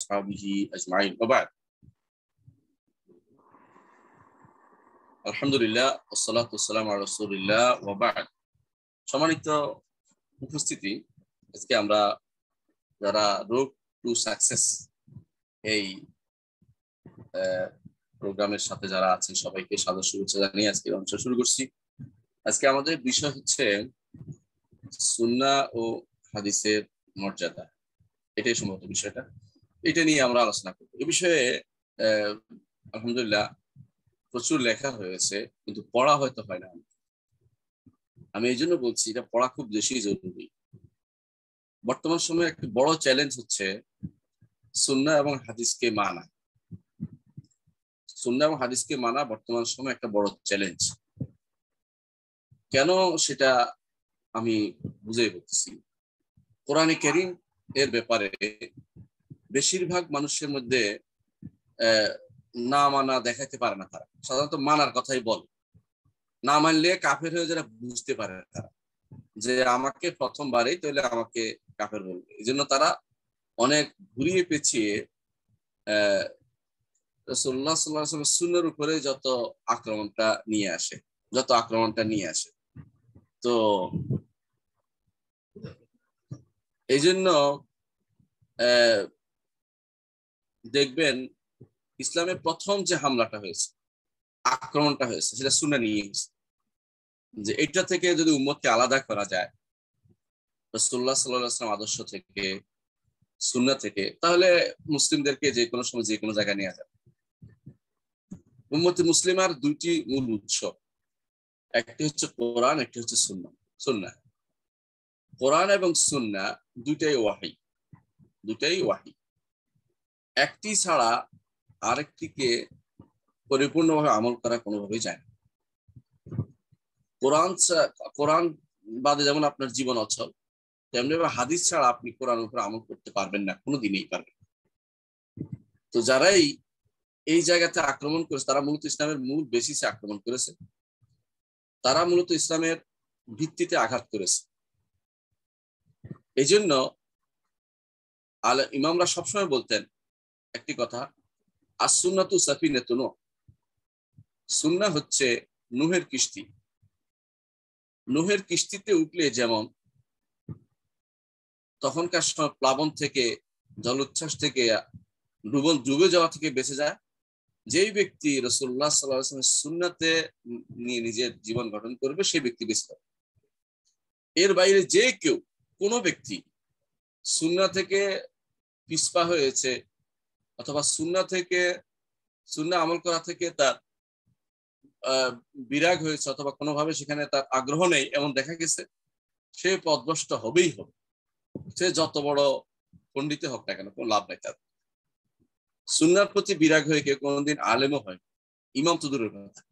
وأصحابه أجمعين وبعد আলহামদুলিল্লাহ والصلاة والسلام على رسول الله وبعد সম্মানিত উপস্থিতি আজকে আমরা যারা রোড টু সাকসেস এই প্রোগ্রামের সাথে যারা আছেন সবাইকে সাদর শুভেচ্ছা জানিয়ে আজকে অনুষ্ঠান শুরু করছি। আজকে আমাদের বিষয় হচ্ছে সুন্নাহ ও হাদিসের মর্যাদা, এটাই সম্ভবত বিষয়টা, এটা নিয়ে আমরা আলোচনা করব। এই বিষয়ে আলহামদুলিল্লাহ প্রচুর লেখা হয়েছে, কিন্তু পড়া হয়তো হয় না। আমি এই জন্য বলছি এটা পড়া খুব বেশি জরুরি। বর্তমান সময়ে একটা বড় চ্যালেঞ্জ হচ্ছে সুন্নাহ এবং হাদিসকে মানা। সুন্নাহ এবং হাদিসকে মানা বর্তমান সময়ে একটা বড় চ্যালেঞ্জ। কেন সেটা আমি বুঝিয়ে বলতেছি। কোরআনে কারীম এর ব্যাপারে বেশিরভাগ মানুষের মধ্যে না মানা দেখাতে পারে না। তারা সাধারণত মানার কথাই বলে, না মানলে কাফের হয়ে যারা বুঝতে পারে না তারা যে আমাকে প্রথমবারেই তাহলে আমাকে কাফের বলবে। এই জন্য তারা অনেক ঘুরিয়ে পেঁচিয়ে রাসূলুল্লাহ সাল্লাল্লাহু আলাইহি ওয়াসাল্লামের সুন্নাহর উপরে যত আক্রমণটা নিয়ে আসে। তো এই জন্য দেখবেন ইসলামের প্রথম যে হামলাটা হয়েছে, আক্রমণটা হয়েছে, সেটা সুন্নাহ নিয়ে হয়েছে। যে এটা থেকে যদি উম্মতকে আলাদা করা যায় রাসূলুল্লাহ সাল্লাল্লাহু আলাইহি ওয়াসাল্লাম আদর্শ থেকে, সুন্নাহ থেকে, তাহলে মুসলিমদেরকে যে কোনো সময় যে কোনো জায়গায় নিয়ে যাবে। উম্মতে মুসলিমার দুইটি মূল উৎস, একটি হচ্ছে কোরআন, একটি হচ্ছে সুন্নাহ। কোরআন এবং সুন্নাহ দুইটাই ওয়াহী। একটি ছাড়া আরেকটিকে পরিপূর্ণভাবে আমল করা কোনোভাবেই যায় না। কোরআন বাদে যেমন আপনার জীবন অচল, তেমনি হাদিস ছাড়া আপনি কোরআন উপর আমল করতে পারবেন না, কোনোদিনই পারবেন। তো যারাই এই জায়গাতে আক্রমণ করেছে তারা মূলত ইসলামের মূল বেসিসে আক্রমণ করেছে, তারা মূলত ইসলামের ভিত্তিতে আঘাত করেছে। এই জন্য ইমামরা সবসময় বলতেন একটি কথা, as-sunnatu safinatu নূহ, সুন্নাহ হচ্ছে নূহের কিস্তি। নূহের কিস্তিতে উঠলে যেমন তখনকার সময় প্লাবন থেকে, জলোচ্ছ্বাস থেকে, ডুবে যাওয়া থেকে বেঁচে যায়, যেই ব্যক্তি রাসূলুল্লাহ সাল্লাল্লাহু আলাইহি ওয়াসাল্লামের সুন্নাতে নিয়ে নিজের জীবন গঠন করবে সেই ব্যক্তি বেঁচে যাবে। এর বাইরে যে কেউ, কোনো ব্যক্তি সুন্নাহ থেকে পিছপা হয়েছে অথবা সুন্নাহ আমল করা থেকে তার বিরাগ হয়েছে অথবা কোনোভাবে সেখানে তার আগ্রহ নেই এমন দেখা গেছে, সে পথভ্রষ্ট হবেই হবে। সে যত বড় পণ্ডিত হোক না কেন, কোনো লাভ নাই তার। সুন্নাহর প্রতি বিরাগ হয়ে কেউ কোনোদিন আলেমও হয়, ইমাম তো দূরের কথা,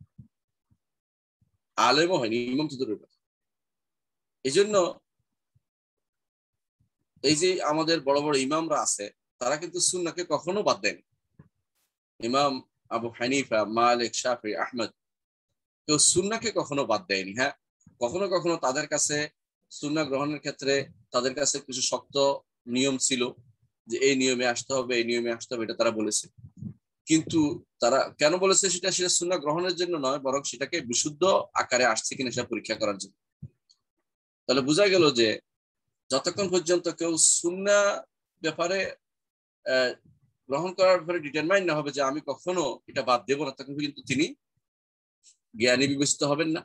আলেমও হয়নি, ইমাম তো দূরের কথা। এই জন্য এই যে আমাদের বড় বড় ইমামরা আছে, তারা কিন্তু সুন্নাহকে কখনো বাদ দেয়নি। ইমাম আবু হানিফা, মালিক, শাফি, আহমদ, কেউ সুন্নাহকে কখনো বাদ দেয়নি। হ্যাঁ, কখনো কখনো তাদের কাছে সুন্নাহ গ্রহণের ক্ষেত্রে তাদের কাছে কিছু শক্ত নিয়ম ছিল, যে এই নিয়মে আসতে হবে, এই নিয়মে আসতে হবে, এটা তারা বলেছে। কিন্তু তারা কেন বলেছে সেটা সুন্নাহ গ্রহণের জন্য নয়, বরং সেটাকে বিশুদ্ধ আকারে আসছে কিনা সেটা পরীক্ষা করার জন্য। তাহলে বোঝা গেল যে যতক্ষণ পর্যন্ত কেউ সুন্নাহ ব্যাপারে গ্রহণ করার ব্যাপারে ডিটারমাইন না হবে যে আমি কখনো এটা বাদ দেবো না, তখন কিন্তু তিনি জ্ঞানী বিবেচিত হবেন না,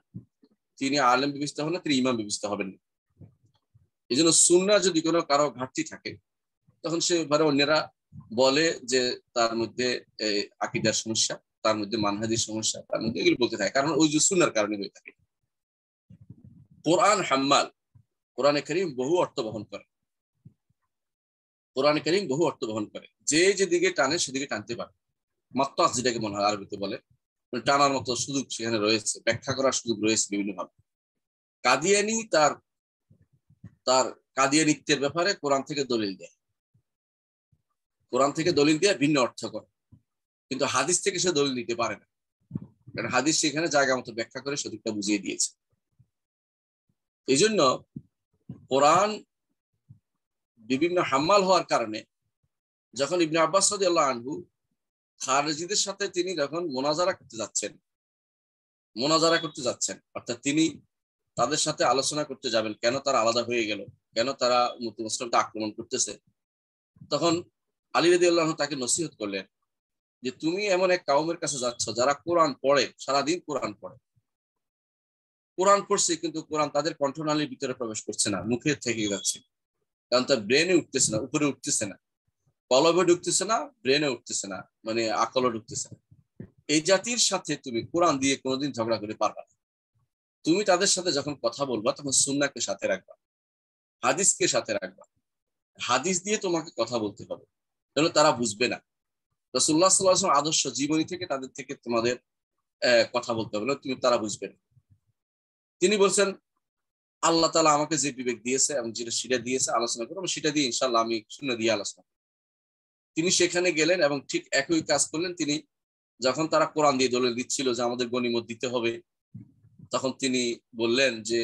তিনি আলেম বিবেচিত হবেন না, তিনি ইমাম বিবেচিত হবেন না। এই জন্য সুন্নাহ যদি কোনো কারো ঘাটতি থাকে, তখন সে এবারে অন্যেরা বলে যে তার মধ্যে আকীদার সমস্যা, তার মধ্যে মানহাজের সমস্যা, তার মধ্যে এগুলো বলতে থাকে, কারণ ওই যে সুন্নাহর কারণে হয়ে থাকে। কোরআন হাম্মাল, কোরআনে কারীম বহু অর্থ বহন করে। কোরআনে কারীম বহু অর্থ বহন করে, যে যেদিকে টানে সেদিকে টানতে পারে। মাত্তাস যেটাকে মনে হয় আরবিতে বলে, টানার মতো সুযোগ সেখানে রয়েছে, ব্যাখ্যা করার সুযোগ রয়েছে বিভিন্ন ভাবে। কাদিয়ানি তার কাদিয়ানিত্বের ব্যাপারে কোরআন থেকে দলিল দেয়, ভিন্ন অর্থ করে, কিন্তু হাদিস থেকে সে দলিল দিতে পারে না, কারণ হাদিস সেখানে জায়গা মতো ব্যাখ্যা করে সঠিকটা বুঝিয়ে দিয়েছে। এই জন্য কোরআন বিভিন্ন হাম্মাল হওয়ার কারণে যখন ইবনে আব্বাস রাদিয়াল্লাহু আনহু খারেজিদের সাথে তিনি যখন মোনাজারা করতে যাচ্ছেন, অর্থাৎ তিনি তাদের সাথে আলোচনা করতে যাবেন কেন তারা আলাদা হয়ে গেল, কেন তারা মুসলিমকে আক্রমণ করতেছে, তখন আলী রাদিয়াল্লাহু আনহু তাকে নসিহত করলেন যে তুমি এমন এক কওমের কাছে যাচ্ছ যারা কোরআন পড়ে, সারাদিন কোরআন পড়ছে, কিন্তু কোরআন তাদের কণ্ঠনালীর ভিতরে প্রবেশ করছে না, মুখে থেকে যাচ্ছে, কারণ তার ব্রেনে উঠতেছে না, উপরে উঠতেছে না, কলবে ঢুকতেছে না, ব্রেনে উঠতেছে না, মানে আকলে ঢুকতেছে না। এই জাতির সাথে তুমি কোরআন দিয়ে কোনোদিন ঝগড়া করে পারবা না। তুমি তাদের সাথে যখন কথা বলবা তখন সুন্নাহকে সাথে রাখবা, হাদিসকে সাথে রাখবা। হাদিস দিয়ে তোমাকে কথা বলতে হবে, তাহলে তারা বুঝবে না। রাসূলুল্লাহ সাল্লাল্লাহু আলাইহি ওয়াসাল্লাম আদর্শ জীবনী থেকে তাদের থেকে তোমাদের কথা বলতে হবে, তুমি তারা বুঝবে না। তিনি বলছেন আল্লাহ তাআলা আমাকে যে বিবেক দিয়েছে এবং যেটা সেটা দিয়েছে আলোচনা করবো, সেটা দিয়ে ইনশাআল্লাহ আমি সুন্নাহ দিয়ে আলোচনা। তিনি সেখানে গেলেন এবং ঠিক একই কাজ করলেন। তিনি যখন তারা কোরআন দিয়ে দলিল দিচ্ছিল যে আমাদের গনিমত দিতে হবে, তখন তিনি বললেন যে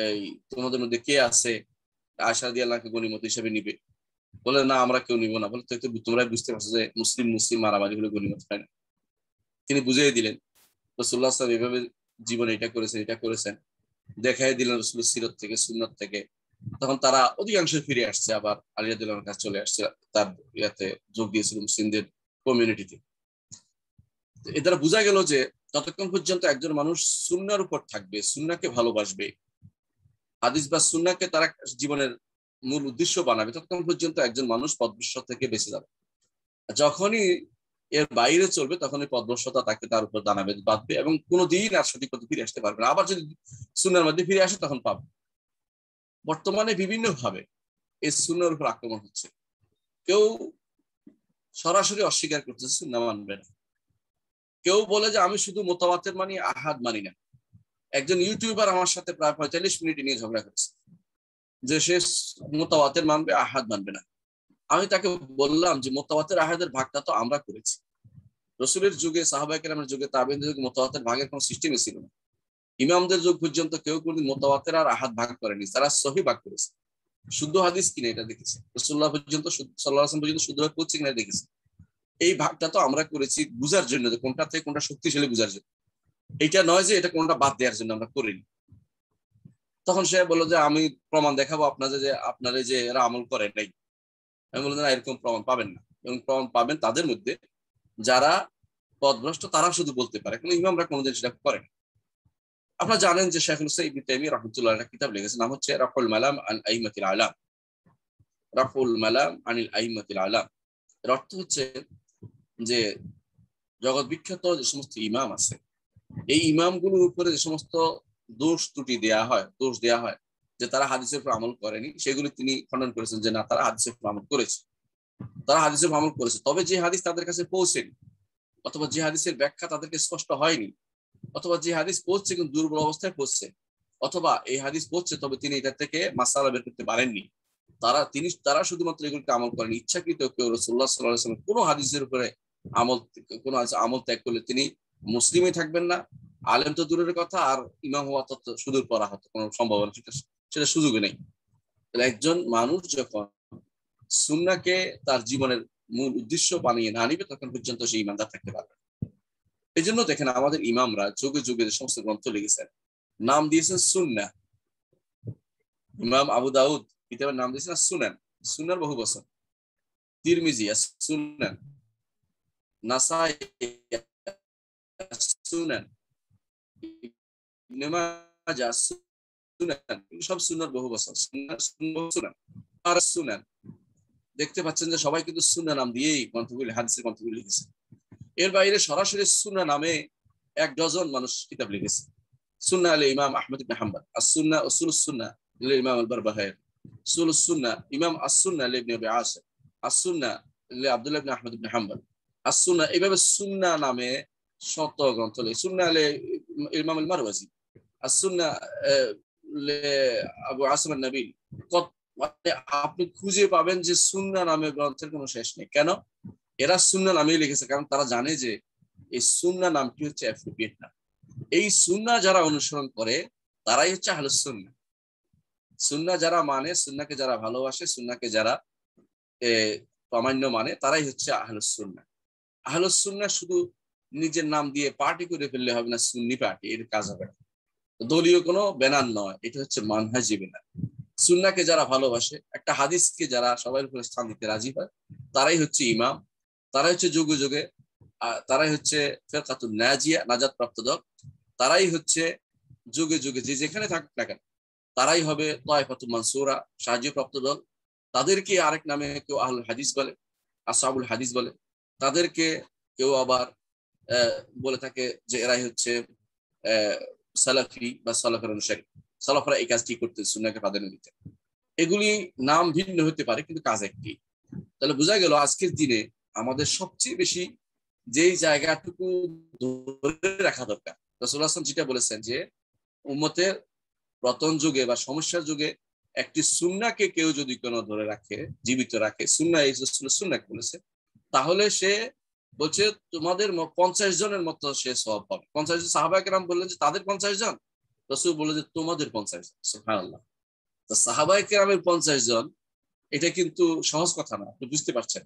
এই তোমাদের মধ্যে কে আছে আয়েশা রাদিয়াল্লাহু আনহাকে গনিমত হিসেবে নিবে? বলে না, আমরা কেউ নিব না। বলে তো তোমরা বুঝতে পারছো যে মুসলিম মারামারি হলে গনিমত হয় না। তিনি বুঝিয়ে দিলেন রাসূলুল্লাহ সাল্লাল্লাহু আলাইহি ওয়াসাল্লাম এভাবে জীবনে এটা করেছেন, দেখাই দিলেন রাসূলের সিরাত থেকে, সুন্নাত থেকে। তখন তারা অধিকাংশ ফিরে আসছে, আবার আলী রাদিয়াল্লাহু আনহুর কাছে চলে আসছে, তার ইয়াতে যোগ দিয়েছিল মুসলিমদের কমিউনিটিতে। এ দ্বারা বোঝা গেল যে ততক্ষণ পর্যন্ত একজন মানুষ সুন্নাহর উপর থাকবে, সুন্নাহকে ভালোবাসবে, হাদিস বা সুন্নাহকে তারা জীবনের মূল উদ্দেশ্য বানাবে, ততক্ষণ পর্যন্ত একজন মানুষ পথভ্রষ্ট থেকে বেঁচে যাবে। যখনই এর বাইরে চলবে তখনই পথভ্রষ্টতা তাকে তার উপর দানা বাঁধবে এবং কোনোদিন আর সঠিক পথে ফিরে আসতে পারবে না। আবার যদি সুন্নাহর মধ্যে ফিরে আসে তখন পাবে। বর্তমানে বিভিন্ন ভাবে এই সুন্নাহর উপর আক্রমণ হচ্ছে। কেউ সরাসরি অস্বীকার করতেছে সুন্নাহ মানবে না, কেউ বলে যে আমি শুধু মুতাওয়াতির মানি, আহাদ মানি না। একজন ইউটিউবার আমার সাথে প্রায় 45 মিনিট নিয়ে ঝগড়া করছে যে সে মুতাওয়াতির মানবে, আহাদ মানবে না। আমি তাকে বললাম যে মুতাওয়াতির আহাদের ভাগটা তো আমরা করেছি। রাসূলের যুগে, সাহাবায়ে কেরামের যুগে, তাবেঈনদের যুগে মুতাওয়াতির ভাগের কোনো সিস্টেমই ছিল না। ইমামদের যুগ পর্যন্ত কেউ কোনোদিন মুতাওয়াতির আর আহাদ ভাগ করেনি, তারা সহিহ ভাগ করেছে। শুদ্ধ হাদিস কিনা এটা দেখেছে, রাসূলুল্লাহ পর্যন্ত, সাল্লাল্লাহু আলাইহি ওয়াসাল্লাম পর্যন্ত শুদ্ধ ভাবে পৌঁছে কিনা দেখেছে। এই ভাগটা তো আমরা করেছি বুঝার জন্য, যে কোনটা থেকে কোনটা শক্তিশালী বুঝার জন্য, এটা নয় যে এটা কোনটা বাদ দেওয়ার জন্য আমরা করিনি। তখন সে বললো যে আমি প্রমাণ দেখাবো আপনাদের যে এরা আমল করে নাই। আমি বললাম না, এরকম প্রমাণ পাবেন না, এবং প্রমাণ পাবেন তাদের মধ্যে যারা পথভ্রষ্ট, তারা শুধু বলতে পারে, কিন্তু ইমামরা কোনোদিন সেটা করেন। আপনারা জানেন যে শাইখুল ইসলাম ইবনে তাইমিয়া রাহমাতুল্লাহ আলাইহি একটা কিতাব লিখেছেন, নাম হচ্ছে রাফউল মালাম আন আইমাতিল আলাম। রাফউল মালাম আনিল আইমাতিল আলাম এর অর্থ হচ্ছে যে জগৎ বিখ্যাত যে সমস্ত ইমাম আছে, এই ইমামগুলোর উপরে যে সমস্ত দোষ দেয়া হয় যে তারা হাদিসের উপর আমল করেনি, সেগুলি তিনি খণ্ডন করেছেন যে না, তারা হাদিসের উপর আমল করেছে, তবে যে হাদিস তাদের কাছে পৌঁছেনি, অথবা যে হাদিসের ব্যাখ্যা তাদেরকে স্পষ্ট হয়নি, অথবা যে হাদিস পৌঁছছে কিন্তু দুর্বল অবস্থায় পৌঁছছে, অথবা এই হাদিস পৌঁছছে তবে তিনি এটা থেকে মাসআলা বের করতে পারেননি, তারা শুধুমাত্র এগুলোকে আমল করেন। ইচ্ছাকৃত কেউ রাসূলুল্লাহ সাল্লাল্লাহু আলাইহি ওয়াসাল্লাম কোনো হাদিসের উপরে আমল ত্যাগ করলে তিনি মুসলিমই থাকবেন না, আলেম তো দূরের কথা, আর ইমাম হওয়া তো সুদূর পরাহত, কোনো সম্ভাবনা সেটা সুযোগই নেই। একজন মানুষ যখন সুন্নাহকে তার জীবনের মূল উদ্দেশ্য বানিয়ে না নিবে, তখন পর্যন্ত সে ইমানদার থাকতে পারবে। এই জন্য দেখেন আমাদের ইমামরা যুগে যুগে যে সমস্ত গ্রন্থ লিখেছেন, নাম দিয়েছেন সুন্নাহ। ইমাম আবু দাউদ কিতাবের নাম দিয়েছেন সুনান, সুনার বহু বছর। তিরমিজি সুনান, নাসাই সুনান, ইবনে মাজাহ সুনান, সব সুনার বহু বছর। সুনান আর সুনান দেখতে পাচ্ছেন যে সবাই কিন্তু সুন্নাহ নাম দিয়েই গ্রন্থগুলি, হাদিসের গ্রন্থগুলি লিখেছে। এর বাইরে সরাসরি সুন্নাহ নামে 1 ডজন মানুষ কিতাব লিখেছে। সুন্নাহ আল ইমাম আহমদ ইবনে হাম্বল, আস-সুন্নাহ উসুলুস সুন্নাহ লিল ইমাম আল-বারবাহারি, উসুলুস সুন্নাহ ইমাম আস-সুন্নাহ লিবনে আবি আসিম, আস-সুন্নাহ লি আব্দুল্লাহ ইবনে আহমদ ইবনে হাম্বল, আস-সুন্নাহ, এইভাবে সুন্নাহ নামে শত গ্রন্থ লিখেছে। সুন্নাহ আল ইমাম আল-মারওয়াজি, আস-সুন্নাহ লি আবু আসিম আন-নবী। মানে আপনি খুঁজে পাবেন যে সুন্নাহ নামে গ্রন্থের কোনো শেষ নেই। কেন? এরা সুন্নাহ নামেই লিখেছে, কারণ তারা জানে যে এই সুন্নাহ নামটি হচ্ছে অ্যাপ্রোপ্রিয়েট নাম। এই সুন্নাহ যারা অনুসরণ করে তারাই হচ্ছে আহলুস সুন্নাহ। সুন্নাহ যারা মানে, সুন্নাহকে যারা ভালোবাসে, সুন্নাহকে যারা প্রামাণ্য মানে তারাই হচ্ছে আহলুস সুন্নাহ। আহলুস সুন্নাহ শুধু নিজের নাম দিয়ে পার্টি করে ফেললে হবে না, সুন্নি পার্টি, এর কাজ হবে না। দলীয় কোনো ব্যানার নয়, এটা হচ্ছে মানহাজি ব্যানার। সুন্নাহকে যারা ভালোবাসে, একটা হাদিসকে যারা সবার উপরে স্থান দিতে রাজি হয়, তারাই হচ্ছে ইমাম, তারাই হচ্ছে যুগে যুগে, তারাই হচ্ছে ফিরকাতুন নাজিয়া, নাজাত প্রাপ্ত দল, তারাই হচ্ছে যুগে যুগে যে যেখানে থাকুক না কেন তারাই হবে তায়েফাতুল মানসুরা, সাহায্য প্রাপ্ত দল। তাদেরকে আরেক নামে কেউ আহলুল হাদিস বলে, আসহাবুল হাদিস বলে। তাদেরকে কেউ আবার বলে থাকে যে এরাই হচ্ছে সালাফি বা সালাফের অনুসারী, সালাফরা এই কাজটি করতে, সুন্নাহকে প্রাধান্য দিতে। এগুলি নাম ভিন্ন হতে পারে কিন্তু কাজ একটি। তাহলে বোঝা গেল আজকের দিনে আমাদের সবচেয়ে বেশি যেই জায়গাটুকু ধরে রাখা দরকার, রাসূলুল্লাহ সাল্লাল্লাহু আলাইহি ওয়াসাল্লাম যেটা বলেছেন যে উম্মতের পতন যুগে বা সমস্যার যুগে একটি সুন্নাহকে কেউ যদি কোনো ধরে রাখে, জীবিত রাখে, সুন্নাহ এই সুন্নাহকে বলেছে, তাহলে সে বলছে তোমাদের 50 জনের মতো সে সওয়াব পাবে। 50 জন সাহাবায়ে কেরাম বললেন যে তাদের 50 জন, রাসূল বললেন যে তোমাদের 50 জন। সুবহানাল্লাহ। তো সাহাবায়ে কেরামের 50 জন, এটা কিন্তু সহজ কথা না, আপনি বুঝতে পারছেন।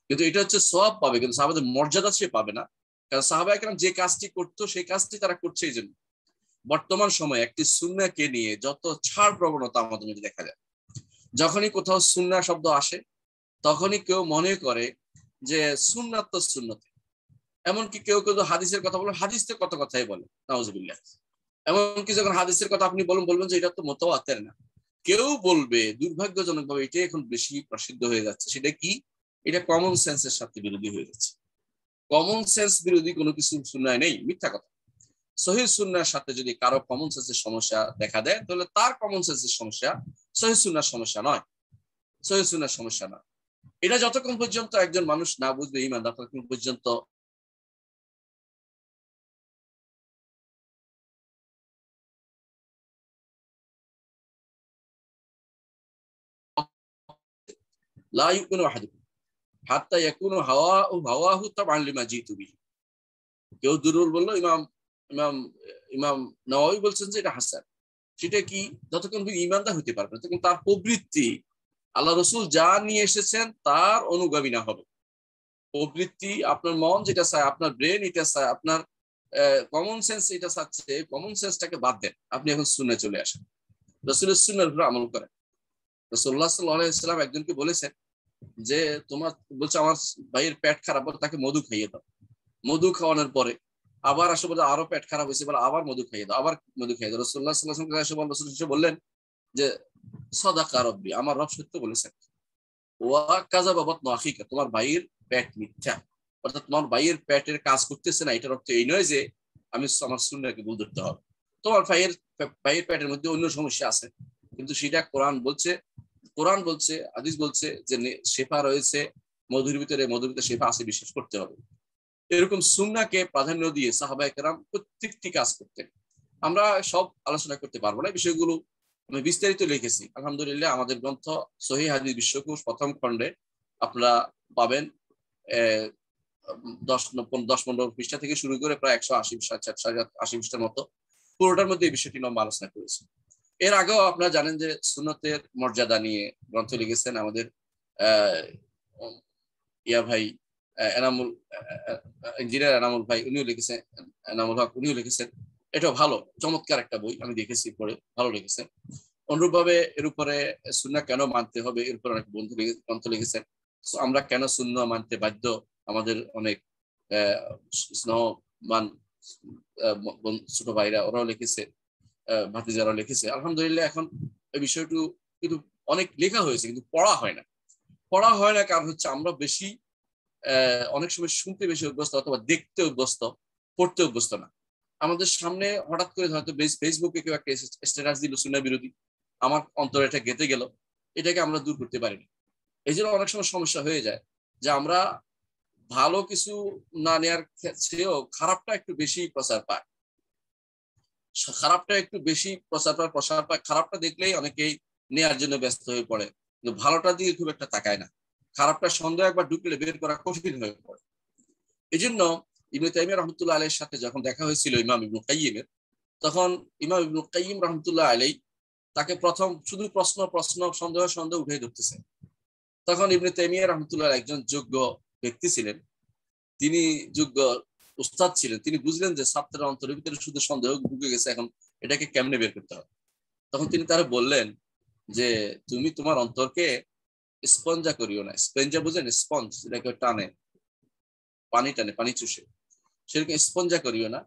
কিন্তু এটা হচ্ছে সওয়াব পাবে, কিন্তু সাহাবাদের মর্যাদা সে পাবে না। কারণ সাহাবায়ে কেরাম যে কাজটি করতো সেই কাজটি তারা করছে এই জন্য। বর্তমান সময়ে একটি সুন্নাহকে নিয়ে যত ছাড় প্রবণতা আমাদের মধ্যে দেখা যায়, যখনই কোথাও সুন্নাহ শব্দ আসে তখনই কেউ মনে করে যে সুন্নাত তো সুন্নত। এমনকি কেউ কেউ হাদিসের কথা বলে, হাদিস তো কত কথাই বলে, নাউজুবিল্লাহ। এমনকি যখন হাদিসের কথা আপনি বলবেন যে এটা তো মুতাওয়াতির না। কেউ বলবে দুর্ভাগ্যজনক ভাবে এটা এখন বেশি প্রসিদ্ধ হয়ে যাচ্ছে, সেটা কি, এটা কমন সেন্সের সাথে বিরোধী হয়ে যাচ্ছে। কমন সেন্স বিরোধী কোনো কিছু সুন্নায় নেই, মিথ্যা কথা। সহিহ সুন্নাহর সাথে যদি কারো কমন সেন্সের সমস্যা দেখা দেয়, তাহলে তার কমন সেন্সের সমস্যা, সহিহ সুন্নাহর সমস্যা নয়। সহিহ সুন্নাহর সমস্যা না। এটা যতক্ষণ পর্যন্ত একজন মানুষ না বুঝবে ঈমানদার, ততক্ষণ পর্যন্ত লা ইউমিনু আহাদুকুম হাত্তা ইয়াকুনু হাওয়াহু তাবআন লিমা জিতু বিহি। কেউ দুর্বল বললো, ইমাম ইমাম ইমাম নাওয়াবী বলছেন যে এটা হাসান। সেটা কি, যতক্ষণ ঈমানদার হতে পারবে না তখন তার প্রবৃত্তি আল্লাহ রসুল যা নিয়ে এসেছেন তার অনুগামী না হবে। প্রবৃত্তি, আপনার মন যেটা চায়, আপনার ব্রেন এটা চায়, আপনার কমন সেন্স এটা চাচ্ছে, কমন সেন্সটাকে বাদ দেন, আপনি এখন সুন্নাহ চলে আসেন, রাসূলের সুন্নাহর উপর আমল করেন। রাসূলুল্লাহ সাল্লাল্লাহু আলাইহি ওয়াসাল্লাম একজনকে বলেছেন যে তোমার, বলছে আমার ভাইয়ের পেট খারাপ, বলে তাকে মধু খাইয়ে দাও। মধু খাওয়ানোর পরে আবার আসে বলে আরো পেট খারাপ হয়েছে, বলে আবার মধু খাইয়ে দাও, আবার মধু খাইয়ে দাও। রাসূলুল্লাহ সাল্লাল্লাহু আলাইহি ওয়াসাল্লাম এসে বললেন যে সাদাকা রব্বি, আমার রব সত্য বলেছেন। ওয়া কাযাবা বাতনু আখিকা, তোমার ভাইয়ের পেট মিথ্যা। অর্থাৎ তোমার ভাইয়ের পেটের কাজ করতেছে না, এটার অর্থ এই নয় যে আমি আমার সুন্নাহকে ভুল ধরতে হবে। তোমার ভাইয়ের পেটের মধ্যে অন্য সমস্যা আছে, কিন্তু সেটা কোরআন বলছে, হাদিস বলছে যে শেফা রয়েছে মধুর ভিতরে, মধুর ভিতরে শেফা আছে, বিশ্বাস করতে হবে। এরকম সুন্নাহকে প্রাধান্য দিয়ে সাহাবায়ে কেরাম প্রত্যেকটি কাজ করতেন। আমরা সব আলোচনা করতে পারবো না, বিষয়গুলো আমি বিস্তারিত লিখেছি আলহামদুলিল্লাহ। আমাদের গ্রন্থ সহিহ হাদিস বিশ্বকোষ প্রথম খণ্ডে আপনারা পাবেন 10-15 পৃষ্ঠা থেকে শুরু করে প্রায় 180 পৃষ্ঠার মতো, পুরোটার মধ্যে এই বিষয়টি লম্বা আলোচনা করেছি। এর আগেও আপনারা জানেন যে সুন্নতের মর্যাদা নিয়ে গ্রন্থ লিখেছেন আমাদের ইয়া ভাই এনামুল, ইঞ্জিনিয়ার এনামুল ভাই, উনিও লিখেছেন, এনামুল হক উনিও লিখেছেন। এটা ভালো, চমৎকার একটা বই, আমি দেখেছি, পড়ে ভালো লেগেছে। অনুরূপভাবে এর উপরে সুন্নাহ কেন মানতে হবে এর উপর অনেক গ্রন্থ লিখেছেন। আমরা কেন সুন্নাহ মানতে বাধ্য, আমাদের অনেক স্নেহমান ছোট ভাইরা ওরাও লিখেছে, ভাতিজারাও লিখেছে আলহামদুলিল্লাহ। এখন এই বিষয়টি কিন্তু অনেক লেখা হয়েছে, কিন্তু পড়া হয় না। কারণ হচ্ছে আমরা বেশি অনেক সময় শুনতে বেশি অভ্যস্ত, অথবা দেখতে অভ্যস্ত, পড়তে অভ্যস্ত না। আমাদের সামনে হঠাৎ করে হয়তো ফেসবুকে কেউ একটা স্ট্যাটাস দিল সুন্নাহ বিরোধী, আমার অন্তরে এটা গেঁথে গেল, এটাকে আমরা দূর করতে পারিনি। এই জন্য অনেক সময় সমস্যা হয়ে যায় যে আমরা ভালো কিছু না নেওয়ার চেয়েও খারাপটা একটু বেশি প্রচার পায়, খারাপটা দেখলেই অনেকেই নেয়ার জন্য ব্যস্ত হয়ে পড়ে, কিন্তু ভালোটা দিকে খুব একটা তাকায় না। খারাপটা সন্দেহ একবার ঢুকলে বের করা কঠিন হয়ে পড়ে। এই জন্য ইবনে তাইমিয়া রাহমাতুল্লাহ আলাইহির সাথে যখন দেখা হয়েছিল ইমাম ইবনে কাইয়িমের, তখন ইমাম ইবনে কাইয়িম রাহমাতুল্লাহ আলাইহি তাকে প্রথম শুধু প্রশ্ন সন্দেহ উঠে ধরতেছে। তখন ইবনে তাইমিয়া রাহমাতুল্লাহ একজন যোগ্য ব্যক্তি ছিলেন, তিনি যোগ্য উস্তাদ ছিলেন। তিনি বুঝলেন যে ছাত্রের অন্তরের ভিতরে শুধু সন্দেহ ঢুকে গেছে, এখন এটাকে কেমনে বের করতে হবে। তখন তিনি তারা বললেন যে তুমি তোমার অন্তরকে স্পঞ্জা করিও না। স্পঞ্জা বুঝেন? স্পঞ্জ, এটাকে টানে, পানি টানে, পানি চুষে, সেরকম স্পঞ্জা করিও না।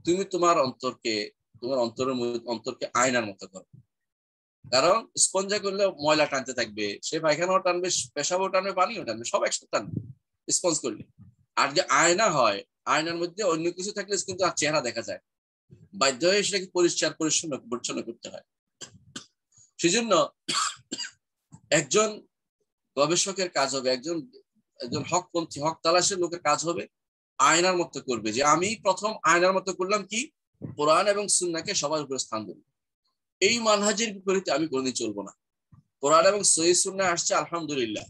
তুমি তোমার অন্তরকে, তোমার অন্তরকে আয়নার মতো করো। কারণ স্পঞ্জা করলে ময়লা টানতে থাকবে, সে পায়খানাও টানবে, পেশাবও টানবে, পানিও টানবে, সব একসাথে টানবে স্পঞ্জ করলে। আর যে আয়না হয়, আয়নার মধ্যে অন্য কিছু থাকলে কিন্তু আর চেহারা দেখা যায়, বাধ্য হয়ে সেটাকে পরিষ্কার পরিচ্ছন্ন করতে হয়। সেজন্য একজন গবেষকের কাজ হবে, একজন একজন হকপন্থী, হক তালাশের লোকের কাজ হবে আয়নার মতো করবে, যে আমি প্রথম আয়নার মতো করলাম কি, কোরআন এবং সুন্নাহকে সবার উপরে স্থান দেব। এই মানহাজের বিপরীতে আমি কোনোদিন চলবো না। কোরআন এবং সহিহ সুন্নাহ আসছে, আলহামদুলিল্লাহ,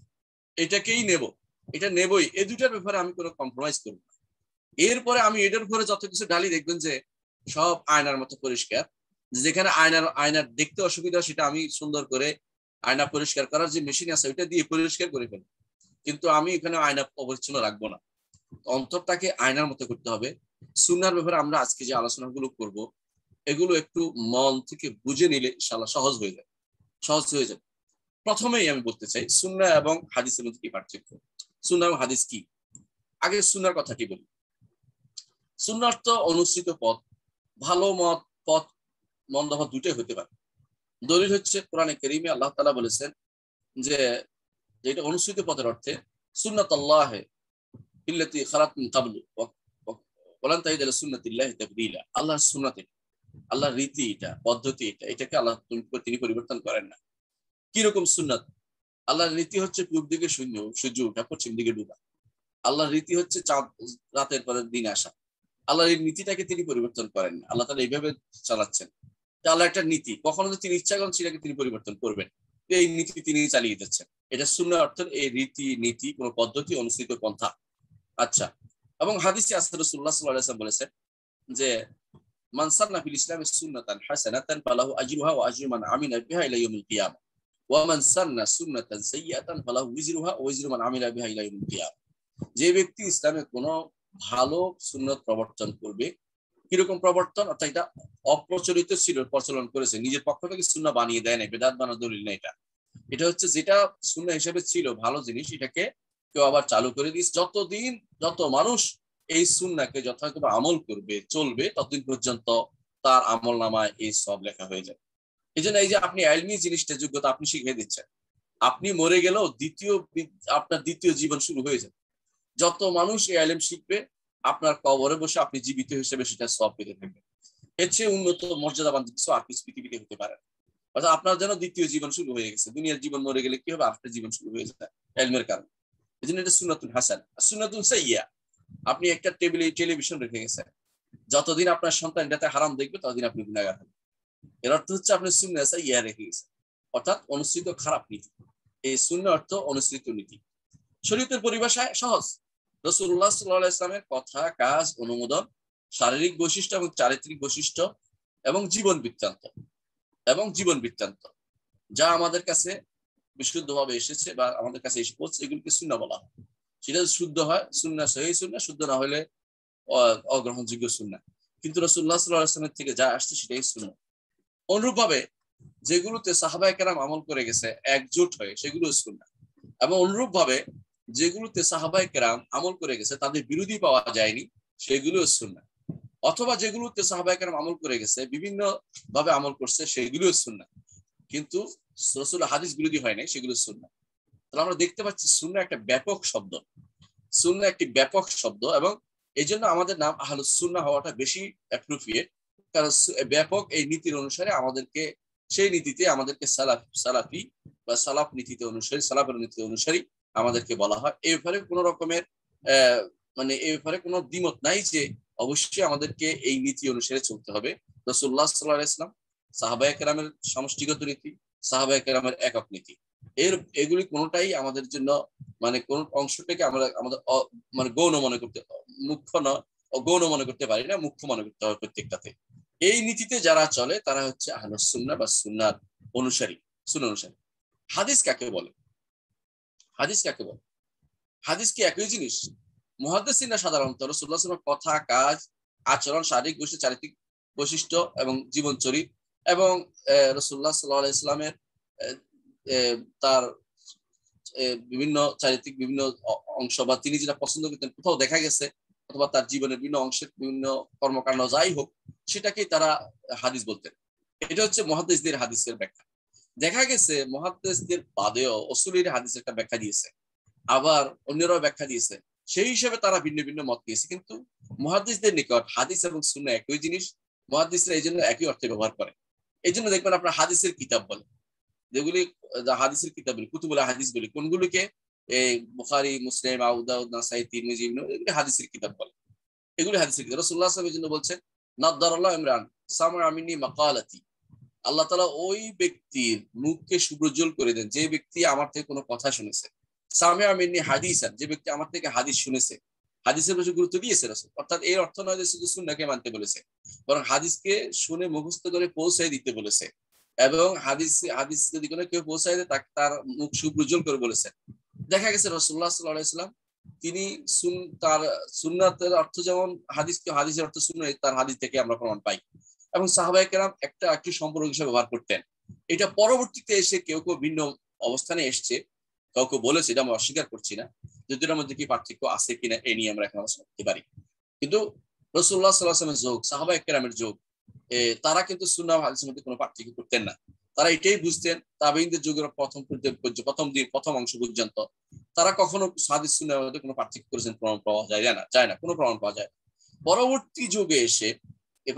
এটাকেই নেব, এটা নেবই, এই দুটার ব্যাপারে আমি কোনো কম্প্রোমাইজ করব না। এরপরে আমি এটার উপরে যত কিছু ডালি, দেখবেন যে সব আয়নার মতো পরিষ্কার। যেখানে আয়নার দেখতে অসুবিধা, সেটা আমি সুন্দর করে আয়না পরিষ্কার করার যে মেশিন আছে ওইটা দিয়ে পরিষ্কার করে ফেলি, কিন্তু আমি এখানে আয়না অপরিচ্ছন্ন রাখবো না। অন্তরটাকে আয়নার মতো করতে হবে। সুন্নাহর ব্যাপারে আমরা আজকে যে আলোচনাগুলো করব, এগুলো একটু মন থেকে বুঝে নিলে ইনশাআল্লাহ সহজ হয়ে যাবে। প্রথমেই আমি বলতে চাই সুন্নাহ এবং হাদিসের মধ্যে কি পার্থক্য। সুন্নাহ এবং হাদিস কি? আগে সুন্নাহর কথাটি বলি। সুন্নাহ অর্থ অনুসৃত পথ, ভালো পথ, মন্দ পথ দুটোই হতে পারে। দলিল হচ্ছে কোরআনে কারীমে আল্লাহ তাআলা বলেছেন যে যেটা অনুসৃত পথের অর্থে সুন্নাতুল্লাহ ইল্লাতী খালাত মিন ক্বাবলু ওয়ালান তাজিদ লিসুন্নাতিল্লাহি তাবদীলা। আল্লাহর সুন্নাত, আল্লাহর রীতি, এটা পদ্ধতি, এটাকে আল্লাহ তিনি পরিবর্তন করেন না। কি রকম সুন্নাত? আল্লাহর রীতি হচ্ছে পূর্ব দিকে সূর্য ওঠা, পশ্চিম দিকে ডুবা। আল্লাহর রীতি হচ্ছে চাঁদ রাতের পরে দিন আসা। আল্লাহর এই নীতিটাকে তিনি পরিবর্তন করেন না, আল্লাহ তাআলা এইভাবে চালাচ্ছেন। আল্লাহ একটা নীতি, কখনো যদি তিনি ইচ্ছা করেন সেটাকে তিনি পরিবর্তন করবেন, এই নীতি তিনি চালিয়ে যাচ্ছেন। এটা সুন্নাহ অর্থের এই রীতি নীতি, কোন পদ্ধতি, অনুসৃত পন্থা। আচ্ছা, এবং হাদিসে আছে রাসূলুল্লাহ সাল্লাল্লাহু আলাইহি ওয়াসাল্লাম বলেছেন যে মান সান্না ফিল ইসলামি সুন্নাতান হাসানাতান ফালাহু আজরুহা ওয়া আজরু মান আমিলা বিহা ইলা ইয়াউমিল কিয়ামা ওয়া মান সান্না সুন্নাতান সাইয়্যাতান ফালাহু ওয়িজরুহা ওয়া ওয়িজরু মান আমিলা বিহা ইলা ইয়াউমিল কিয়ামা। যে ব্যক্তি ইসলামে কোনো ভালো সুন্নাত প্রবর্তন করবে, কিরকম প্রবর্তন, অর্থাৎ এটা অপ্রচলিত ছিল, প্রচলন করেছে, নিজের পক্ষ থেকে সুন্নাহ বানিয়ে দেয় না, বেদাত বানানোর দলিল না। এটা হচ্ছে যেটা সুন্নাহ হিসেবে ছিল ভালো জিনিস, এটাকে কেউ আবার চালু করে দিস। যত মানুষ এই সুন্নাহকে যথাযথভাবে আমল করবে, চলবে, ততদিন পর্যন্ত তার আমল নামায় এই সব লেখা হয়ে যায়। এই জন্য এই যে আপনি ইলমি জিনিসটা, যোগ্যতা আপনি শিখিয়ে দিচ্ছেন, আপনি মরে গেলেও আপনার দ্বিতীয় জীবন শুরু হয়ে যাবে। যত মানুষ এই ইলম শিখবে, আপনার কবরে বসে আপনি জীবিত হিসেবে সেটা সব পেতে থাকবেন। এর চেয়ে উন্নত মর্যাদাবান কিছু আর কিছু পৃথিবীতে হতে পারে। অর্থাৎ আপনার যেন দ্বিতীয় জীবন শুরু হয়ে গেছে। দুনিয়ার জীবন মরে গেলে কি হবে? আরেকটা জীবন শুরু হয়ে যায় ইলমের কারণে। এই জন্য এটা সুন্নাতুল হাসান। সুন্নাতুল সাইয়্যা, আপনি একটা টেলিভিশন রেখে গেছেন, যতদিন আপনার সন্তান এটাতে হারাম দেখবে ততদিন আপনি গুনাহগার হবেন। এর অর্থ হচ্ছে আপনি সুন্নাহ সাইয়্যা রেখে গেছেন, অর্থাৎ অনুসৃত খারাপ নীতি। এই সুন্নাহ অর্থ অনুসৃত নীতি। শরীয়তের পরিভাষায় সহজ। রাসূলুল্লাহ সাল্লাল্লাহু আলাইহি ওয়াসাল্লামের কথা, কাজ, অনুমোদন, শারীরিক বৈশিষ্ট্য এবং চারিত্রিক বৈশিষ্ট্য এবং জীবন বৃত্তান্ত যা আমাদের কাছে বিশুদ্ধভাবে এসেছে বা আমাদের কাছে এসে পৌঁছে, এগুলোকে সুন্নাহ বলা হয়। সেটা শুদ্ধ হয় সুন্নাহ, সহিহ সুন্নাহ, শুদ্ধ না হলে অগ্রহণযোগ্য সুন্নাহ। কিন্তু রাসূলুল্লাহ সাল্লাল্লাহু আলাইহি ওয়াসাল্লাম থেকে যা আসছে সেটাই সুন্নাহ। অনুরূপভাবে যেগুলোতে সাহাবায়ে কেরাম আমল করে গেছে একজোট হয়ে, সেগুলো সুন্নাহ। এবং অনুরূপভাবে যেগুলোতে সাহাবায়ে কেরাম আমল করে গেছে তাদের বিরোধী পাওয়া যায়নি, সেগুলো সুন্নাহ। অথবা যেগুলোতে সাহাবায়ে কেরাম আমল করে গেছে, বিভিন্ন ভাবে আমল করছে, সেগুলো সুন্নাহ, কিন্তু রাসূল হাদিস বিরোধী হয় নাই, সেগুলো সুন্নাহ। তাহলে আমরা দেখতে পাচ্ছি সুন্নাহ একটা ব্যাপক শব্দ। সুন্নাহ একটি ব্যাপক শব্দ, এবং এই জন্য আমাদের নাম আহলুস সুন্নাহ হওয়াটা বেশি অ্যাপ্রোপ্রিয়েট। কারণ ব্যাপক এই নীতির অনুসারে আমাদেরকে, সেই নীতিতে আমাদেরকে সালাফি বা সালাফ নীতিতে অনুসারী, সালাফের নীতি অনুসারী আমাদেরকে বলা হয়। এই ব্যাপারে কোনো রকমের মানে এই ব্যাপারে কোনো দ্বিমত নাই যে অবশ্যই আমাদেরকে এই নীতি অনুসারে চলতে হবে। রাসূলুল্লাহ সাল্লাল্লাহু আলাইহি ওয়াসাল্লাম, সাহাবায়ে কেরামের সমষ্টিগত নীতি, সাহাবায়ে কেরামের একক নীতি, এগুলি কোনোটাই আমাদের জন্য মানে কোন অংশটাকে আমরা আমাদের মানে গৌণ মনে করতে, মুখ্য নয়, গৌণ মনে করতে পারি না, মুখ্য মনে করতে হবে প্রত্যেকটাতে। এই নীতিতে যারা চলে তারা হচ্ছে আহলুস সুন্নাহ বা সুন্নাহর অনুসারী, সুন্নাহ অনুসারী। হাদিস কাকে বলে? হাদিস কাকে বলে? হাদিস কি একই জিনিস? মুহাদ্দিসিনরা সাধারণত রাসূলুল্লাহ সাল্লাল্লাহু আলাইহি ওয়াসাল্লামের কথা, কাজ, আচরণ, শারীরিক বৈশিষ্ট্য, চারিত্রিক বৈশিষ্ট্য এবং জীবনচরিত এবং রাসূলুল্লাহ সাল্লাল্লাহু আলাইহি ওয়াসাল্লামের তার বিভিন্ন চারিত্রিক বিভিন্ন অংশ বা তিনি যেটা পছন্দ করতেন কোথাও দেখা গেছে অথবা তার জীবনের বিভিন্ন অংশের বিভিন্ন কর্মকাণ্ড যাই হোক সেটাকেই তারা হাদিস বলতেন। এটা হচ্ছে মুহাদ্দিসদের হাদিসের ব্যাখ্যা। দেখা গেছে মুহাদ্দিসদের বাদেও উসুলির হাদিসের একটা ব্যাখ্যা দিয়েছে, আবার অন্যরাও ব্যাখ্যা দিয়েছে, সেই হিসেবে তারা ভিন্ন ভিন্ন মত দিয়েছে। কিন্তু মুহাদ্দিসদের নিকট হাদিস এবং সুন্নাহ একই জিনিস, মুহাদ্দিসরা এই জন্য একই অর্থে ব্যবহার করে। এই জন্য দেখবেন আপনার হাদিসের কিতাব বলে, যেগুলি হাদিসের কিতাব বলি, কুতুবুল হাদিস বলি, কোনগুলিকে বুখারী, মুসলিম, আবু দাউদ, নাসাই, তিরমিজি, এগুলি হাদিসের কিতাব বলে। এগুলি হাদিসের কিতাব। রাসূলুল্লাহ সাল্লাল্লাহু আলাইহি ওয়াসাল্লাম এই জন্য বলছেন, নাদ্দারাল্লাহু ইমরান সামআ মিন্নি মাকালাতি, আল্লাহ তাআলা ওই ব্যক্তির মুখকে সুপ্রজ্জ্বল করে দেন যে ব্যক্তি আমার থেকে কোনো কথা শুনেছে। সামিআ মিন্নি হাদিসান, যে ব্যক্তি আমার থেকে হাদিস শুনেছে। হাদিসের প্রতি গুরুত্ব দিয়েছে রাসূল। অর্থাৎ এর অর্থ নয় যে শুধু সুন্নাহকে মানতে বলেছে, বরং হাদিসকে শুনে মুখস্থ করে পৌঁছায় দিতে বলেছে। এবং হাদিস যদি কোনো কেউ পৌঁছায় দেয় তাকে তার মুখ সুপ্রজ্জ্বল করে বলেছে। দেখা গেছে রাসূলুল্লাহ সাল্লাল্লাহু আলাইহি ওয়াসাল্লাম তিনি তার সুন্নাতের অর্থ যেমন হাদিসের অর্থ সুন্নাহ, তার হাদিস থেকে আমরা প্রমাণ পাই। এবং সাহাবায়ে কেরাম একটা একটি সম্পর্ক হিসেবে ব্যবহার করতেন। এটা পরবর্তীতে এসে কেউ কেউ ভিন্ন অবস্থানে এসছে, কাউকে বলেছে, এটা আমরা অস্বীকার করছি না। দুটোর মধ্যে কি পার্থক্য আছে কিনা এ নিয়ে আমরা এখন আলোচনা করতে পারি। কিন্তু রাসূলুল্লাহ সাল্লাল্লাহু আলাইহি ওয়াসাল্লামের যুগ, সাহাবায়ে কেরামের যুগ, তারা কিন্তু সুন্নাহ হাদিসের মধ্যে কোনো পার্থক্য করতেন না। তারা এটাই বুঝতেন, তাবেঈনদের যুগের প্রথম অংশ পর্যন্ত তারা কখনো হাদিস সুন্নাহর মধ্যে কোনো পার্থক্য করেছেন প্রমাণ পাওয়া যায় না, কোনো প্রমাণ পাওয়া যায়। পরবর্তী যুগে এসে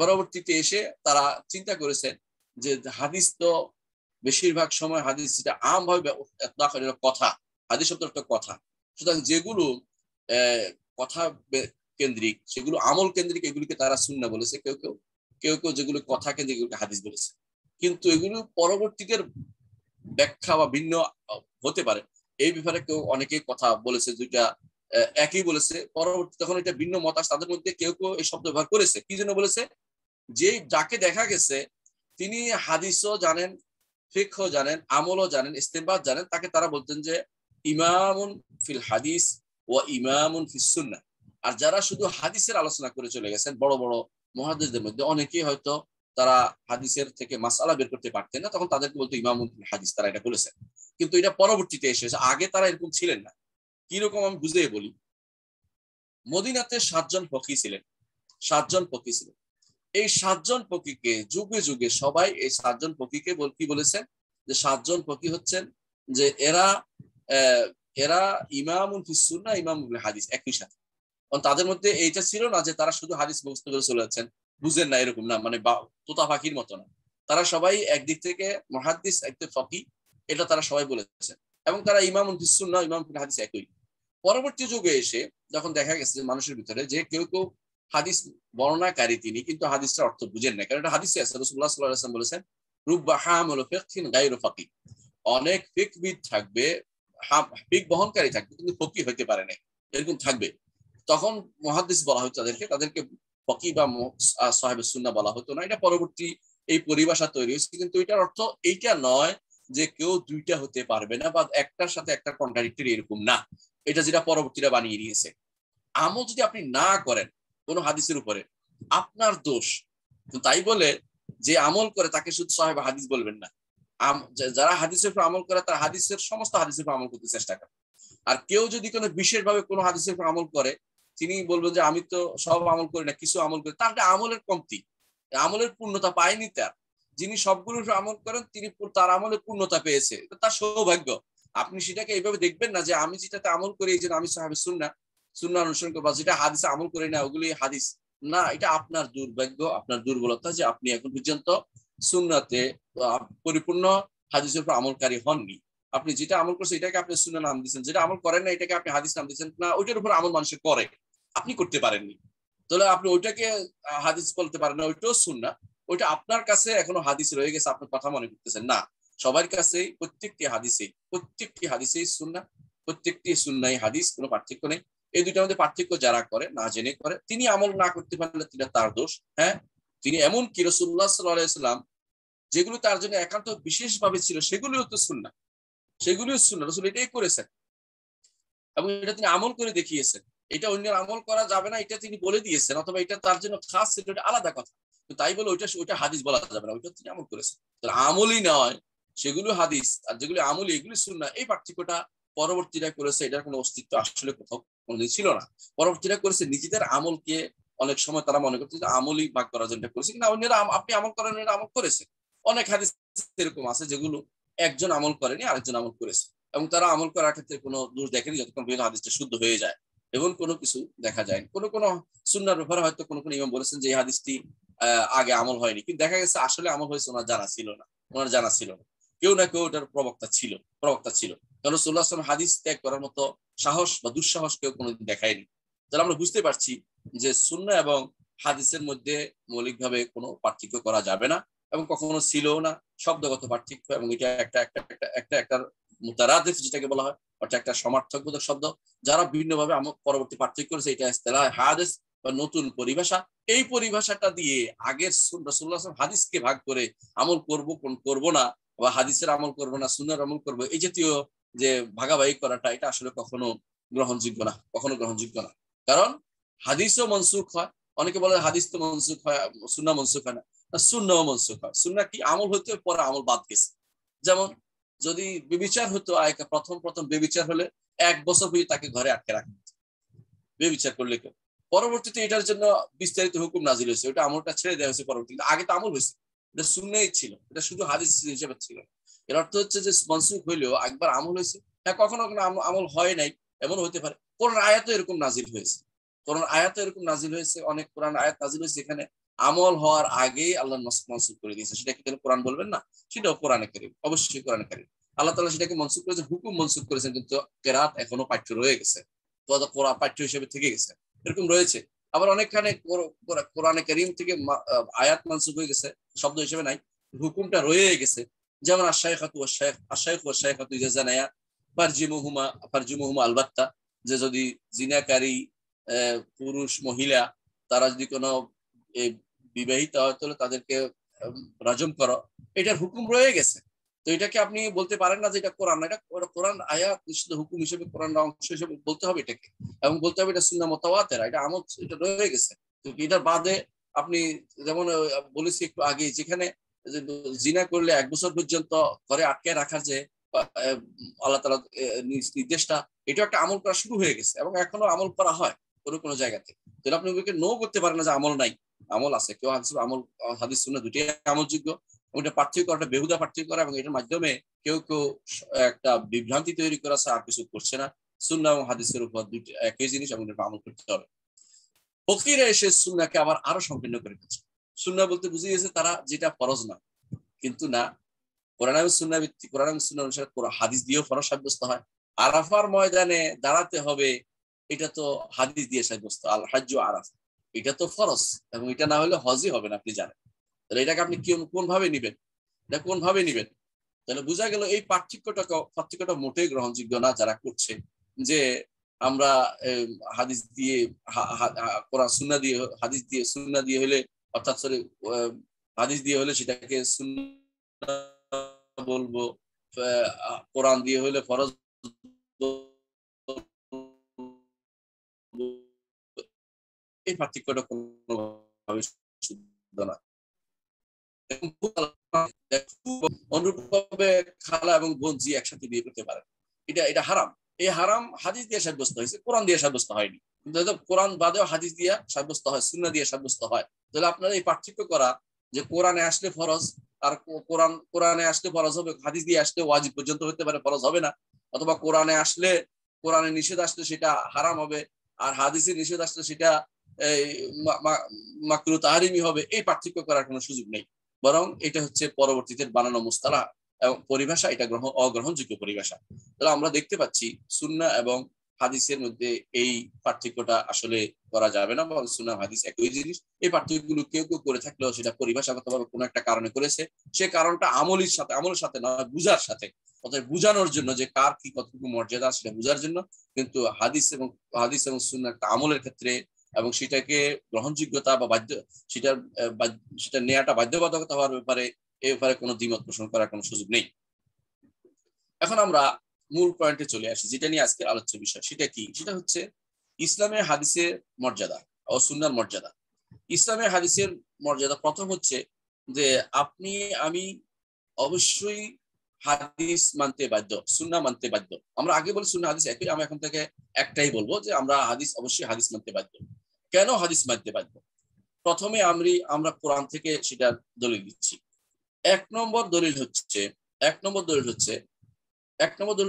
পরবর্তীতে এসে তারা চিন্তা করেছেন যে হাদিস তো বেশিরভাগ সময় হাদিস যেটা আমভাবে কথা, হাদিস শব্দ একটা কথা, সুতরাং যেগুলো কথা কেন্দ্রিক সেগুলো আমল কেন্দ্রিক, এগুলিকে তারা সুন্নাহ বলেছে। কেউ কেউ যেগুলো কথা কেন্দ্রিক এগুলোকে হাদিস বলেছে। কিন্তু এগুলো পরবর্তীদের ব্যাখ্যা বা ভিন্ন হতে পারে, এই ব্যাপারে কেউ অনেকেই কথা বলেছে, দুইটা একই বলেছে। পরবর্তী তখন এটা ভিন্ন মত আসে, তাদের মধ্যে কেউ কেউ এই শব্দ ব্যবহার করেছে। কি জন্য বলেছে? যে যাকে দেখা গেছে তিনি হাদিসও জানেন, ফিকহও জানেন, আমলও জানেন, ইস্তেমবাত জানেন, তাকে তারা বলতেন যে ইমামুন ফিল হাদিস ওয়া ইমামুন ফিস সুন্নাহ। আর যারা শুধু হাদিসের আলোচনা করে চলে গেছেন, বড় বড় মুহাদ্দিসদের মধ্যে অনেকেই হয়তো তারা হাদিসের থেকে মাসআলা বের করতে পারতেন না, তখন তাদেরকে বলতো ইমামুন ফিল হাদিস, তারা এটা বলেছেন। কিন্তু এটা পরবর্তীতে এসেছে, আগে তারা এরকম ছিলেন না। কিরকম আমি বুঝিয়ে বলি। মদিনাতে 7 জন ফকি ছিলেন, 7 জন ফকি ছিলেন। এই 7 জন ফকিকে যুগে যুগে সবাই এই 7 জন ফকিকে কি বলেছেন? যে 7 জন ফকি হচ্ছেন যে এরা ইমামুন ফিস সুন্নাহ, ইমামুন ফিল হাদিস, একই সাথে। কারণ তাদের মধ্যে এইটা ছিল না যে তারা শুধু হাদিস মুখস্থ করে চলে যাচ্ছেন, বুঝেন না, এরকম না, মানে তোতা পাখির মতো না। তারা সবাই একদিক থেকে মুহাদ্দিস, একদিক ফকি, এটা তারা সবাই বলেছেন। এবং তারা ইমামুন ফিস সুন্নাহ, ইমাম ফিল হাদিস একই। পরবর্তী যুগে এসে যখন দেখা গেছে মানুষের ভিতরে যে কেউ কেউ হাদিস বর্ণনাকারী তিনি, কিন্তু হাদিসটার অর্থ বুঝেন না, কারণ এটা হাদিসে আছে। রাসূলুল্লাহ সাল্লাল্লাহু আলাইহি ওয়াসাল্লাম বলেছেন, রুব্বা হামিলু ফিকহিন গায়রু ফাকিহ, অনেক ফিকহবিদ থাকবে, ফিক বহনকারী থাকবে, কিন্তু ফকিহ হইতে পারে না, এরকম থাকবে। তখন মুহাদ্দিস বলা হতো তাদেরকে ফকিহ বা সাহেবুস সুন্নাহ বলা হতো না। এটা পরবর্তী এই পরিভাষা তৈরি হয়েছে, কিন্তু এটার অর্থ এইটা নয় যে কেউ দুইটা হতে পারবে না বা একটার সাথে একটা কন্ট্রাডিক্টরি, এরকম না। এটা যেটা পরবর্তীরা বানিয়ে নিয়েছে। আমল যদি আপনি না করেন কোন হাদিসের উপরে, আপনার দোষ। তাই বলে যে আমল করে তাকে শুধু সাহেব হাদিস বলবেন না। যারা হাদিসের উপর আমল করে তারা সমস্ত হাদিসের উপর আমল করতে চেষ্টা করে। আর কেউ যদি কোনো বিশেষভাবে কোনো হাদিসের উপর আমল করে, তিনি বলবেন যে আমি তো সব আমল করি না, কিছু আমল করি, তার আমলের কমতি, আমলের পূর্ণতা পায়নি। তার যিনি সবগুলোর উপর আমল করেন তিনি তার আমলের পূর্ণতা পেয়েছে, তার সৌভাগ্য। আপনি সেটাকে এইভাবে দেখবেন না যে আমি যেটাতে আমল করি এই জন্য আমি সাহাবে সুন্নাহ অনুসরণ করবো, যেটা হাদিসে আমল করি না ওগুলি হাদিস না। এটা আপনার দুর্ভাগ্য, আপনার দুর্বলতা যে আপনি এখন পর্যন্ত সুন্নাতে পরিপূর্ণ হাদিসের উপর আমলকারী হননি। আপনি যেটা আমল করছেন এটাকে আপনি সুন্নাহ নাম দিচ্ছেন, যেটা আমল করেন না এটাকে আপনি হাদিস নাম দিচ্ছেন না। ওইটার উপর আমল মানুষের করে, আপনি করতে পারেননি, তাহলে আপনি ওইটাকে হাদিস বলতে পারেন না, ওইটাও সুন্নাহ। ওইটা আপনার কাছে এখনো হাদিস রয়ে গেছে, আপনার কথা মনে করতেছেন না। সবার কাছে প্রত্যেকটি হাদিসেই সুন্নাহ, প্রত্যেকটি সুন্নাহই হাদিস, কোনো পার্থক্য নেই। এই দুইটার মধ্যে পার্থক্য যারা করে, না জেনে করে, তিনি আমল না করতে পারলে তিনি তার দোষ। হ্যাঁ, তিনি এমন কি রাসূলুল্লাহ সাল্লাল্লাহু আলাইহি ওয়াসাল্লাম যেগুলো তার জন্য একান্ত বিশেষভাবে ছিল সেগুলিও তো সুন্নাহ, সেগুলিও সুন্নাহ, রাসূল এটাই করেছেন। এবং এটা তিনি আমল করে দেখিয়েছেন। এটা অন্যের আমল করা যাবে না এটা তিনি বলে দিয়েছেন, অথবা এটা তার জন্য খাস ছিল, এটা আলাদা কথা। তাই বলে ওইটা হাদিস বলা যাবে না, ওইটা তিনি আমল করেছেন। আমলই নয় সেগুলো হাদিস, আর যেগুলো আমলি এগুলি সুন্নাহ। এই পার্থক্যটা পরবর্তীরা করেছে, এটার কোনো অস্তিত্ব আসলে কোথাও কোনোদিন ছিল না। পরবর্তীরা করেছে নিজেদের আমলকে, অনেক সময় তারা মনে করছে যে আমলই ভাগ করার জন্য করেছে, কিন্তু অন্যরা আপনি আমল করেন, অন্যরা আমল করেছে। অনেক হাদিস এরকম আছে যেগুলো একজন আমল করেনি আরেকজন আমল করেছে, এবং তারা আমল করার ক্ষেত্রে কোনো দোষ দেখেনি যতক্ষণ পর্যন্ত হাদিসটা শুদ্ধ হয়ে যায়। এবং কোনো কিছু দেখা যায় কোনো সুন্নাহর ব্যাপারে হয়তো কোনো ইমাম বলেছেন যে এই হাদিসটি আগে আমল হয়নি, কিন্তু দেখা গেছে আসলে আমল হয়েছে, ওনার জানা ছিল না। কেউ না কেউ ওটার প্রবক্তা ছিল। কারণ রাসূলুল্লাহ সাল্লাল্লাহু আলাইহি ওয়াসাল্লাম হাদিস ত্যাগ করার মতো সাহস বা দুঃসাহস কেউ কোনোদিন দেখায়নি। তাহলে আমরা বুঝতে পারছি যে সুন্নাহ এবং হাদিসের মধ্যে মৌলিকভাবে কোনো পার্থক্য করা যাবে না, এবং কখনো ছিল না। শব্দগত পার্থক্য, এবং এটা একটা একটা একটা একটা মুতারাদিফ যেটাকে বলা হয়, অর্থাৎ একটা সমার্থকবোধক শব্দ। যারা ভিন্নভাবে পরবর্তী পার্থক্য করেছে, এটা ইসতিলাহ হাদিস বা নতুন পরিভাষা। এই পরিভাষাটা দিয়ে আগের রাসূলুল্লাহ সাল্লাল্লাহু আলাইহি ওয়াসাল্লাম হাদিসকে ভাগ করে আমল করব না, বা হাদিসের আমল করব না, সুন্নাহর আমল করব, এই জাতীয় যে ভাগাভাগি করাটা, এটা আসলে কখনো গ্রহণযোগ্য না। কারণ হাদিসও মনসুখ হয়। অনেকে বলে হাদিস তো মনসুখ হয়, সুন্নাহ মনসুখ হয় না। সুন্নাহও মনসুখ হয়। সুন্নাহ কি আমল হতে পরে আমল বাদ গেছে। যেমন যদি বেবিচার হতো, প্রথম বেবিচার হলে 1 বছর পর্যন্ত তাকে ঘরে আটকে রাখা হতো, বেবিচার করলে কেউ। পরবর্তীতে এটার জন্য বিস্তারিত হুকুম নাজিল হয়েছে, ওটা আমলটা ছেড়ে দেওয়া হয়েছে পরবর্তীতে। আগে তো আমল হয়েছে, এটা সুন্নাহই ছিল, এটা শুধু হাদিস হিসেবে ছিল। এর অর্থ হচ্ছে যে মনসুখ হইলেও একবার আমল হয়েছে। হ্যাঁ, কখনো আমল হয় নাই, এমন হতে পারে। কোরআন আয়াতও এরকম নাজিল হয়েছে। অনেক কোরআন আয়াত নাজিল হয়েছে এখানে আমল হওয়ার আগেই আল্লাহ মনসুখ করে দিয়েছে। সেটা কি কোরআন বলবেন না? সেটাও কোরআনে কারীম, অবশ্যই কোরআনে কারীম। আল্লাহ তাআলা সেটাকে মনসুখ করেছেন, হুকুম মনসুখ করেছেন, কিন্তু কেরাত এখনো পাঠ্য রয়ে গেছে, পাঠ্য হিসেবে থেকে গেছে, এরকম রয়েছে। আবার অনেকখানে কোরআনে কারীম থেকে আয়াত মনসুখ হয়ে গেছে, শব্দ হিসেবে নাই, হুকুমটা রয়ে গেছে। যেমন আশ-শাইখাতু ইযা জানায়া ফারজিমুহুমা আলবাত্তা, যে যদি জিনাকারী পুরুষ মহিলা তারা যদি কোনো বিবাহিত হয় তাহলে তাদেরকে রাজম করো, এটার হুকুম রয়ে গেছে। তো এটাকে আপনি বলতে পারেন না যে এটা কোরআন, এটা কোরআন আয়াত, নিশ্চিত হুকুম হিসেবে কোরআন অংশ হিসেবে বলতে হবে এটাকে, এবং বলতে হবে এটা সুন্নাহ মুতাওয়াতির, এটা আমল, এটা রয়ে গেছে। তো এটার বাদে আপনি যেমন বলেছি একটু আগে, যেখানে জিনা করলে 1 বছর পর্যন্ত ঘরে আটকে রাখার যে আল্লাহ তাআলা নির্দেশটা, এটা একটা আমল করা শুরু হয়ে গেছে, এবং এখনো আমল করা হয় কোনো জায়গাতে। তাহলে আপনি ওকে নো করতে পারেন না যে আমল নাই, আমল আছে। কেউ হাদিস সুন্নাহ দুটোই আমলযোগ্য। ওটা পার্থক্য করাটা বেহুদা পার্থক্য করা, এবং এটার মাধ্যমে কেউ একটা বিভ্রান্তি তৈরি করা আর কিছু করছে না। সুন্নাহ এবং হাদিসের উপর দুটো একই জিনিস, এবং এটা আমল করতে হবে। ফকিরা এসে সুন্নাহকে আবার আরো সংকীর্ণ করে দিচ্ছে। সুন্নাহ বলতে বুঝে গেছে তারা যেটা ফরজ না, কিন্তু না, কোরআন এবং সুন্নাহ ভিত্তিক, কোরআন এবং সুন্নাহ অনুসারে হাদিস দিয়েও ফরজ সাব্যস্ত হয়। আরাফার ময়দানে দাঁড়াতে হবে, এটা তো হাদিস দিয়ে সাব্যস্ত। আল হাজ্জু আরাফা, এটা তো ফরজ, এবং এটা না হলে হজই হবে না, আপনি জানেন। তাহলে এটাকে আপনি কোনভাবে নিবেন? তাহলে বোঝা গেল এই পার্থক্যটা মোটেই গ্রহণযোগ্য না যারা করছে, যে আমরা হাদিস দিয়ে কোরআন সুন্নাহ দিয়ে, হাদিস দিয়ে সুন্নাহ দিয়ে হলে, অর্থাৎ সরি হাদিস দিয়ে হলে সেটাকে সুন্নাহ বলবো, কোরআন দিয়ে হলে ফরজ। এই পার্থক্যটা কোনোভাবে শুদ্ধ না। অনুরূপভাবে খালা এবং বোন জি একসাথে বিয়ে করতে পারে, এটা হারাম। এই হারাম হাদিস দিয়ে সাব্যস্ত হয়েছে, কোরআন দিয়ে সাব্যস্ত হয়নি। কিন্তু কোরআন বাদেও হাদিস দিয়ে সাব্যস্ত হয়, সুন্নাহ দিয়ে সাব্যস্ত হয়। তাহলে আপনারা এই পার্থক্য করা, যে কোরআনে আসলে ফরজ, আর কোরআনে আসলে ফরজ হবে, হাদিস দিয়ে আসলে ওয়াজিব পর্যন্ত হতে পারে, ফরজ হবে না। অথবা কোরআনে নিষেধ আসলে সেটা হারাম হবে, আর হাদিসে নিষেধ আসলে সেটা মাকরুহ তাহরিমি হবে। এই পার্থক্য করার কোনো সুযোগ নেই, বরং এটা হচ্ছে পরবর্তীতে বানানো মুস্তালাহ এবং পরিভাষা, এটা অগ্রহণযোগ্য পরিভাষা। তাহলে আমরা দেখতে পাচ্ছি সুন্নাহ এবং হাদিসের মধ্যে এই পার্থক্যটা আসলে করা যাবে না, বরং সুন্নাহ হাদিস একই জিনিস। এই পার্থক্যগুলো কেউ করে থাকলেও সেটা পরিভাষাগতভাবে কোনো একটা কারণে করেছে, সে কারণটা আমলের সাথে নয়, বুঝার সাথে, অর্থাৎ বুঝানোর জন্য যে কার কি কতটুকু মর্যাদা, সেটা বুঝার জন্য। কিন্তু হাদিস এবং সুন্নাহ একটা আমলের ক্ষেত্রে, এবং সেটাকে গ্রহণযোগ্যতা বা সেটা নেওয়াটা বাধ্যবাধকতা হওয়ার ব্যাপারে, এই ব্যাপারে কোনো দ্বিমত পোষণ করার কোনো সুযোগ নেই। এখন আমরা মূল পয়েন্টে চলে আসি, যেটা নিয়ে আজকের আলোচ্য বিষয়। সেটা কি? সেটা হচ্ছে ইসলামের হাদিসের মর্যাদা ও সুন্নাহর মর্যাদা। ইসলামের হাদিসের মর্যাদা প্রথম হচ্ছে যে আপনি আমি অবশ্যই হাদিস মানতে বাধ্য, সুন্নাহ মানতে বাধ্য। আমরা আগে বলি সুন্নাহ হাদিস একই, আমি এখন থেকে একটাই বলবো যে আমরা অবশ্যই হাদিস মানতে বাধ্য। কেন হাদিস মানতে বাধ্য? প্রথমে আমরা কোরআন থেকে সেটা দলিল দিচ্ছি। এক নম্বর দলিল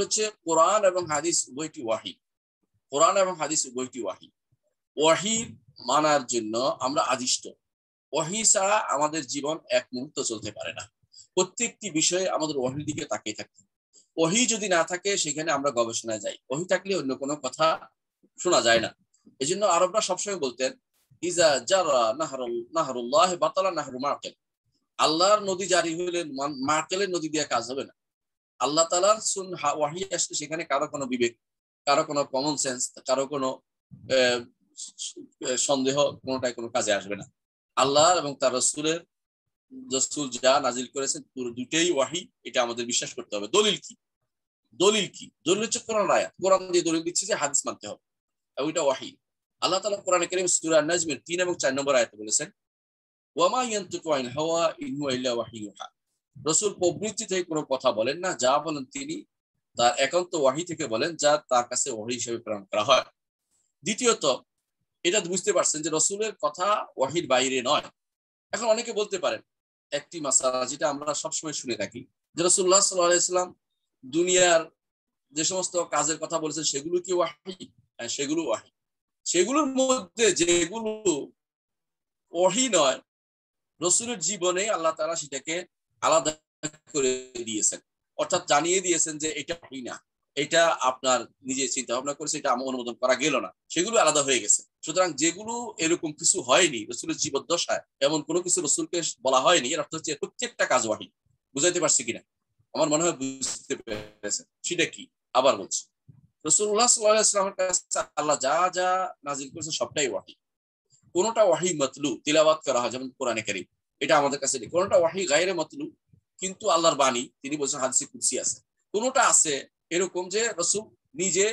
হচ্ছে কোরআন এবং হাদিস উভয়টি ওয়াহি। কোরআন এবং হাদিস উভয়টি ওয়াহি। ওয়াহি মানার জন্য আমরা আদিষ্ট। ওয়াহি ছাড়া আমাদের জীবন এক মুহূর্ত চলতে পারে না। প্রত্যেকটি বিষয়ে আমাদের ওয়াহির দিকে তাকিয়ে থাকতে। ওয়াহি যদি না থাকে সেখানে আমরা গবেষণায় যাই। ওয়াহি থাকলে অন্য কোনো কথা শোনা যায় না। এই জন্য আরবরা সবসময় বলতেন ইজা জারা নাহরুল্লাহ বাতালা নাহরু মার্কেল। আল্লাহর নদী জারি হইলে মার্কেলের নদী দিয়ে কাজ হবে না। আল্লাহ তাআলার ওয়াহি আসলে সেখানে কারো কোনো বিবেক, কারো কোনো কমন সেন্স, কারো কোনো সন্দেহ, কোনোটাই কোনো কাজে আসবে না। আল্লাহ এবং তার রাসূলের যা নাজিল করেছেন পুরো দুটেই ওয়াহি, এটা আমাদের বিশ্বাস করতে হবে। দলিল কি? দলিল হচ্ছে কোরআন আয়াত। কোরআন দিয়ে দলিল দিচ্ছে যে হাদিস মানতে হবে, এবং এটা ওয়াহি। আল্লাহ তাআলা কোরআনে কারীম সূরা আন-নাজমের 3 এবং 4 নম্বর আয়াতে বলেছেন ওয়ামা ইয়ানতিকু আনিল হাওয়া ইন হুয়া ইল্লা ওয়াহয়ুন ইউহা। রাসূল প্রবৃত্তি থেকে কোনো কথা বলেন না, যা বলেন তিনি তার একান্ত ওয়াহি থেকে বলেন, যা তার কাছে ওয়াহি হিসেবে প্রেরণ করা হয়। দ্বিতীয়ত, এটা বুঝতে পারছেন যে রাসূলের কথা ওয়াহির বাইরে নয়। এখন অনেকে বলতে পারেন একটি মাসালা যেটা আমরা সবসময় শুনে থাকি, যে রাসূলুল্লাহ সাল্লাল্লাহু আলাইহি ওয়াসাল্লাম দুনিয়ার যে সমস্ত কাজের কথা বলেছেন সেগুলো কি ওয়াহি? হ্যাঁ, সেগুলো ওয়াহি। সেগুলোর মধ্যে যেগুলো ওয়াহি নয়, রাসূলের জীবনে আল্লাহ তাআলা সেটাকে আলাদা করে দিয়েছেন, অর্থাৎ জানিয়ে দিয়েছেন যে এটা ওয়াহি না, এটা আপনার নিজে চিন্তা ভাবনা করেছে, এটা আমার অনুমোদন করা গেল না, সেগুলো আলাদা হয়ে গেছে। সুতরাং যেগুলো এরকম কিছু হয়নি রাসূলের জীবদ্দশায়, এমন কোনো কিছু রাসূলকে বলা হয়নি, এর অর্থ হচ্ছে প্রত্যেকটা কাজ ওয়াহি। বুঝাইতে পারছি কিনা? আমার মনে হয় বুঝতে পেরেছেন। সেটা কি? আবার বলছি, রাসূলুল্লাহ সাল্লাল্লাহু আলাইহি ওয়াসাল্লামের কাছে আল্লাহ যা যা নাযিল করেছেন সবটাই ওয়াহি। কোনটা ওয়াহি মাতলু, তিলাওয়াত করা হয় যেমন কোরআনে কারীম, এটা আমাদের কাছে নেই। কোনটা ওয়াহি গায়রে মাতলু, কিন্তু আল্লাহর বাণী, তিনি বলছেন হাদিসে কুদসি আছে। কোনটা আছে এরকম যে রাসূল নিজে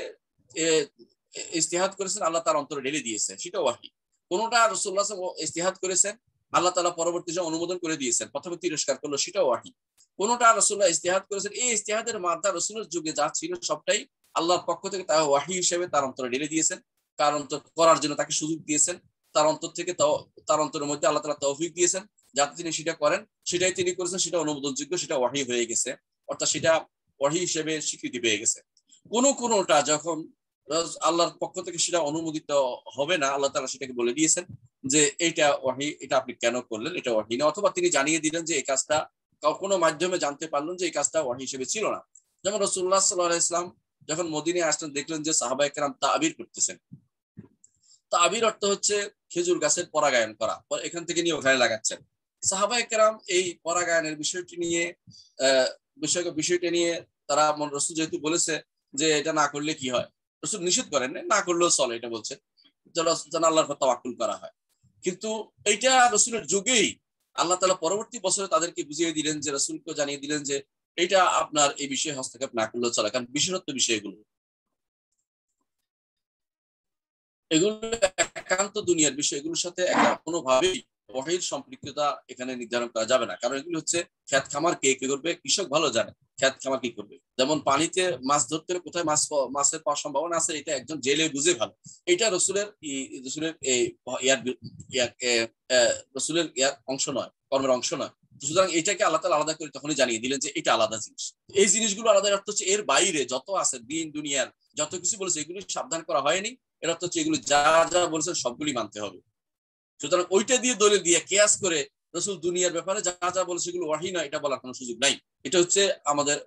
ইজতিহাদ করেছেন, আল্লাহ তার অন্তরে ঢেলে দিয়েছে, সেটা ওয়াহি। কোনটা রাসূলুল্লাহ সাল্লাল্লাহু আলাইহি ওয়াসাল্লাম ইজতিহাদ করেছেন, আল্লাহ তাআলা পরবর্তীতে অনুমোদন করে দিয়েছেন, প্রথমে তিরস্কার করলো, সেটা ওয়াহি। কোনটা রাসূলুল্লাহ ইজতিহাদ করেছেন, এই ইজতিহাদের মাধ্যমে রাসূলের যুগে যা ছিল সবটাই আল্লাহর পক্ষ থেকে তা ওয়াহি হিসেবে তার অন্তরে ঢেলে দিয়েছেন, কারণ তো করার জন্য তাকে সুযোগ দিয়েছেন, তার অন্তর থেকে তার অন্তরের মধ্যে আল্লাহ তাআলা তৌফিক দিয়েছেন যাতে তিনি সেটা করেন, সেটাই তিনি করেছেন, সেটা অনুমোদনযোগ্য, সেটা ওয়াহি হয়ে গেছে, অর্থাৎ সেটা ওয়াহি হিসেবে স্বীকৃতি পেয়ে গেছে। কোনটা যখন আল্লাহর পক্ষ থেকে সেটা অনুমোদিত হবে না, আল্লাহ তাআলা সেটাকে বলে দিয়েছেন যে এটা ওয়াহি, এটা আপনি কেন করলেন, এটা ওয়াহি না, অথবা তিনি জানিয়ে দিলেন যে এই কাজটা কোনো মাধ্যমে জানতে পারলেন যে এই কাজটা ওয়াহি হিসেবে ছিল না। যেমন রাসূলুল্লাহ সাল্লাল্লাহু আলাইহি ওয়াসাল্লাম যখন মদিনায় আসলেন, দেখলেন যে সাহাবায়ে কেরাম তাবির করতেছেন। তাবির অর্থ হচ্ছে খেজুর গাছের পরাগায়ন করা, এখান থেকে নিয়ে ওখানে লাগাচ্ছেন। সাহাবায়ে কেরাম এই পরাগায়নের বিষয়টা নিয়ে তারা রাসূল যেহেতু বলেছে যে এটা না করলে কি হয়, রাসূল নিষেধ করেন না করলেও চলে, এটা বলছেন যেন আল্লাহর উপর তাওয়াক্কুল করা হয়। কিন্তু এইটা রাসূলের যুগেই আল্লাহ তাআলা পরবর্তী বছরে তাদেরকে বুঝিয়ে দিলেন, যে রাসূলকে জানিয়ে দিলেন যে এটা আপনার এই বিষয়ে হস্তক্ষেপ না করলেও চলে, কারণ বিশেষত্ব বিষয়গুলো এগুলো একান্ত দুনিয়ার বিষয়, এগুলোর সাথে কোনোভাবেই ওয়াহির সম্পৃক্ততা এখানে নির্ধারণ করা যাবে না, কারণ এগুলো হচ্ছে খেত খামার কে কি করবে, কৃষক ভালো জানে খেত খামার কি করবে। যেমন পানিতে মাছ ধরতে কোথায় মাছের পাওয়ার সম্ভাবনা আছে, এটা একজন জেলে বুঝে ভালো। এটা রসুলের ইয়ার অংশ নয়, কর্মের অংশ নয়। সুতরাং এটাকে আল্লাহ তাআলা আলাদা করে তখনই জানিয়ে দিলেন যে এটা আলাদা জিনিস। এই জিনিসগুলো আলাদা অর্থ হচ্ছে এর বাইরে যত আছে দিন দুনিয়ার যত কিছু বলেছে এগুলো সাবধান করা হয়নি, এর অর্থ হচ্ছে এগুলো যা যা বলেছেন সবগুলি মানতে হবে। সুতরাং ওইটা দিয়ে দলিল দিয়ে কিয়াস করে রাসূল দুনিয়ার ব্যাপারে যা যা বলেছে সেগুলো ওয়াহি নয় এটা বলার কোনো সুযোগ নাই। এটা হচ্ছে আমাদের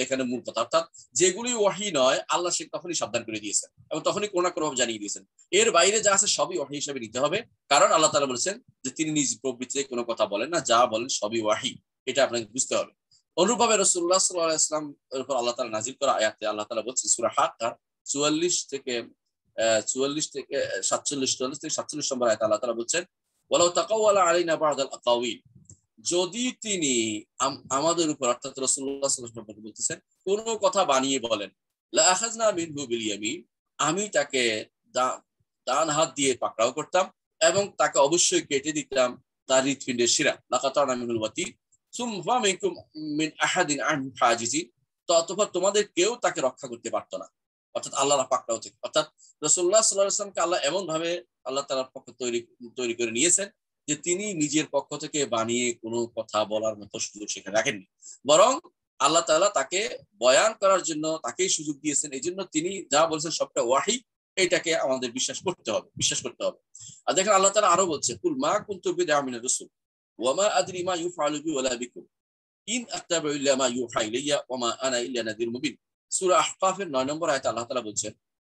এখানে মূল কথা, অর্থাৎ যেগুলি ওয়াহি নয় আল্লাহ সে তখনই সাবধান করে দিয়েছেন এবং তখনই কোনো না কোনোভাবে জানিয়ে দিয়েছেন। এর বাইরে যা আছে সবই ওয়াহি হিসেবে নিতে হবে, কারণ আল্লাহ তাআলা বলেছেন যে তিনি নিজ প্রবৃত্তিতে কোনো কথা বলেন না, যা বলেন সবই ওয়াহি, এটা আপনাকে বুঝতে হবে। অনুরূপভাবে রাসূলুল্লাহ সাল্লাল্লাহু আলাইহি ওয়াসাল্লাম এর উপর আল্লাহ তাআলা নাযিল করা আয়াতে আল্লাহ তাআলা বলছেন সূরা হাক্কা 44 থেকে 47 নম্বর আয়াতে আল্লাহ তাআলা বলছেন ওয়ালাউ তাকাওয়ালা আলাইনা বা'দাল আকাওয়িল, যদি তিনি আমাদের উপর অর্থাৎ রাসূলুল্লাহ সাল্লাল্লাহু আলাইহি ওয়াসাল্লাম বলতেছেন কোন কথা বানিয়ে বলেন, লা আখাযনা মিনহু বিল ইয়ামিন, আমি তাকে ডান হাত দিয়ে পাকড়াও করতাম এবং তাকে অবশ্যই কেটে দিতাম তার হৃৎপিণ্ডের শিরা। লাকাতানা মিনুল ওয়াতিন সুম্মা মিনকুম মিন আহাদিন আনহু হাজিজিন, তো অতঃপর তোমাদের কেউ তাকে রক্ষা করতে পারতো না, অর্থাৎ আল্লাহর পাকড়াও থেকে। অর্থাৎ রাসূলুল্লাহ সাল্লাল্লাহু আলাইহি ওয়াসাল্লামকে আল্লাহ এমন ভাবে আল্লাহ তাআলার পক্ষ তৈরি করে নিয়েছেন যে তিনি নিজের পক্ষ থেকে বানিয়ে কোনো কথা বলার মতো সুযোগ সেখানে রাখেননি, বরং আল্লাহ তাআলা তাকে বয়ান করার জন্য তাকেই সুযোগ দিয়েছেন। এই জন্য তিনি যা বলছেন সবটা ওয়াহি, এটাকে আমাদের বিশ্বাস করতে হবে। আর দেখেন আল্লাহ তাআলা আরো বলছে, কুল মা কুনতু বিদআ মিনার রাসূল ওয়া মা আদরি মা ইউফআলু বি ওয়ালা বিকুম ইন আত্তাবিউ ইল্লা মা ইউহা ইলাইয়া ওয়া মা আনা ইল্লা নাযীরুম মুবিন। সূরা আহকাফের 9 নম্বর আয়াতে আল্লাহ তাআলা বলছেন,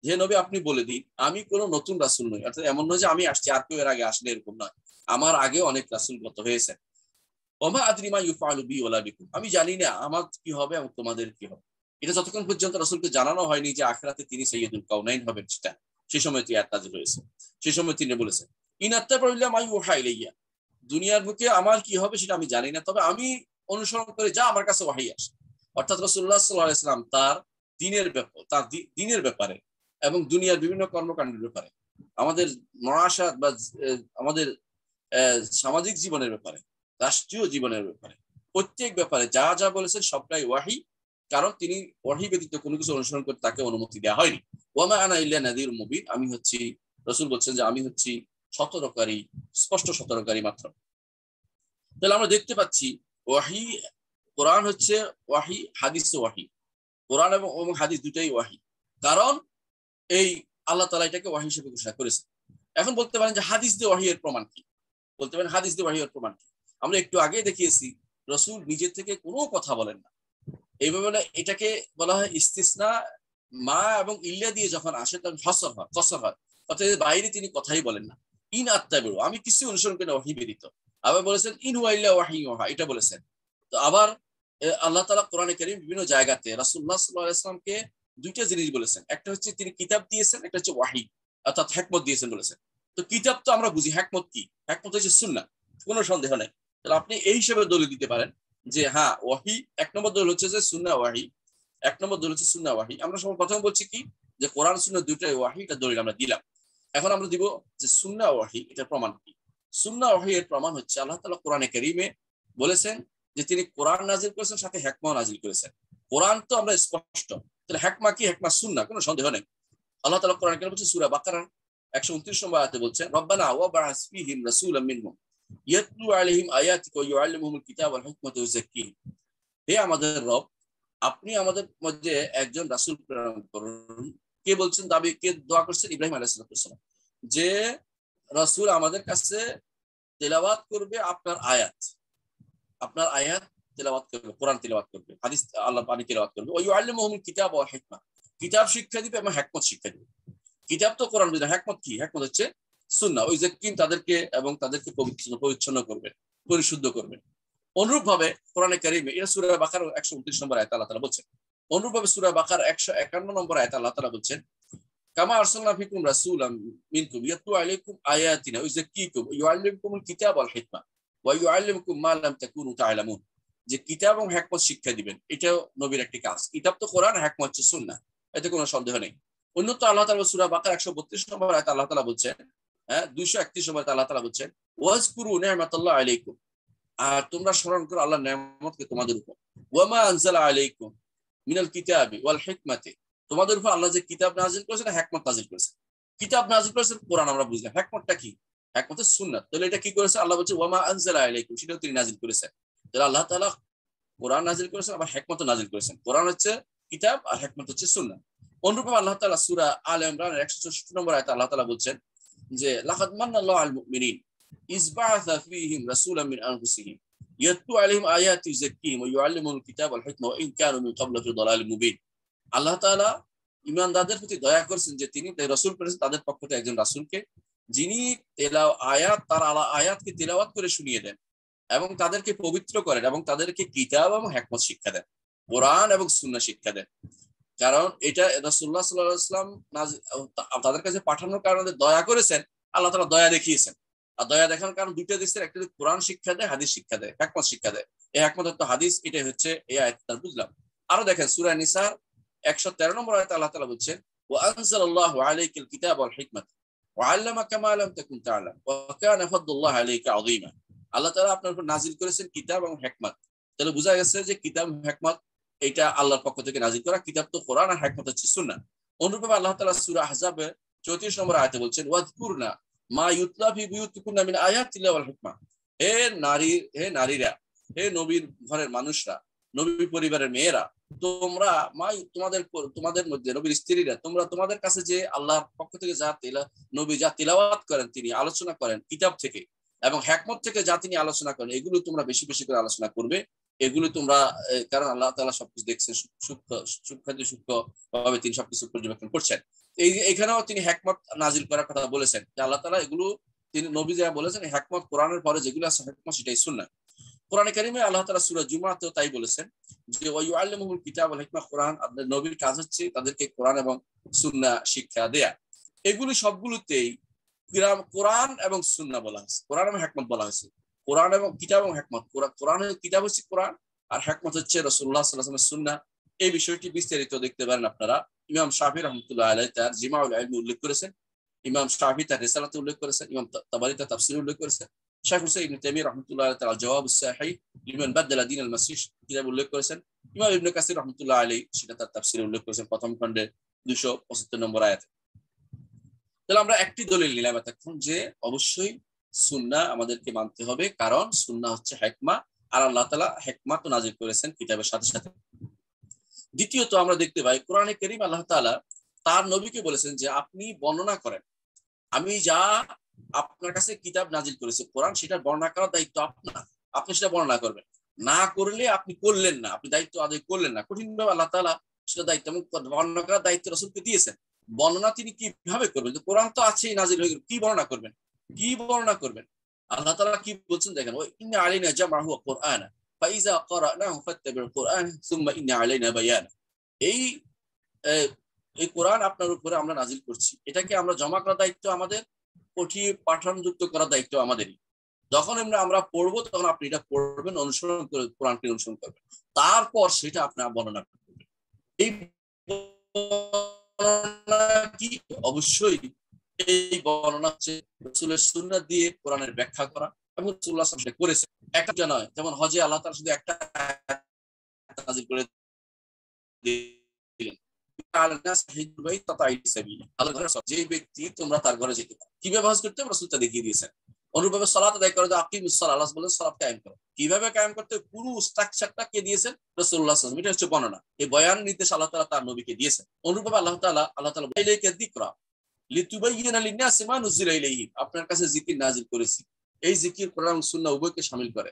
হে নবী আপনি বলে দিন আমি কোনো নতুন রাসূল নই, অর্থাৎ এমন নয় যে আমি আসছি আর কেউ এর আগে আসলে, এরকম নয়, আমার আগে অনেক রাসূল গত হয়েছে। ওয়া মা আদরি মা ইউফআলু বি ওয়ালা বিকুম, আমি জানি না আমার কি হবে এবং তোমাদের কি হবে। এটা যতক্ষণ পর্যন্ত রাসূলকে জানানো হয়নি যে আখিরাতে তিনি সাইয়্যিদুল কাউনাইন হবেন, সেটা সেই সময় এই আয়াত নাযিল হয়েছে। সেই সময় তিনি বলেছেন, ইন আত্তাবিউ ইল্লা মা ইউহা ইলাইয়া, দুনিয়ার বুকে আমার কি হবে সেটা আমি জানি না, তবে আমি অনুসরণ করে যা আমার কাছে ওয়াহী আসে। অর্থাৎ রাসূলুল্লাহ সাল্লাল্লাহু আলাইহি ওয়াসাল্লাম তার দিনের ব্যাপারে এবং দুনিয়ার বিভিন্ন কর্মকাণ্ডের ব্যাপারে, আমাদের মুআশারাত বা আমাদের সামাজিক জীবনের ব্যাপারে, রাষ্ট্রীয় জীবনের ব্যাপারে, প্রত্যেক ব্যাপারে যা যা বলেছেন সবটাই ওয়াহী, কারণ তিনি ওয়াহী ব্যতীত কোনো কিছু অনুসরণ করতে তাকে অনুমতি দেওয়া হয়নি। ওয়া মা আনা ইল্লা নাযীরুম মুবিন, আমি হচ্ছি, রাসূল বলছেন যে আমি হচ্ছি সতর্ককারী, স্পষ্ট সতর্ককারী মাত্র। তাহলে আমরা দেখতে পাচ্ছি ওয়াহী, কোরআন হচ্ছে ওয়াহী, হাদিস ওয়াহী, কোরআন এবং হাদিস দুটাই ওয়াহী, কারণ এই আল্লাহ তাআলা এটাকে ওয়াহী হিসেবে ঘোষণা করেছেন। এখন বলতে পারেন যে হাদিস দিয়ে ওয়াহী এর প্রমাণ কি? বলতে পারেন হাদিস দিয়ে ওয়াহী এর প্রমাণ কি? আমরা একটু আগে দেখিয়েছি রাসূল নিজের থেকে কোনো কথা বলেন না, এইভাবে এটাকে বলা হয় ইস্তিসনা। মা এবং ইল্লা দিয়ে যখন আসে তখন কসর হয়, অর্থাৎ বাইরে তিনি কথাই বলেন না। ইন আত্তাবিউ, আমি কিছু অনুসরণ করি না ওয়াহী ব্যতীত। আবার বলেছেন ইন হুয়া ইল্লা ওয়াহয়ুহা, এটা বলেছেন। তো আবার আল্লাহ তাআলা কোরআনে কারীম বিভিন্ন জায়গাতে রাসূলুল্লাহ সাল্লাল্লাহু আলাইহি ওয়াসাল্লামকে দুইটা জিনিস বলেছেন, একটা হচ্ছে তিনি কিতাব দিয়েছেন, একটা হচ্ছে ওয়াহী অর্থাৎ হিকমত দিয়েছেন বলেছেন। তো কিতাব তো আমরা বুঝি, হিকমত কি? হিকমত হচ্ছে সুন্নাহ, কোনো সন্দেহ নেই। তাহলে আপনি এই হিসেবে দলিল দিতে পারেন যে হ্যাঁ ওয়াহী, এক নম্বর দলিল হচ্ছে যে সুন্নাহ ওয়াহী, এক নম্বর দলিল হচ্ছে সুন্নাহ ওয়াহী। আমরা সব প্রথমে বলছি কি যে কোরআন সুন্নাহ দুইটাই ওয়াহী, এটা দলিল আমরা দিলাম। এখন আমরা দিব যে সুন্নাহ ওয়াহী এটার প্রমাণ কি। সুন্নাহ ওয়াহী এর প্রমাণ হচ্ছে আল্লাহ তাআলা কোরআনে কারীমে বলেছেন যে তিনি কোরআন নাজিল করেছেন, সাথে হিকমত নাজিল করেছেন। কোরআন তো আমরা স্পষ্ট, তাহলে হিকমত কি? হিকমত সুন্নাহ, কোনো সন্দেহ নেই। আল্লাহ তাআলা কোরআনে কারীমে বলছেন সূরা বাকারা 129 নম্বর আয়াতে বলছেন, রব্বানা ওয়া বা'আস ফীহিম রাসূলাম মিনহুম ইয়াতলু আলাইহিম আয়াতিকা ওয়া ইউআল্লিমুহুমুল কিতাবা ওয়াল হিকমাতা ওয়া ইউযাক্কিহিম। হে আমাদের রব, আপনি আমাদের মধ্যে একজন রাসূল প্রেরণ করুন। কে বলছেন? দাবি কে দোয়া করছেন? ইব্রাহিম আলাইহিস সালাম, যে রাসূল আমাদের কাছে তেলাওয়াত করবে আপনার আয়াত তেলাওয়াত করবে, কোরআন তেলাওয়াত করবে, হাদিস আল্লাহ পানি তেলাওয়াত করবে, ওয়া ইউআল্লিমুহুমুল কিতাবা ওয়াল হিকমা, কিতাব শিক্ষা দিবে এবং হিকমত শিক্ষা দিবে। কিতাব তো কোরআন বুঝা, হিকমত কি? হিকমত হচ্ছে সুন্নাহ, ওই যে তাদেরকে এবং তাদেরকে পরিচ্ছন্ন করবেন, পরিশুদ্ধ করবেন। অনুরূপভাবে কোরআনে কারীমে, এটা সূরা বাকারা 129 নম্বর আয়াতে আল্লাহ তাআলা বলছেন। অনুরূপভাবে সূরা বাকারা 151 নম্বর আয়াতে আল্লাহ তাআলা বলছেন, কামা আরসালনা ফিকুম রাসূলাম মিনকুম ইয়াতলু আলাইকুম আয়াতিনা ওয়া ইউযাক্কিকুম ওয়া ইউআল্লিমুকুমুল কিতাবা ওয়াল হিকমা ওয়া ইউআল্লিমুকুম মা লাম তাকুনু তা'লামুন। যে কিতাব এবং হিকমত শিক্ষা দিবেন, এটাও নবীর একটি কাজ। কিতাব তো কোরআন, হিকমত হচ্ছে সুন্নাহ, এতে কোনো সন্দেহ নেই। অন্যত আল্লাহ তাআলা সূরা বাকারা 132 নম্বর আয়াতে আল্লাহ তাআলা বলছেন, 231 নম্বর আয়াতে আল্লাহ তাআলা বলছেন, ওয়াজকুরু নি'মাতাল্লাহি আলাইকুম, আর তোমরা স্মরণ করো আল্লাহর নিয়ামতকে তোমাদের উপর। ওয়া মা আনজালা আলাইকুম মিনাল কিতাবি ওয়াল হিকমাতি, তোমাদের উপর আল্লাহ যে কিতাব নাযিল করেছেন, হিকমত নাযিল করেছেন। কিতাব নাযিল করেছেন কোরআন, আমরা বুঝলাম। হিকমতটা কি? হিকমত হচ্ছে সুন্নাহ। তাহলে এটা কি করেছে? আল্লাহ বলছে ওয়া মা আনজালা আলাইকুম, সেটাও তিনি নাযিল করেছেন। তাহলে আল্লাহ তাআলা কোরআন নাযিল করেছেন, আবার হিকমত নাযিল করেছেন। কোরআন হচ্ছে কিতাব আর হিকমত হচ্ছে সুন্নাহ। অনুরূপভাবে আল্লাহ তাআলা সূরা আলে ইমরানের 164 নম্বর আয়াতে আল্লাহ তাআলা বলছেন যে লাকাদ মান্নাল্লাহু আলাল মুমিনিন ইয বা'আসা ফীহিম রাসূলাম মিন আনফুসিহিম ইয়াতলু আলাইহিম আয়াতি ইউযাক্কিহিম ওয়া ইউআল্লিমুহুমুল কিতাবা ওয়াল হিকমা ওয়া ইন কানু মিন ক্বাবলু ফি দালালিম মুবিন। আল্লাহ তাআলা ঈমানদারদের প্রতি দয়া করেছেন যে তিনি রাসূল পেয়েছেন তাদের পক্ষ থেকে একজন রাসূলকে, যিনি তার আয়াতকে তিলাওয়াত করে শুনিয়ে দেন এবং তাদেরকে পবিত্র করেন এবং তাদেরকে কিতাব এবং হিকমত শিক্ষা দেন, কোরআন এবং সুন্নাহ শিক্ষা দেন। কারণ এটা রাসূলুল্লাহ সাল্লাল্লাহু আলাইহি ওয়াসাল্লাম তাদের কাছে পাঠানোর কারণে দয়া করেছেন, আল্লাহ তাআলা দয়া দেখিয়েছেন। আর দয়া দেখানোর কারণ দুইটা দিচ্ছেন, একটা কোরআন শিক্ষা দেয়, হাদিস শিক্ষা দেয়, হিকমত শিক্ষা দেয়। এই হিকমত তো হাদিস, এটাই হচ্ছে এই আয়াত তার বুঝলাম। আরো দেখেন সূরা নিসা 113 নম্বর আয়াতে আল্লাহ তাআলা বলছেন ওয়া আনজালাল্লাহু আলাইকাল কিতাবা ওয়াল হিকমাতা ওয়া আল্লামাকা মা লাম তাকুন তা'লাম ওয়া কানা ফাদলুল্লাহি আলাইকা আযীমা। আল্লাহ তাআলা আপনার উপর নাযিল করেছেন কিতাব এবং হিকমত। তাহলে বোঝা গেছে যে কিতাব এবং হিকমত এটা আল্লাহর পক্ষ থেকে নাযিল করা। কিতাব তো কোরআন আর হিকমত হচ্ছে সুন্নাহ। অনুরূপভাবে আল্লাহ তাআলা সূরা আহজাবে 34 নম্বর আয়াতে বলছেন ওয়াযকুরনা মা ইউতলা ফি বুয়ুতিকুন্না মিন আয়াতিল্লাহি ওয়াল হিকমা। হে নারীরা, হে নবীর ঘরের মানুষরা, নবী পরিবারের মেয়েরা, তোমরা তোমাদের মধ্যে নবীর স্ত্রীরা তোমরা তোমাদের কাছে যে আল্লাহর পক্ষ থেকে নবী যা তিলাওয়াত করেন, তিনি আলোচনা করেন কিতাব থেকে এবং হিকমত থেকে যা তিনি আলোচনা করেন, এগুলো তোমরা বেশি বেশি করে আলোচনা করবে। এগুলো তোমরা কারণ আল্লাহ তাআলা সবকিছু দেখছেন, সূক্ষ্ম ভাবে তিনি সবকিছু পর্যবেক্ষণ করছেন। এখানেও তিনি হিকমত নাজিল করার কথা বলেছেন যে আল্লাহ তাআলা এগুলো তিনি নবী যা বলেছেন হিকমত কোরআনের পরে যেগুলো আছে হিকমত সেটাই সুন্নাহ। কোরআনে কারিমে আল্লাহ তাআলা সূরা জুমাতেও তাই বলেছেন যে ওয়ায়ুআল্লিমুহুল কিতাব ওয়াল হিকমা। কোরআন আপনার নবীর কাজ হচ্ছে তাদেরকে কোরআন এবং সুন্নাহ শিক্ষা দেয়া। এগুলি সবগুলোতেই কোরআন এবং সুন্নাহ বলা হয়েছে, কোরআন এবং হিকমত বলা হয়েছে। কোরআন এবং কিতাব এবং হিকমত, কোরআনের কিতাব হচ্ছে কোরআন আর হিকমত হচ্ছে রাসূলুল্লাহ সাল্লাল্লাহু আলাইহি ওয়াসাল্লামের সুন্নাহ। এই বিষয়টি বিস্তারিত দেখতে পারেন আপনারা। ইমাম শাফিঈ রাহমাতুল্লাহ আলাইহি তার জিমাউল ইলম উল্লেখ করেছেন, ইমাম শাফিঈ তার রিসালাতে উল্লেখ করেছেন, ইমাম তাবারি তার তাফসীরে উল্লেখ করেছেন, শাইখুল ইসলাম ইবনে তাইমিয়া রাহমাতুল্লাহ আলাইহি তার জওয়াবুস সাহিহ লিমান বাদালা দীন আল মাসিহ কিতাব উল্লেখ করেছেন, ইমাম ইবনে কাসির রাহমাতুল্লাহ আলাইহি সেটা তার তাফসীরে উল্লেখ করেছেন প্রথম খণ্ডে 275 নম্বর আয়াতে। তাহলে আমরা একটি দলিল নিলাম এতক্ষণ যে অবশ্যই সুন্নাহ আমাদেরকে মানতে হবে, কারণ সুন্নাহ হচ্ছে হিকমা আর আল্লাহ তাআলা হিকমত নাযিল করেছেন কিতাবের সাথে সাথে। দ্বিতীয়ত আমরা দেখতে পাই কোরআনে কারীম আল্লাহ তাআলা তার নবীকে বলেছেন যে আপনি বর্ণনা করেন, আমি যা আপনার কাছে কিতাব নাজিল করেছে কোরআন, সেটা বর্ণনা করার দায়িত্ব আপনার, আপনি সেটা বর্ণনা করবেন। না করলে আপনি করলেন না, আপনি দায়িত্ব আদায় করলেন না। কঠিনভাবে আল্লাহ তাআলা সেটা দায়িত্ব এবং বর্ণনা করার দায়িত্ব রাসূলকে দিয়েছেন। বর্ণনা তিনি কিভাবে করবেন? কোরআন তো আছেই নাজিল হয়ে গেল, কি বর্ণনা করবেন? আল্লাহ তাআলা কি বলছেন দেখেন, ওয়া ইন্না আলাইনা জামআহু ওয়া কুরআনা ফাইযা ক্বারানাহু ফাত্তাবি'ল কুরআন সুম্মা ইন্না আলাইনা বায়ানা। এই এই কোরআন আপনার উপরে আমরা নাজিল করছি, এটাকে আমরা জমা করার দায়িত্ব আমাদের, পাঠনযুক্ত করার দায়িত্ব আমাদেরই। যখন আমরা পড়বো তখন আপনি এটা পড়বেন, অনুসরণ করে কোরআনকে অনুসরণ করবেন, তারপর সেটা আপনার বর্ণনা করবেন। এই কি অবশ্যই এই বর্ণনা হচ্ছে রাসূলের সুন্নাহ দিয়ে কোরআনের ব্যাখ্যা করা এবং রাসূলুল্লাহ সাল্লাল্লাহু আলাইহি ওয়াসাল্লাম করেছে। একটা নয়, যেমন হজে আল্লাহ তাআলা শুধু একটা নাযিল করে দিলেন, যে ব্যক্তি তোমরা তার ঘরে যেতে পারো, কিভাবে হজ করতে হবে রাসূল তা দেখিয়ে দিয়েছেন। অনুরূপভাবে সালাত আদায় করে দাও, আকিমুস সালাহ, আল্লাহ বলেন সালাত কায়েম করো। কিভাবে কায়েম করতে হবে পুরো স্ট্রাকচারটা কে দিয়েছেন? রাসূলুল্লাহ সাল্লাল্লাহু আলাইহি ওয়াসাল্লাম। এটা হচ্ছে বর্ণনা, এই বয়ান নির্দেশ আল্লাহ তাআলা তার নবীকে দিয়েছেন। অনুরূপভাবে আল্লাহ তাআলা ইলাইকা যিকরা লিতুবাইয়িনা লিন-নাসি মা নুজিলা ইলাইহিম, আপনার কাছে জিকির নাজিল করেছি। এই জিকির কোরআন এবং সুন্নাহ উভয়কে শামিল করে।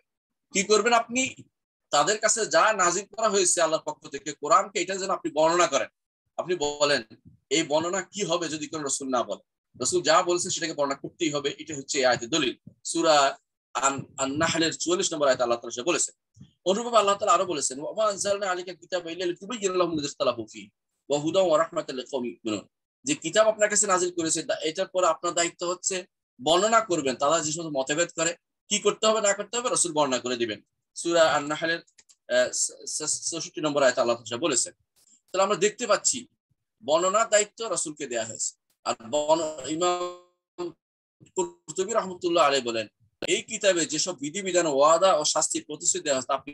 কি করবেন আপনি? তাদের কাছে যা নাজিল করা হয়েছে আল্লাহর পক্ষ থেকে কোরআনকে, এটা যেন আপনি বর্ণনা করেন। আপনি বলেন এই বর্ণনা কি হবে যদি কোন রাসূল না বলে, রাসূল যা বলেছেন সেটাকে বর্ণনা করতেই হবে। এটা হচ্ছে এই আয়াতের দলিল। সূরা আন-নাহলের 44 নম্বর আয়াতে আল্লাহ তাআলা বলেছেন। অনুরূপভাবে আল্লাহ তাআলা আরো বলেছেন ওয়া মা আনজালনা আলাইকাল কিতাবা ইল্লা লিতুবাইয়িনা লাহুম মা ইখতালাফু ফীহি ওয়া হুদাও ওয়া রাহমাতাল লিকাওমিন ইউমিনুন। যে কিতাব আপনার কাছে নাজিল করেছে এটার পর আপনার দায়িত্ব হচ্ছে বর্ণনা করবেন, তারা যে সমস্ত মতভেদ করে কি করতে হবে না করতে হবে রাসূল বর্ণনা করে দিবেন। সূরা আন-নাহলের 66 নম্বর আয়াতে আল্লাহ তাআলা বলেছেন। তাহলে আমরা দেখতে পাচ্ছি বর্ণনার দায়িত্ব রাসূলকে দেয়া হয়েছে। আর ইমাম কুরতুবী রাহমাতুল্লাহ আলাইহি বলেন এই কিতাবে যেসব বিধিবিধান, ওয়াদা ও শাস্তির প্রতিশ্রুতি দেওয়া হয়েছে আপনি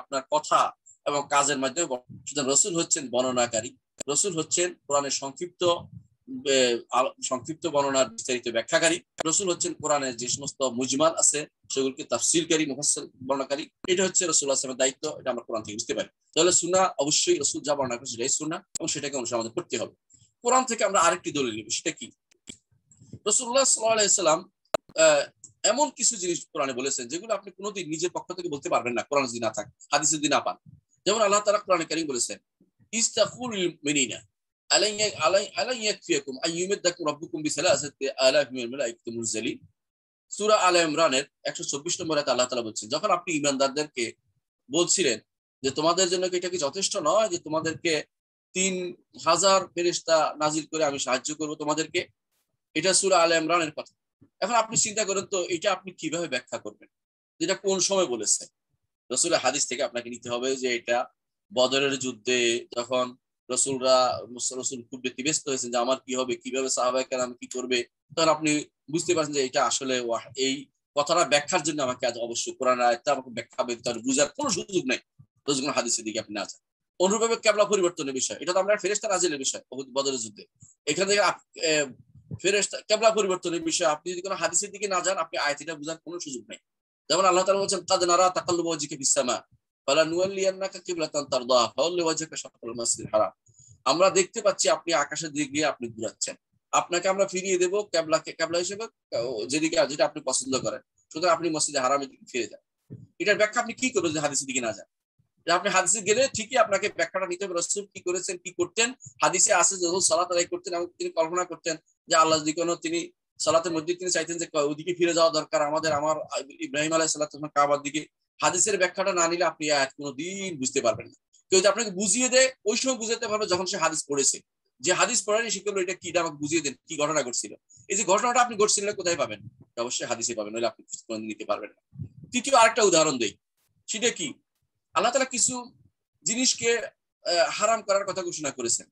আপনার কথা এবং কাজের মাধ্যমে, সুতরাং রাসূল হচ্ছেন বর্ণনাকারী, রাসূল হচ্ছেন কোরআনের সংক্ষিপ্ত বর্ণনার বিস্তারিত ব্যাখ্যাকারী, রাসূল হচ্ছেন কোরআনের যে সমস্ত মুজমাল আছে সেগুলোকে তাফসীরকারী, মুফাসসির বর্ণনাকারী। এটা হচ্ছে রাসূলুল্লাহ সাল্লাল্লাহু আলাইহি ওয়াসাল্লামের দায়িত্ব, এটা আমরা কোরআন থেকে বুঝতে পারি। তাহলে সুন্নাহ অবশ্যই রাসূল যা বর্ণনা করেছেন সেটাই সুন্নাহ এবং সেটাকে অনুসরণ আমাদের করতে হবে। কোরআন থেকে আমরা আরেকটি দলিল নিব, সেটা কি? রাসূলুল্লাহ সাল্লাল্লাহু আলাইহি ওয়াসাল্লাম এমন কিছু জিনিস কোরআনে বলেছেন যেগুলো আপনি কোনোদিন নিজের পক্ষ থেকে বলতে পারবেন না কোরআন যদি না থাকে, হাদিস যদি না পান। যেমন আল্লাহ তাআলা কোরআনে কারীম বলেছেন ইস্তাগফিরুল মুমিনিনা আলাইয়াকফিয়াকুম আইয়ুমিদ্দাকুম রাব্বুকুম বিসালাসাতি আলাফি মিনাল মালাইকাতি মুরসালিন। সূরা আলে ইমরানের 124 নম্বর আয়াতে আল্লাহ তাআলা বলছেন যখন আপনি ঈমানদারদেরকে বলছিলেন যে তোমাদের জন্য কি এটা কি যথেষ্ট নয় যে তোমাদেরকে 3000 ফেরেশতা নাজিল করে আমি সাহায্য করব তোমাদেরকে। এটা সূরা আলে ইমরানের কথা। এখন আপনি চিন্তা করেন তো এটা আপনি কিভাবে ব্যাখ্যা করবেন, যেটা কোন সময় বলেছে? রাসূলের হাদিস থেকে আপনাকে নিতে হবে যে এটা বদরের যুদ্ধে যখন রসুল খুব ব্যতিব্যস্ত হয়েছেন যে আমার কি হবে, কিভাবে সাহাবায়ে কেরাম কি করবে, তখন আপনি বুঝতে পারছেন যে এটা আসলে এই কথাটা ব্যাখ্যার জন্য আমাকে আজ অবশ্যই কোরআন আয়াতটা আমাকে ব্যাখ্যা বুঝার কোনো সুযোগ নেই যখন হাদিসের দিকে আপনি না যান। অনুরূপভাবে কেবলা পরিবর্তনের বিষয়, এটা তো আমরা ফেরেশতা নাজিলের বিষয় বদরের যুদ্ধে, এখান থেকে ফেরেশতা কেবলা পরিবর্তনের বিষয় আপনি যদি কোনো হাদিসের দিকে না যান আপনি আয়াতটা বুঝার কোনো সুযোগ নেই। যেমন আল্লাহ তাআলা বলেছেন কাদ নারা তাকাল্লুবা ওয়াজহিকা ফিস সামা ফালানুওয়াল্লিয়ান্নাকা কিবলাতান তারদাহা ফাওয়াল্লি ওয়াজহাকা শাতরাল মাসজিদিল হারাম। আমরা দেখতে পাচ্ছি আপনি আকাশের দিকে গিয়ে আপনি ঘুরাচ্ছেন, আপনাকে আমরা ফিরিয়ে দেব কেবলা হিসেবে যেদিকে, যেটা আপনি পছন্দ করেন, সুতরাং আপনি মসজিদে হারামের দিকে ফিরে যান। এটার ব্যাখ্যা আপনি কি করবেন যদি হাদিসের দিকে না যান? আপনি হাদিসে গেলে ঠিকই আপনাকে ব্যাখ্যাটা নিতে হবে, রাসূল কি করেছেন কি করতেন। হাদিসে আছে যখন সালাত আদায় করতেন এবং তিনি কল্পনা করতেন যে আল্লাহ যদি কোনো তিনি সালাতের মধ্যে তিনি চাইতেন যে ওইদিকে ফিরে যাওয়া দরকার আমার ইব্রাহিম আলাইহিস সালাম কাবার দিকে। হাদিসের ব্যাখ্যাটা না নিলে আপনি আয়াত কোনোদিন বুঝতে পারবেন না। কেউ যদি আপনাকে বুঝিয়ে দেয় ওই সময় বুঝতে পারবে যখন সে হাদিস পড়েছে। যে হাদিস পড়েনি সে বলল এটা কি, এটা আমাকে বুঝিয়ে দেন কি ঘটনা ঘটছিল। এই যে ঘটনাটা আপনি ঘটছিলেন কোথায় পাবেন? অবশ্যই হাদিসে পাবেন, নইলে আপনি কোনোদিন নিতে পারবেন না। তৃতীয় আরেকটা উদাহরণ দেই, সেটা কি, আল্লাহ তাআলা কিছু জিনিসকে হারাম করার কথা ঘোষণা করেছেন,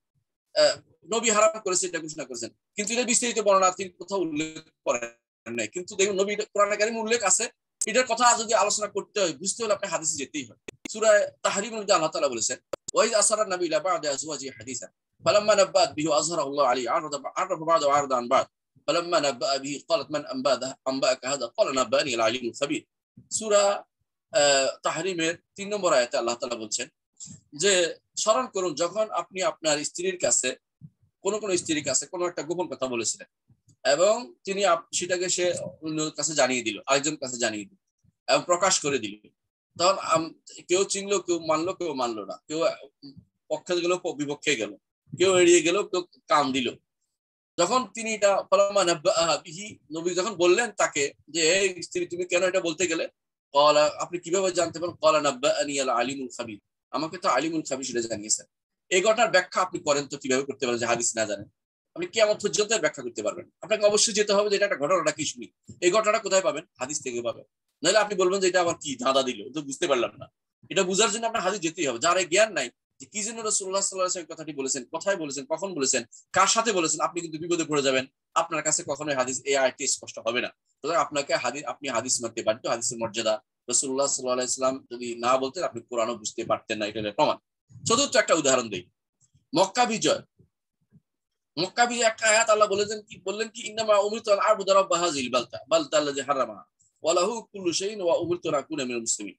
নবী হারাম করেছে এটা ঘোষণা করেছেন, কিন্তু এটা বিস্তারিত বর্ণনা তিনি কোথাও উল্লেখ করেন নাই। কিন্তু দেখুন নবী কোরআনে কারিমে উল্লেখ আছে, এটার কথা যদি আলোচনা করতে হয় বুঝতে হলে আপনি হাদিসে যেতেই হয়। সূরা তাহরীমের মধ্যে আল্লাহ তাআলা বলেছেন ওয়াইজ আসরান নবী লা বা'দা আজওয়াজি হাদিসা ফালাম্মা নাব্বাত বিহি আযহারাহু আল্লাহু আলাইহি আ'রাফা বা'দা আ'রাদা আন বা'দ ফালাম্মা নাব্বা বিহি ক্বালাত মান আনবাআকা হাযা ক্বালা নাব্বানি আল আলিমুল খাবীর। সূরা তাহরীমের 3 নম্বর আয়াতে আল্লাহ তাআলা বলছেন যে স্মরণ করুন যখন আপনি আপনার স্ত্রীর কাছে কোন স্ত্রীর কাছে কোনো একটা গোপন কথা বলেছিলেন এবং তিনি সেটাকে সে অন্যের কাছে জানিয়ে দিল, আরেকজন কাছে জানিয়ে দিল এবং প্রকাশ করে দিল। তখন কেউ চিনলো, কেউ মানলো, কেউ মানলো না, কেউ পক্ষে গেল, বিপক্ষে গেল, কেউ এড়িয়ে গেল, কেউ কান দিল। যখন তিনি এটা নবী যখন বললেন তাকে যে এই স্ত্রী তুমি কেন এটা বলতে গেলে, আপনি কিভাবে জানতে পারেন, ক্বালা নাব্বাআনি আল আলিমুল খাবীর, আমাকে তো আলিমুল খাবীর সেটা জানিয়েছেন। এই ঘটনার ব্যাখ্যা আপনি করেন তো কিভাবে করতে পারেন যে হাদিস না জানেন? আপনি কিয়ামত পর্যন্ত ব্যাখ্যা করতে পারবেন? আপনাকে অবশ্যই যেতে হবে যে এটা একটা ঘটনাটা কি শুনি, এই ঘটনাটা কোথায় পাবেন? হাদিস থেকে পাবেন। নাহলে আপনি বলবেন যে এটা আবার কি ধাঁধা দিল, তো বুঝতে পারলাম না। এটা বুঝার জন্য আপনার হাদিস যেতেই হবে। যার এই জ্ঞান নাই যে কি জন্য রাসূলুল্লাহ সাল্লাল্লাহু আলাইহি ওয়াসাল্লাম কথাটি বলেছেন, কোথায় বলেছেন, কখন বলেছেন, কার সাথে বলেছেন, আপনি কিন্তু বিপদে পড়ে যাবেন। আপনার কাছে কখনোই হাদিস এই আয়াতটি স্পষ্ট হবে না। সুতরাং আপনাকে আপনি হাদিস মানতে বাধ্য। হাদিসের মর্যাদা, রাসূলুল্লাহ সাল্লাল্লাহু আলাইহি ওয়াসাল্লাম যদি না বলতেন আপনি কোরআনও বুঝতে পারতেন না, এটা প্রমাণ। চতুর্থ একটা উদাহরণ দেই, মক্কা বিজয়। মক্কা বিজয় একটা আয়াত আল্লাহ বললেন কি ইন্নামা উমিরতু আন আ'বুদা রাব্বা হাযিল বালতা আল্লাযী হারামাহা ওয়া লাহু কুল্লু শাইইন ওয়া উমিরতু আন আকুনা মিনাল মুসলিমিন।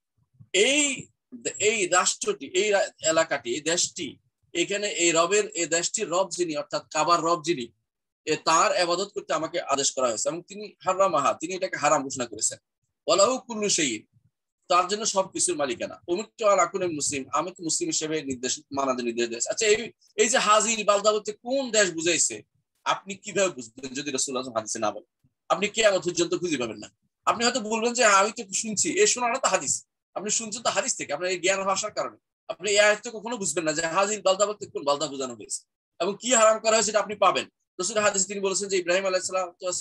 এই রাষ্ট্রটি, এই এলাকাটি, এই দেশটি, এখানে এই দেশটির রব যিনি, অর্থাৎ কাবার রব যিনি, তার ইবাদত করতে আমাকে আদেশ করা হয়েছে এবং তিনি হারামাহা, তিনি এটাকে হারাম ঘোষণা করেছেন। ওয়া লাহু কুল্লু শাইইন, তার জন্য সবকিছুর মালিকানা। উমিরতু আন আকুনা মুসলিম, আমি তো মুসলিম হিসেবে মানাদের নির্দেশ দিয়েছে। আচ্ছা এই যে হাজিল বালদা বলতে কোন দেশ বুঝাইছে? আপনি কিভাবে বুঝবেন যদি রাসূলুল্লাহ হাদিসে না বলেন? আপনি কিয়ামত পর্যন্ত খুঁজে পাবেন না। আপনি হয়তো বলবেন যে আমি তো শুনছি, এই শোনাটা তো হাদিস, আপনি শুনছেন তো হাদিস থেকে, আপনার এই জ্ঞান ভাষার কারণে আপনি এই আয়াত কখনো বুঝবেন না যে হাজিল বালদা বলতে কোন বালদা বোঝানো হয়েছে এবং কি হারাম করা হয়েছে আপনি পাবেন। রাসূলের হাদিসে তিনি বলেছেন যে ইব্রাহিম আলাইহিস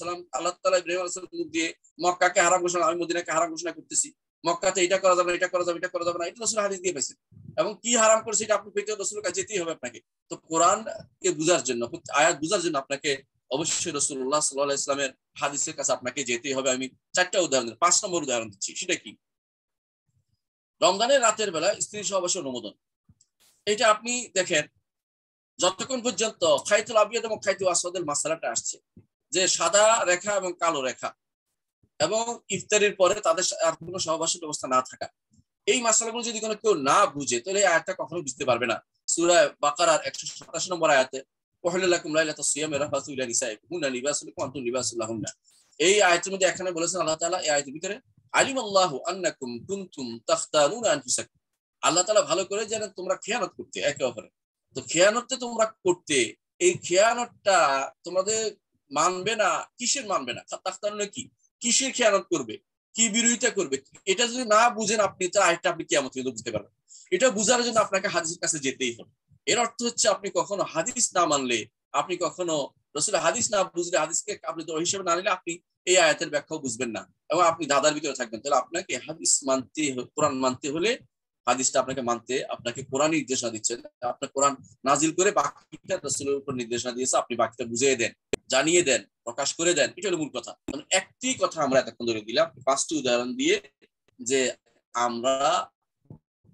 সালাম, আল্লাহ তাআলা ইব্রাহিম আলাইহিস সালাম মুখ দিয়ে মক্কাকে হারাম ঘোষণা, আমি মদিনাকে হারাম ঘোষণা করতেছি, মক্কাতে এটা করা যাবে না, এটা করা যাবে, এটা করা যাবে না, এটা রাসূল হাদিস দিয়ে পাইছেন। এবং কি হারাম করেছে এটা আপনি পেতে রাসূলের কাছে যেতেই হবে আপনাকে। তো কোরআনকে বুঝার জন্য, আয়াত বুঝার জন্য আপনাকে অবশ্যই রাসূলুল্লাহ সাল্লাল্লাহু আলাইহি ওয়াসাল্লামের হাদিসের কাছে আপনাকে যেতেই হবে। আমি 4টা উদাহরণ দিই, 5 নম্বর উদাহরণ দিচ্ছি। সেটা কি, রমজানের রাতের বেলা স্ত্রী সহবাসে অনুমোদন। এটা আপনি দেখেন, যতক্ষণ পর্যন্ত খাইতুল আবিয়াদ এবং খাইতুল আসওয়াদের মাসালাটা আসছে যে সাদা রেখা এবং কালো রেখা এবং ইফতারির পরে তাদের আর কোনো সহবাসের ব্যবস্থা না থাকা, এই মাসালাগুলো যদি কোনো কেউ না বুঝে তাহলে এই আয়াতটা কখনো বুঝতে পারবে না। সূরা বাকারার 187 নম্বর আয়াতে ওয়াহিল্লা লাকুম লাইলাতাস সিয়ামি রাফাতু ইলা নিসাইকুম হুন্না লিবাসুল লাকুম ওয়া আনতুম লিবাসুল লাহুন্না। এই আয়াতের মধ্যে এখানে বলেছেন আল্লাহ তাআলা, এই আয়াতের ভিতরে আলিমাল্লাহু আন্নাকুম কুনতুম তাখতানুনা আনফুসাকুম, আল্লাহ তাআলা ভালো করে জানেন তোমরা খেয়ানত করতে একে অপরে। তো খেয়ানতটা তোমরা করতে, এই খেয়ানতটা তোমাদের মানবে না, কিসের মানবে না? তাখতানুনা কি, কিসের খেয়ানত করবে, কি বিরোধিতা করবে, এটা যদি না বুঝেন আপনি তো আরেকটা আপনি কিয়ামত পর্যন্ত বুঝতে পারবেন। এটা বুঝার জন্য আপনাকে হাদিসের কাছে যেতেই হবে। এর অর্থ হচ্ছে আপনি কখনো হাদিস না মানলে, আপনি কখনো রাসূলের হাদিস না বুঝলে, হাদিসকে আপনি দলিল হিসেবে না নিলে আপনি এই আয়াতের ব্যাখ্যাও বুঝবেন না এবং আপনি দাদার ভিতরে থাকবেন। তাহলে আপনাকে হাদিস মানতে, কোরআন মানতে হলে হাদিসটা আপনাকে মানতে, আপনাকে কোরআন নির্দেশনা দিচ্ছে, আপনার কোরআন নাজিল করে বাকিটা রাসূলের উপর নির্দেশনা দিয়েছে, আপনি বাকিটা বুঝিয়ে দেন, জানিয়ে দেন, প্রকাশ করে দেন। এটা হলো মূল কথা। একটি কথা আমরা এতক্ষণ ধরে দিলাম 5টি উদাহরণ দিয়ে, যে আমরা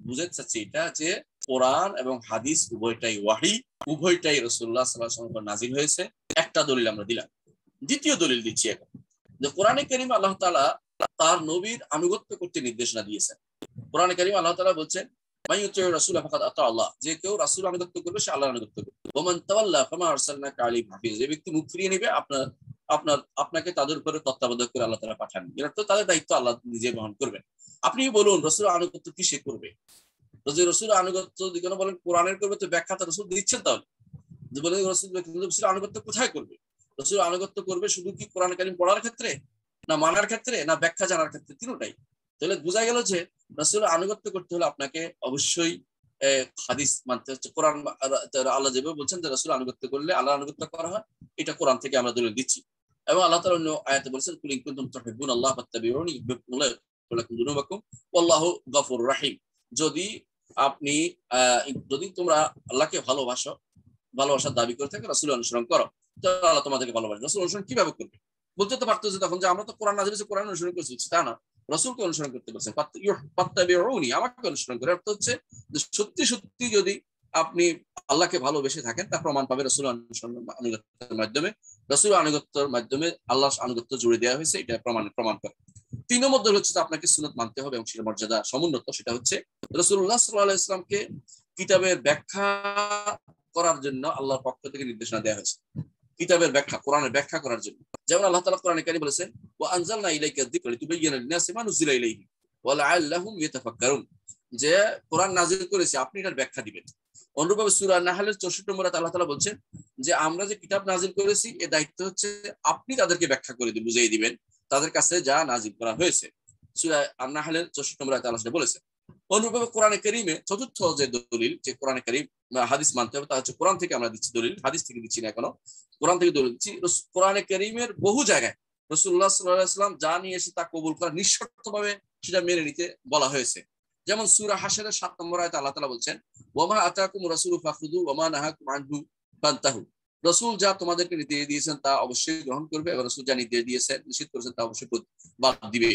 বুঝাতে চাচ্ছি এটা যে কোরআন এবং হাদিস উভয়টাই ওয়াহি, উভয়টাই রাসূলুল্লাহ সাল্লাল্লাহু আলাইহি ওয়াসাল্লাম নাজিল হয়েছে। একটা দলিল আমরা দিলাম। দ্বিতীয় দলিল দিচ্ছি এখন, যে কোরআনে কারীমে আল্লাহ তাআলা তার নবীর আনুগত্য করতে নির্দেশনা দিয়েছেন। কোরআনে কারীমে আল্লাহ তাআলা বলছেন, মাইয়ুতির রাসূল ফাকাদ আতা আল্লাহ, যে কেউ রাসূল আনুগত্য করবে সে আল্লাহর আনুগত্য করবে। ওমান তাওয়াল্লা ফামা আরসালনাকা আলাইহিম হাফিজ, যে ব্যক্তি মুখ ফিরিয়ে নেবে আপনাকে তাদের উপরে তত্ত্বাবধায়ক করে আল্লাহ তাআলা পাঠান। এর অর্থ তাদের দায়িত্ব আল্লাহ নিজে বহন করবেন। আপনি বলুন রাসূল আনুগত্য কি সে করবে? যদি রাসূল আনুগত্য যদি কোনো বলেন কোরআনের করবে, তো ব্যাখ্যা তো রাসূল দিচ্ছেন, তাহলে যে বলে রাসূল আনুগত্য কোথায় করবে? রাসূল আনুগত্য করবে শুধু কি কোরআন কারীম পড়ার ক্ষেত্রে, না মানার ক্ষেত্রে, না ব্যাখ্যা জানার ক্ষেত্রে? তিনটাই। তাহলে বোঝা গেল যে রাসূল আনুগত্য করতে হলে আপনাকে অবশ্যই হাদিস মানতে হচ্ছে। কোরআন আল্লাহ যেভাবে বলছেন যে রাসূল আনুগত্য করলে আল্লাহ আনুগত্য করা হয়, এটা কোরআন থেকে আমরা দলিল দিচ্ছি। এবং আল্লাহ তাআলা অন্য আয়াতে বলেছেন, কুল ইন কুনতুম তুহিব্বুনাল্লাহ ফাত্তাবিউনি ইউহিব্বুকুমুল্লাহু ওয়া লাকুম যুনুবাকুম ওয়াল্লাহু গফুরুর রাহিম। যদি তোমরা আল্লাহকে ভালোবাসার দাবি করে থাকে, রাসূল অনুসরণ করো, তো আল্লাহ তোমাদেরকে ভালোবাসে। রাসূল অনুসরণ কিভাবে করবে? বলতে তো পারতো যে তখন যে আমরা তো কোরআন নাযিল হয়েছে কোরআন অনুসরণ করছি, তা না, রাসূলকে অনুসরণ করতে বলছেন, ফাত্তাবিউনি, আমাকে অনুসরণ করে। অর্থ হচ্ছে যে সত্যি সত্যি যদি আপনি আল্লাহকে ভালোবেসে থাকেন, তা প্রমাণ পাবে রাসূল আনুগত্যের মাধ্যমে। রাসূল আনুগত্যের মাধ্যমে আল্লাহর আনুগত্য জুড়ে দেওয়া হয়েছে, এটা প্রমাণ করে। 3 নম্বর হচ্ছে আপনাকে সুন্নাত মানতে হবে এবং সেটার মর্যাদা সমুন্নত। সেটা হচ্ছে রাসূলুল্লাহ সাল্লাল্লাহু আলাইহি ওয়াসাল্লামকে কিতাবের ব্যাখ্যা করার জন্য আল্লাহর পক্ষ থেকে নির্দেশনা দেওয়া হয়েছে। কিতাবের ব্যাখ্যা, কোরআনের ব্যাখ্যা করার জন্য। যেমন আল্লাহ তাআলা কোরআনে কারীমে বলেছেন, ওয়া আনজালনা ইলাইকা যিকরা লিতুবাইয়িনা লিন-নাসি মা নুজিলা ইলাইহিম ওয়া লাআল্লাহুম ইয়াতাফাক্কারুন, যে কোরআন নাযিল করেছি, আপনি এটার ব্যাখ্যা দিবেন। অনুরূপভাবে সূরা নাহলের 64 নম্বর আয়াতে আল্লাহ তাআলা বলছেন যে আমরা যে কিতাব নাযিল করেছি, এর দায়িত্ব হচ্ছে আপনি তাদেরকে ব্যাখ্যা করে বুঝিয়ে দিবেন তাদের কাছে যা নাযিল করা হয়েছে। সূরা আন-নাহলের 64 নম্বর আয়াতে আল্লাহ সেটা বলেছেন। অনুরূপভাবে কোরআনে কারীমে চতুর্থ যে দলিল, যে কোরআনে কারীম হাদিস মানতে হবে, তা হচ্ছে কোরআন থেকে আমরা দিচ্ছি দলিল, হাদিস থেকে দিচ্ছি না এখনো, কোরআন থেকে দলিল দিচ্ছি। কোরআনে কারীমের বহু জায়গায় রাসূলুল্লাহ সাল্লাল্লাহু আলাইহি ওয়াসাল্লাম যা নিয়ে এসে তা কবুল করা, নিঃশর্তভাবে সেটা মেনে নিতে বলা হয়েছে। যেমন সূরা হাশরের 7 নম্বর আয়াতে আল্লাহ তাআলা বলছেন, ওয়ামা আতাকুম রাসূলু ফাখুযু ওয়ামা নাহাকুম আনহু ফান্তাহু, রাসূল যা তোমাদেরকে নির্দেশ দিয়েছেন তা অবশ্যই গ্রহণ করবে, এবং রাসূল যা নির্দেশ দিয়েছেন, নিষেধ করেছেন, তা অবশ্যই বাদ দিবে।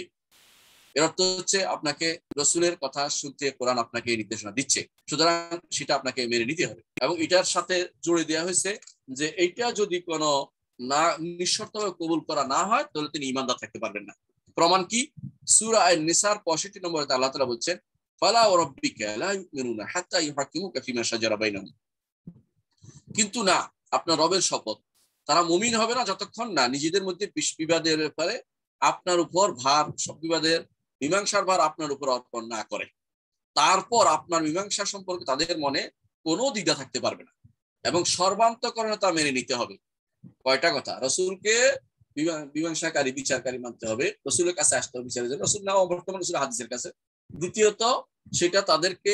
এর অর্থ হচ্ছে আপনাকে রাসূলের কথা শুনতে কোরআন আপনাকে নির্দেশনা দিচ্ছে, সুতরাং সেটা আপনাকে মেনে নিতে হবে। এবং এটার সাথে জুড়ে দেওয়া হয়েছে যে এইটা যদি কোনো নিঃশর্তভাবে কবুল করা না হয়, তাহলে তিনি ঈমানদার থাকতে পারবেন না। প্রমাণ কি? সূরা আন-নিসার 65 নম্বরে আল্লাহ তাআলা বলছেন, ফালা ওয়া রাব্বিকা লা ইউমিনুনা হাত্তা ইউহাক্কিমুকা ফিমা শাজারা বাইনাহুম, কিন্তু না, আপনার রবের শপথ, তারা মুমিন হবে না যতক্ষণ না নিজেদের মধ্যে বিবাদের ব্যাপারে আপনার উপর সব বিবাদের মীমাংসার ভার আপনার উপর অর্পণ না করে। তারপর আপনার মীমাংসা সম্পর্কে তাদের মনে কোনো দ্বিধা থাকতে পারবে না, এবং সর্বান্তকরণে তা মেনে নিতে হবে। কয়টা কথা? রাসূলকে মীমাংসাকারী, বিচারকারী মানতে হবে, রাসূলের কাছে আসতে হবে বিচারের জন্য, রাসূল না বর্তমান রাসূল হাদিসের কাছে। দ্বিতীয়ত, সেটা তাদেরকে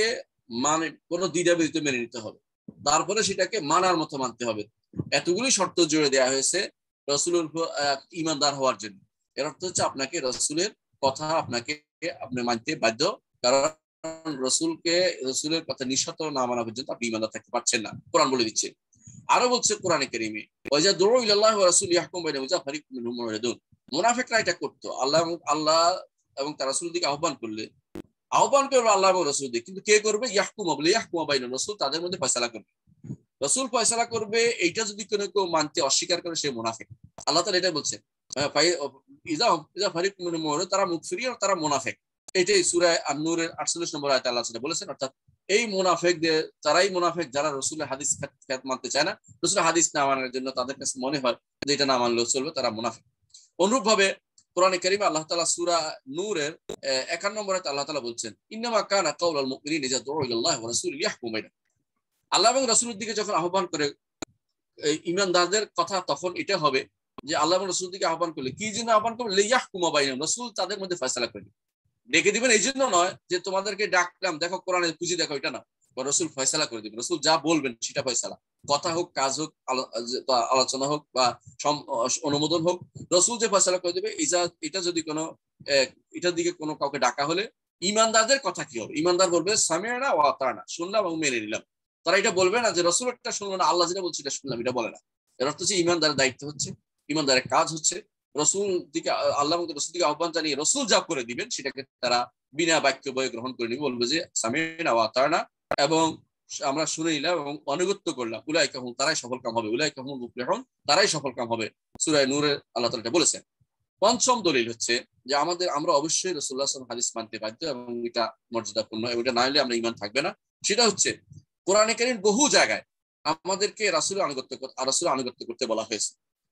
মানে কোনো দ্বিধা ব্যতীত মেনে নিতে হবে। তারপরে সেটাকে মানার মতো মানতে হবে। এতগুলি শর্ত জুড়ে দেওয়া হয়েছে রাসূলের উপর ঈমানদার হওয়ার জন্য। এর অর্থ হচ্ছে আপনাকে রাসূলের কথা আপনি মানতে বাধ্য, কারণ রাসূলের কথা নিঃশর্ত না মানা পর্যন্ত আপনি ঈমানদার থাকতে পারছেন না, কোরআন বলে দিচ্ছে। আরো বলছে কোরআনে কারীমে, ওয়াজা দুউ ইলাল্লাহি ওয়া রাসূলি ইয়াহকুম বাইনাহুম ওয়া ফারিকুম মিনহুম মুরিদুন, মুনাফিকরা এটা করতো, আল্লাহ এবং তার রাসূলের দিকে আহ্বান করবে আল্লাহ এবং রাসূল দিকে, কিন্তু কে করবে? ইয়াহকুমা বাইনাহুম, রাসূল তাদের মধ্যে ফয়সালা করবে। রাসূল ফয়সালা করবে, এইটা যদি কেউ মানতে অস্বীকার করে, সে মুনাফিক। আল্লাহ তাআলা এটা বলছেন, ইযা ফারিকুম মিনহুম মুরিদুন, তারা মুখ ফিরিয়ে, তারা মুনাফিক। এটাই সূরা আন-নূরের 48 নম্বর আয়াতে আল্লাহ সেটা বলেছেন। অর্থাৎ এই মুনাফিকদের, তারাই মুনাফিক যারা রাসূলের হাদিস মানতে চায় না, রাসূলের হাদিস না মানার জন্য তাদের কাছে মনে হয় যে এটা না মানলেও চলবে, তারা মুনাফিক। অনুরূপভাবে কোরআনে কারীমে আল্লাহ তাআলা সূরা নূরের 51 নম্বর আয়াতে আল্লাহ তাআলা বলছেন, ইন্নামা কানা কাউলাল মুমিনিনা ইযা দুউ ইলাল্লাহি ওয়া রাসূলিহি ইয়াহকুমু বাইনাহুম, আল্লাহ এবং রাসূলের দিকে যখন আহ্বান করে ঈমানদারদের কথা, তখন এটা হবে যে আল্লাহ এবং রাসূলের দিকে আহ্বান করলে কি জন্য আহ্বান করবে? লিয়াহকুমা বাইনাহুম, রাসূল তাদের মধ্যে ফয়সালা করবে। ডেকে দিবেন এই জন্য নয় যে তোমাদেরকে ডাকলাম, দেখো কোরআনে খুঁজে দেখো, এটা না, রাসূল ফয়সালা করে দিবেন। রাসূল যা বলবেন সেটা ফয়সালা, কথা হোক, কাজ হোক, আলোচনা হোক বা অনুমোদন হোক, রাসূল যে ফয়সালা করে দিবে। এটা যদি কোনো এটার দিকে কোনো কাউকে ডাকা হলে ইমানদারদের কথা কি হবে? ইমানদার বলবে সামি'না ওয়া আতা'না, শুনলাম এবং মেনে নিলাম। তারা এটা বলবে না যে রাসূল একটা শুনলাম না, আল্লাহ যেটা বলছে এটা শুনলাম, এটা বলে না। এর অর্থ হচ্ছে ইমানদারের দায়িত্ব হচ্ছে, ইমানদারের কাজ হচ্ছে রাসূল দিকে, আল্লাহ এবং রাসূল দিকে আহ্বান জানিয়ে রাসূল যা করে দিবেন সেটাকে তারা বিনা বাক্য বয়ে গ্রহণ করে নিবে, বলবে যে সামি'না ওয়া আতা'না, এবং আমরা শুনে নিলাম এবং অনুগত্য করলাম। উলাইকা হুম, তারাই সফলকাম হবে, উলাইকা হুমুল মুফলিহুন, তারাই সফলকাম হবে। সূরা নূরে আল্লাহ তাআলা এটা বলেছেন। পঞ্চম দলিল হচ্ছে যে আমরা অবশ্যই রাসূলুল্লাহ সাল্লাল্লাহু আলাইহি ওয়াসাল্লাম হাদিস মানতে বাধ্য, এবং এটা মর্যাদাপূর্ণ, এটা না হলে আমরা ঈমান থাকবে না। সেটা হচ্ছে কোরআনে কারীমের বহু জায়গায় আমাদেরকে রাসূলের আনুগত্য করতে বলা হয়েছে।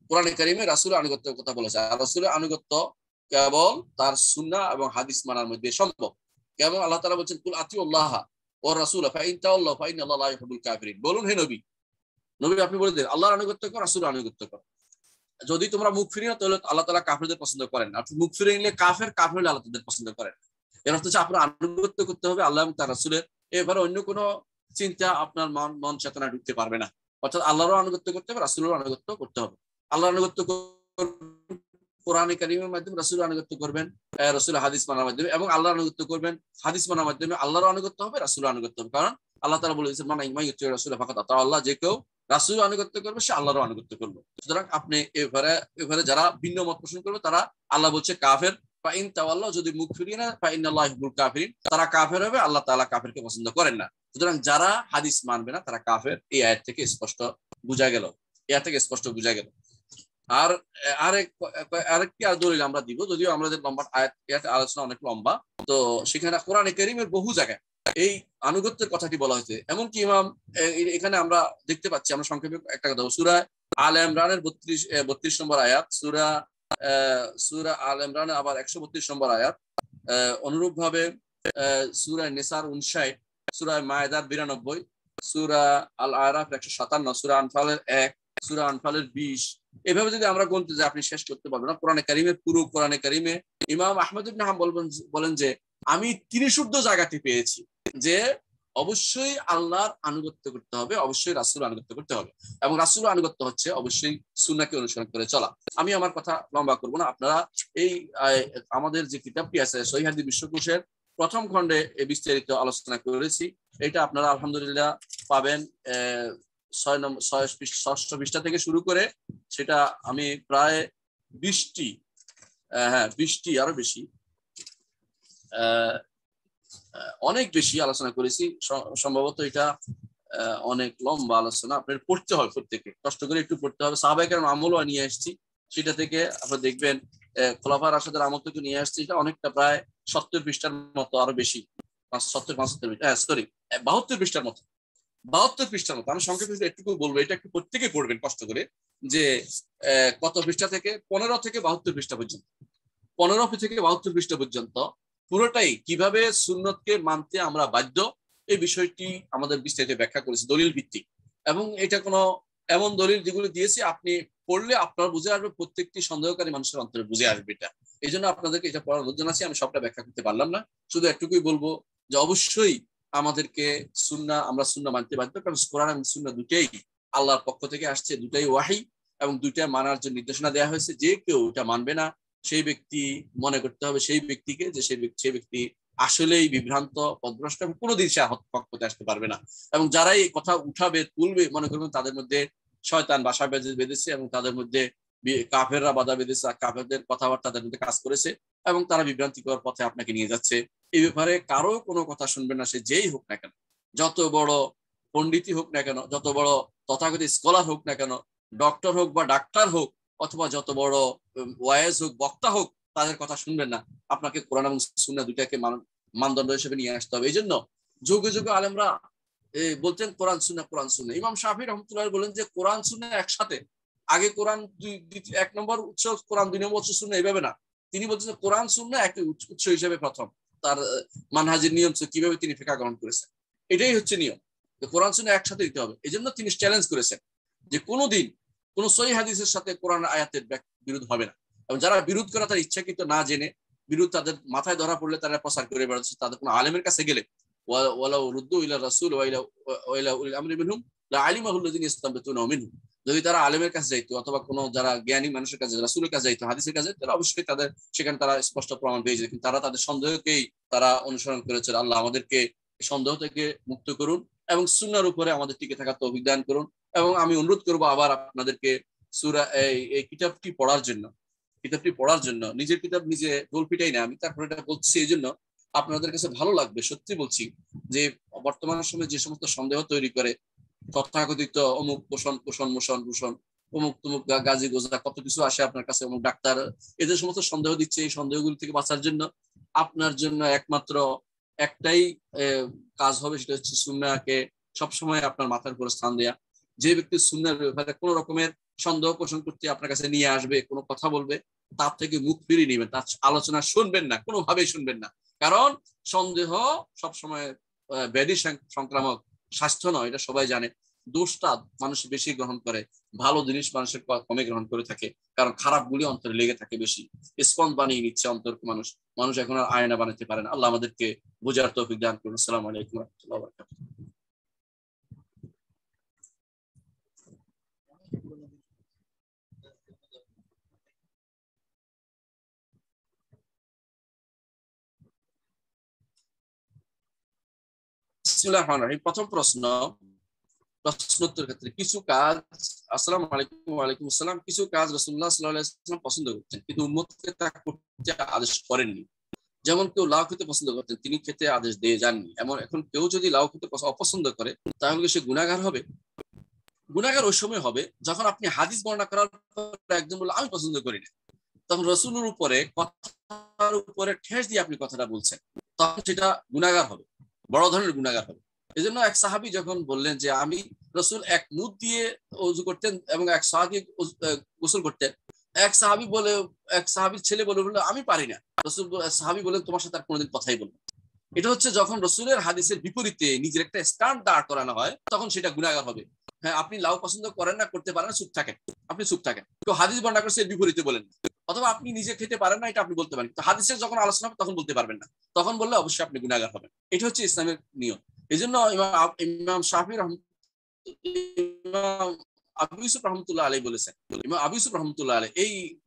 কোরআনে কারীমে রাসূলের আনুগত্যের কথা বলা হয়েছে। আর রাসূলের আনুগত্য কেবল তার সুন্নাহ এবং হাদিস মানার মধ্যে সম্ভব। কেবল আল্লাহ তাআলা বলেছেন কুল আতিউল্লাহ ওয়া রাসূল ফা ইন তাওয়াল্লাউ ফা ইন্নাল্লাহা লা ইউহিব্বুল কাফিরিন। বলুন হে নবী, আপনি বলে দেন আল্লাহর আনুগত্য করো, রাসূলের আনুগত্য করো। যদি তোমরা মুখ ফিরিয়ে নাও তাহলে আল্লাহ তাআলা কাফেরদের পছন্দ করেন না। মুখ ফিরিয়ে নিলে কাফের হলে আল্লাহ তাদের পছন্দ করেন। এর অর্থ হচ্ছে আপনার আনুগত্য করতে হবে আল্লাহ এবং তার রাসূলের, এবারে অন্য কোনো চিন্তা আপনার মন চেতনা ঢুকতে পারবে না। অর্থাৎ আল্লাহরও আনুগত্য করতে হবে, রাসূলেরও আনুগত্য করতে হবে। আল্লাহর আনুগত্য কোরআনে কারীমের মাধ্যমে, রাসূলের আনুগত্য করবেন রাসূলের হাদিস মানার মাধ্যমে, এবং আল্লাহর আনুগত্য করবেন হাদিস মানার মাধ্যমে। আল্লাহর আনুগত্য হবে, রাসূলের আনুগত্য হবে, কারণ আল্লাহ তাআলা বলেছেন মান ইউতি রাসূল ফাকাত আতা আল্লাহ, যে কেউ রাসূলের আনুগত্য করবে সে আল্লাহরও আনুগত্য করবে। সুতরাং আপনি এবারে যারা ভিন্ন মত পোষণ করবে তারা, আল্লাহ বলছে কাফের, ফা ইন তাওয়াল্লাউ, যদি মুখ ফিরিয়ে না, ফা ইন্নাল্লাহা ইউহিব্বুল কাফিরিন, তারা কাফের হবে, আল্লাহ তাআলা কাফেরকে পছন্দ করেন না। সুতরাং যারা হাদিস মানবে না তারা কাফের, এই আয়াত থেকে স্পষ্ট বোঝা গেল। আর আরেকটি দলিল আমরা দিব, যদিও আমাদের লম্বা আয়াত আলোচনা অনেক লম্বা, তো সেখানে কোরআনে কারীমের বহু জায়গায় এই আনুগত্যের কথাটি বলা হয়েছে। এমনকি ইমাম এখানে আমরা দেখতে পাচ্ছি, আমরা সংক্ষেপে একটা কথা, সূরা আলে ইমরানের 32 নম্বর আয়াত, সূরা আলে ইমরানে আবার 132 নম্বর আয়াত, অনুরূপ ভাবে সূরা নিসার 59, সূরা মায়েদার 92, সূরা আল আরাফ 157, সূরা আনফালের 1, সূরা আনফালের 20। এভাবে যদি আমরা গুনতে যাই আপনি শেষ করতে পারবেন না কোরআনে কারীমের পুরো কোরআনে কারীমে। ইমাম আহমদ ইবনে হাম্বল বলেন যে আমি 30 জায়গাতে পেয়েছি যে অবশ্যই আল্লাহর আনুগত্য করতে হবে, অবশ্যই রাসূলের আনুগত্য করতে হবে, এবং রাসূলের আনুগত্য হচ্ছে অবশ্যই সুন্নাহকে অনুসরণ করে চলা। আমি আমার কথা লম্বা করব না, আপনারা এই আমাদের যে কিতাবটি আছে সহিহ হাদিস বিশ্বকোষের প্রথম খণ্ডে বিস্তারিত আলোচনা করেছি। এটা আপনারা আলহামদুলিল্লাহ পাবেন 6 পৃষ্ঠা থেকে শুরু করে, সেটা আমি প্রায় 20টি আরো বেশি, অনেক বেশি আলোচনা করেছি। সম্ভবত এটা অনেক লম্বা আলোচনা, আপনার পড়তে হবে, প্রত্যেকে কষ্ট করে একটু পড়তে হবে। সাহাবায়ে কেরাম আমলও নিয়ে আসছি, সেটা থেকে আপনারা দেখবেন খোলাফায়ে রাশিদের আমল থেকে নিয়ে আসছি, এটা অনেকটা প্রায় 70 পৃষ্ঠার মতো, আরো বেশি, 72 পৃষ্ঠার মতো। আমি সংক্ষেপে একটু বলবো, এটা একটু প্রত্যেকে পড়বেন কষ্ট করে, যে কত পৃষ্ঠা থেকে 15 থেকে 72 পৃষ্ঠা পর্যন্ত, 15 থেকে 72 পৃষ্ঠা পর্যন্ত পুরোটাই কিভাবে সুন্নতকে মানতে আমরা বাধ্য, এই বিষয়টি আমাদের বিস্তারিত ব্যাখ্যা করেছে দলিল ভিত্তিক। এবং এটা কোনো এমন দলিল যেগুলো দিয়েছি আপনি পড়লে আপনার বুঝে আসবে, প্রত্যেকটি সন্দেহকারী মানুষের অন্তরে বুঝে আসবে এটা। এই জন্য আপনাদেরকে এটা পড়ার অনুরোধ জানাচ্ছি। আমি সবটা ব্যাখ্যা করতে পারলাম না, শুধু একটুকুই বলবো যে অবশ্যই আমাদেরকে আমরা সুন্নাহ মানতে বাধ্য, কারণ কোরআন এবং সুন্নাহ দুটেই আল্লাহর পক্ষ থেকে আসছে, দুটাই ওয়াহী, এবং দুইটা মানার জন্য নির্দেশনা দেওয়া হয়েছে। যে কেউ এটা মানবে না সেই ব্যক্তি মনে করতে হবে সেই ব্যক্তিকে যে সেই ব্যক্তি আসলেই বিভ্রান্ত, পথভ্রষ্ট, এবং কোনোদিন সে হক পথে আসতে পারবে না। এবং যারাই এই কথা তুলবে মনে করবেন তাদের মধ্যে শয়তান বাসা বেঁধেছে, এবং তাদের মধ্যে কাফেররা বাধা বেঁধেছে, কাফেরদের কথাবার্তা তাদের মধ্যে কাজ করেছে, এবং তারা বিভ্রান্তিকর পথে আপনাকে নিয়ে যাচ্ছে। এই ব্যাপারে কারো কোনো কথা শুনবেন না, সে যেই হোক না কেন, যত বড় পণ্ডিতই হোক না কেন, যত বড় তথাকথিত স্কলার হোক না কেন, ডক্টর হোক বা ডাক্তার হোক, অথবা যত বড় ওয়াইজ হোক, বক্তা হোক, তাদের কথা শুনবেন না। আপনাকে কোরআন এবং সুন্নাহ দুইটাকে মানদণ্ড হিসেবে নিয়ে আসতে হবে। এই জন্য যুগে যুগে আলেমরা বলতেন কোরআন সুন্নাহ। ইমাম শাফি রহমতুল্লাহ বলেন যে কোরআন সুন্নাহ একসাথে, আগে কোরআন 1 নম্বর উৎস, কোরআন 2 নম্বর উৎস সুন্নাহ, এইভাবে না। তিনি বলছেন কোরআন সুন্নাহ একটি উৎস হিসেবে প্রথম, তার মানহাজের নিয়ম কিভাবে তিনি ফিকহ গ্রহণ করেছেন, এটাই হচ্ছে নিয়ম, কোরআন সুন্নাহ একসাথে দিতে হবে। এই জন্য তিনি চ্যালেঞ্জ করেছেন যে কোনোদিন কোন সহিহ হাদিসের সাথে কোরআন আয়াতের বিরোধ হবে না। এবং যারা বিরোধ করে তারা ইচ্ছাকৃত না জেনে, বিরোধ তাদের মাথায় ধরা পড়লে তারা প্রচার করে বেড়াচ্ছে, তাদের কোনো আলেমের কাছে গেলে ওয়ালাউ রুদ্দু ইলা রাসূল ওয়া ইলা উলিল আমরি মিনহুম লাআলিমাহু আল্লাযিনা ইসতামবিতুনাহু মিনহুম, যদি তারা আলেমের কাছে যাইতো অথবা কোনো যারা জ্ঞানী মানুষের কাছে, রাসূলের কাছে যাইতো, হাদিসের কাছে, তাহলে অবশ্যই তাদের সেখানে তারা স্পষ্ট প্রমাণ পেয়ে যেত। কিন্তু তারা তাদের সন্দেহকেই তারা অনুসরণ করেছে। আল্লাহ আমাদেরকে সন্দেহ থেকে মুক্ত করুন এবং সুন্নাহর উপরে আমাদের টিকে থাকার তৌফিক দান করুন। এবং আমি অনুরোধ করবো আবার আপনাদেরকে সূরা এই কিতাবটি পড়ার জন্য, নিজের কিতাব নিজে গোল পিটাই না, আমি তারপরে এটা বলছি এই জন্য আপনাদের কাছে ভালো লাগবে। সত্যি বলছি যে বর্তমান সময়ে যে সমস্ত সন্দেহ তৈরি করে তথাকথিত অমুক পোষণ পোষণ মোষণ ভূষণ অমুক তমুক গাজী গোজা কত কিছু আসে আপনার কাছে, অমুক ডাক্তার, এদের সমস্ত সন্দেহ দিচ্ছে। এই সন্দেহগুলি থেকে বাঁচার জন্য আপনার জন্য একমাত্র একটাই কাজ হবে, সেটা হচ্ছে সুন্নাহকে সবসময় আপনার মাথার উপরে স্থান দেয়া। যে ব্যক্তি সুন্নাহর ব্যাপারে কোনো রকমের সন্দেহ পোষণ করতে আপনার কাছে নিয়ে আসবে, কোনো কথা বলবে, তার থেকে মুখ ফিরিয়ে নেবেন, তার আলোচনা শুনবেন না, কোনোভাবেই শুনবেন না। কারণ সন্দেহ সবসময় ব্যাধি সংক্রামক, স্বাস্থ্য নয়, এটা সবাই জানে। দোষটা মানুষ বেশি গ্রহণ করে, ভালো জিনিস মানুষের কমে গ্রহণ করে থাকে, কারণ খারাপ গুলি অন্তরে লেগে থাকে বেশি, স্পঞ্জ বানিয়ে নিচ্ছে অন্তরকে মানুষ। মানুষ এখন আর আয়না বানাতে পারে না। আল্লাহ আমাদেরকে বোঝার তৌফিক দান করুন। আসসালামু আলাইকুম ওয়া রাহমাতুল্লাহি ওয়া বারাকাতুহু। বিসমিল্লাহির রহমানির রহিম। প্রথম প্রশ্নোত্তর ক্ষেত্রে কিছু কাজ, আসসালামু আলাইকুম। ওয়া আলাইকুম আসসালাম। কিছু কাজ রাসূলুল্লাহ সাল্লাল্লাহু আলাইহি ওয়াসাল্লাম পছন্দ করতেন কিন্তু উম্মতকে তা করতে আদেশ করেননি। যেমন কেউ লাউ খেতে পছন্দ করতেন, তিনি খেতে আদেশ দিয়ে যাননি। এখন কেউ যদি লাউ খেতে অপছন্দ করে তাহলে সে গুনাহগার হবে। গুনাহগার ওই সময় হবে যখন আপনি হাদিস বর্ণনা করার পর একজন বলল আমি পছন্দ করি না, তখন রাসূলের উপরে কথার উপরে ঠেস দিয়ে আপনি কথাটা বলছেন, তখন সেটা গুনাহগার হবে, বড় ধরনের গুনাহগার হবে। এজন্য এক সাহাবী যখন বললেন যে আমি, রাসূল এক মুদ দিয়ে ওযু করতেন এবং এক সাহাবী গোসল করতেন। এক সাহাবী বলে, এক সাহাবীর ছেলে বলে বলল আমি পারি না। রাসূল সাহাবী বলেন তোমার সাথে আর কোনোদিন কথাই বলবো। এটা হচ্ছে যখন রাসূলের হাদিসের বিপরীতে নিজের একটা স্ট্যান্ড দাঁড় করানো হয়, তখন সেটা গুনাহগার হবে। হ্যাঁ, আপনি লাউ পছন্দ করেন না, করতে পারেন না, চুপ থাকেন, আপনি চুপ থাকেন। কেউ হাদিস বর্ণনা করছে এর বিপরীতে বলেন, অথবা আপনি নিজে খেতে পারেন না, এটা আপনি বলতে পারেন। তো হাদিসের যখন আলোচনা হবে তখন বলতে পারবেন না, তখন বললে অবশ্যই আপনি গুনাহগার হবেন। এটা হচ্ছে ইসলামের নিয়ম। এই জন্য ইমাম শাফি ইমাম আবু ইউসুফ রহমতুল্লাহ আলাইহি বলেছেন, ইমাম আবু ইউসুফ রহমতুল্লাহ আলাইহি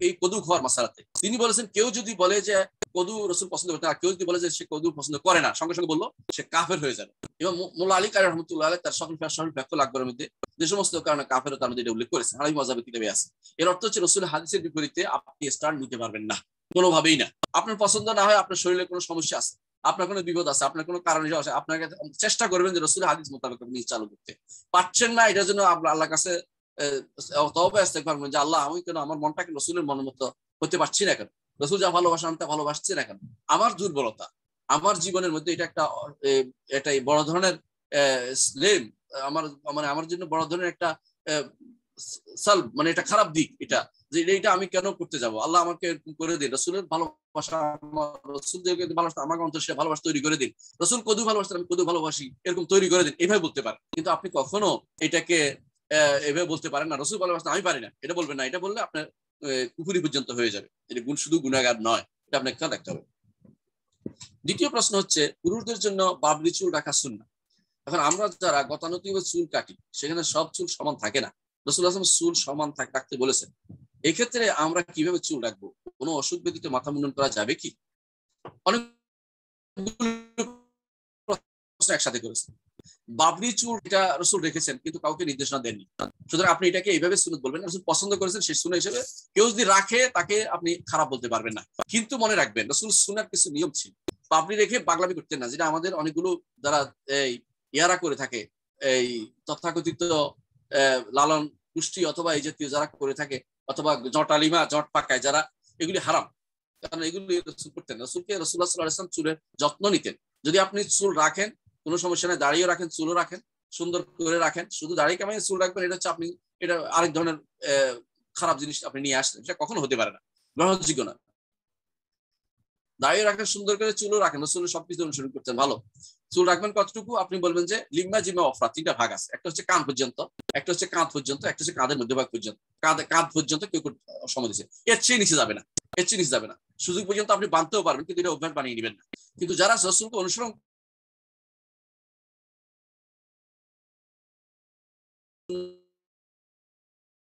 এই কদু খাওয়ার মাসালাতে তিনি বলেছেন, কেউ যদি বলে যে কদু রাসূল পছন্দ করতেন, আর কেউ যদি বলে যে সে কদু পছন্দ করে না, সঙ্গে সঙ্গে বললো সে কাফের হয়ে যাবে। ইমাম মোল্লা আলী কারি রহমতুল্লাহ আলাইহি তার শরীফ ব্যাখ্যা আকবরের মধ্যে যে সমস্ত কারণে কাফের তার মধ্যে এটা উল্লেখ করেছেন, হানাফি মাযহাবের কিতাবে আছে। এর অর্থ হচ্ছে রাসূলের হাদিসের বিপরীতে আপনি স্ট্যান্ড নিতে পারবেন না, কোনোভাবেই না। আপনার পছন্দ না হয়, আপনার শরীরে কোনো সমস্যা আছে, আপনার কোনো বিপদ আছে, আপনার কোনো কারণ আছে, আপনাকে চেষ্টা করবেন যে রাসূলের হাদিস মোতাবেক আপনি চালু করতে পারছেন না, এটার জন্য আল্লাহর কাছে তওবা ইস্তেগফার করবেন যে আল্লাহ আমি কেন আমার মনটাকে রাসূলের মনের মতো হতে পারছি না কেন, রাসূল যা ভালোবাসা আমি তা ভালোবাসছি না কেন, আমার দুর্বলতা, আমার জীবনের মধ্যে এটা একটা এটাই বড় ধরনের স্লেম, আমার মানে আমার জন্য বড় ধরনের একটা সালব, মানে এটা খারাপ দিক, এটা যে এটা আমি কেন করতে যাব, আল্লাহ আমাকে করে দিন, রাসূলের ভালোবাসা, রাসূলকে ভালোবাসা, আমাকে অন্তর সে ভালোবাসা তৈরি করে দিন, রাসূল কদু ভালোবাসতেন আমি কদু ভালোবাসি, এরকম তৈরি করে দিন, এইভাবে বলতে পারেন। কিন্তু আপনি কখনো এটাকে এভাবে বলতে পারেন না, রাসূল ভালোবাসতেন আমি পারি না, এটা বলবেন না। এটা বললে আপনার কুফরি পর্যন্ত হয়ে যাবে। এটা শুধু গুনাহগার নয়, এটা আপনাকে খেয়াল রাখতে হবে। দ্বিতীয় প্রশ্ন হচ্ছে পুরুষদের জন্য বাবরি চুল রাখা সুন্নাহ। এখন আমরা যারা গতানুগতিক চুল কাটি, সেখানে সব চুল সমান থাকে না। রাসূলুল্লাহ সাল্লাল্লাহু আলাইহি ওয়াসাল্লাম চুল সমান রাখতে বলেছেন। এক্ষেত্রে আমরা কিভাবে চুল রাখবো? কোনো অসুখ ব্যতীত মাথা মুন্ডন করা যাবে কি? অনেক প্রশ্ন একসাথে করেছেন। বাবরি চুল এটা রাসূল রেখেছেন কিন্তু কাউকে নির্দেশনা দেননি। সুতরাং আপনি এটাকে এইভাবে সুন্নত বলবেন না, রাসূল পছন্দ করেছেন সেই সুন্নাহ হিসেবে কেউ যদি রাখে তাকে আপনি খারাপ বলতে পারবেন না। কিন্তু মনে রাখবেন রাসূল সুন্নাহর কিছু নিয়ম ছিল। পাগড়ি রেখে পাগলামি করতেন না, যেটা আমাদের অনেকগুলো যারা এই ইয়ারা করে থাকে, এই তথাকথিত লালন পুষ্টি অথবা এই জাতীয় যারা করে থাকে, অথবা জটালিমা জট পাকায় যারা, এগুলি হারাম। কারণ এগুলি রাসূল করতেন। রাসূলকে রাসূলুল্লাহ সাল্লাল্লাহু আলাইহি ওয়াসাল্লাম চুলের যত্ন নিতেন। যদি আপনি চুল রাখেন কোনো সমস্যা নেই, দাড়িও রাখেন, চুলও রাখেন, সুন্দর করে রাখেন, শুধু দাড়ি কামাই চুল রাখবেন, এটা হচ্ছে আপনি এটা আরেক ধরনের খারাপ জিনিস আপনি নিয়ে আসছেন, এটা কখনো হতে পারে না, গ্রহণযোগ্য না। দাড়ি রাখেন, সুন্দর করে চুলও রাখেন, রাসূলের সবকিছু অনুসরণ করতেন ভালো। চুল রাখবেন কতটুকু? আপনি বলবেন যে লিম্মা জিম্মা অফরা, তিনটা ভাগ আছে, একটা হচ্ছে কান পর্যন্ত, একটা হচ্ছে কাঁধ পর্যন্ত, একটা হচ্ছে কাঁধের মধ্যভাগ পর্যন্ত। কাঁধ পর্যন্ত কেউ সময় দিচ্ছে, এর চেয়ে নিচে যাবে না, এর চেয়ে নিচে যাবে না। সুযোগ পর্যন্ত আপনি বাঁধতেও পারবেন, কিন্তু এটা অভ্যাস বানিয়ে নেবেন না। কিন্তু যারা রাসূলকে অনুসরণ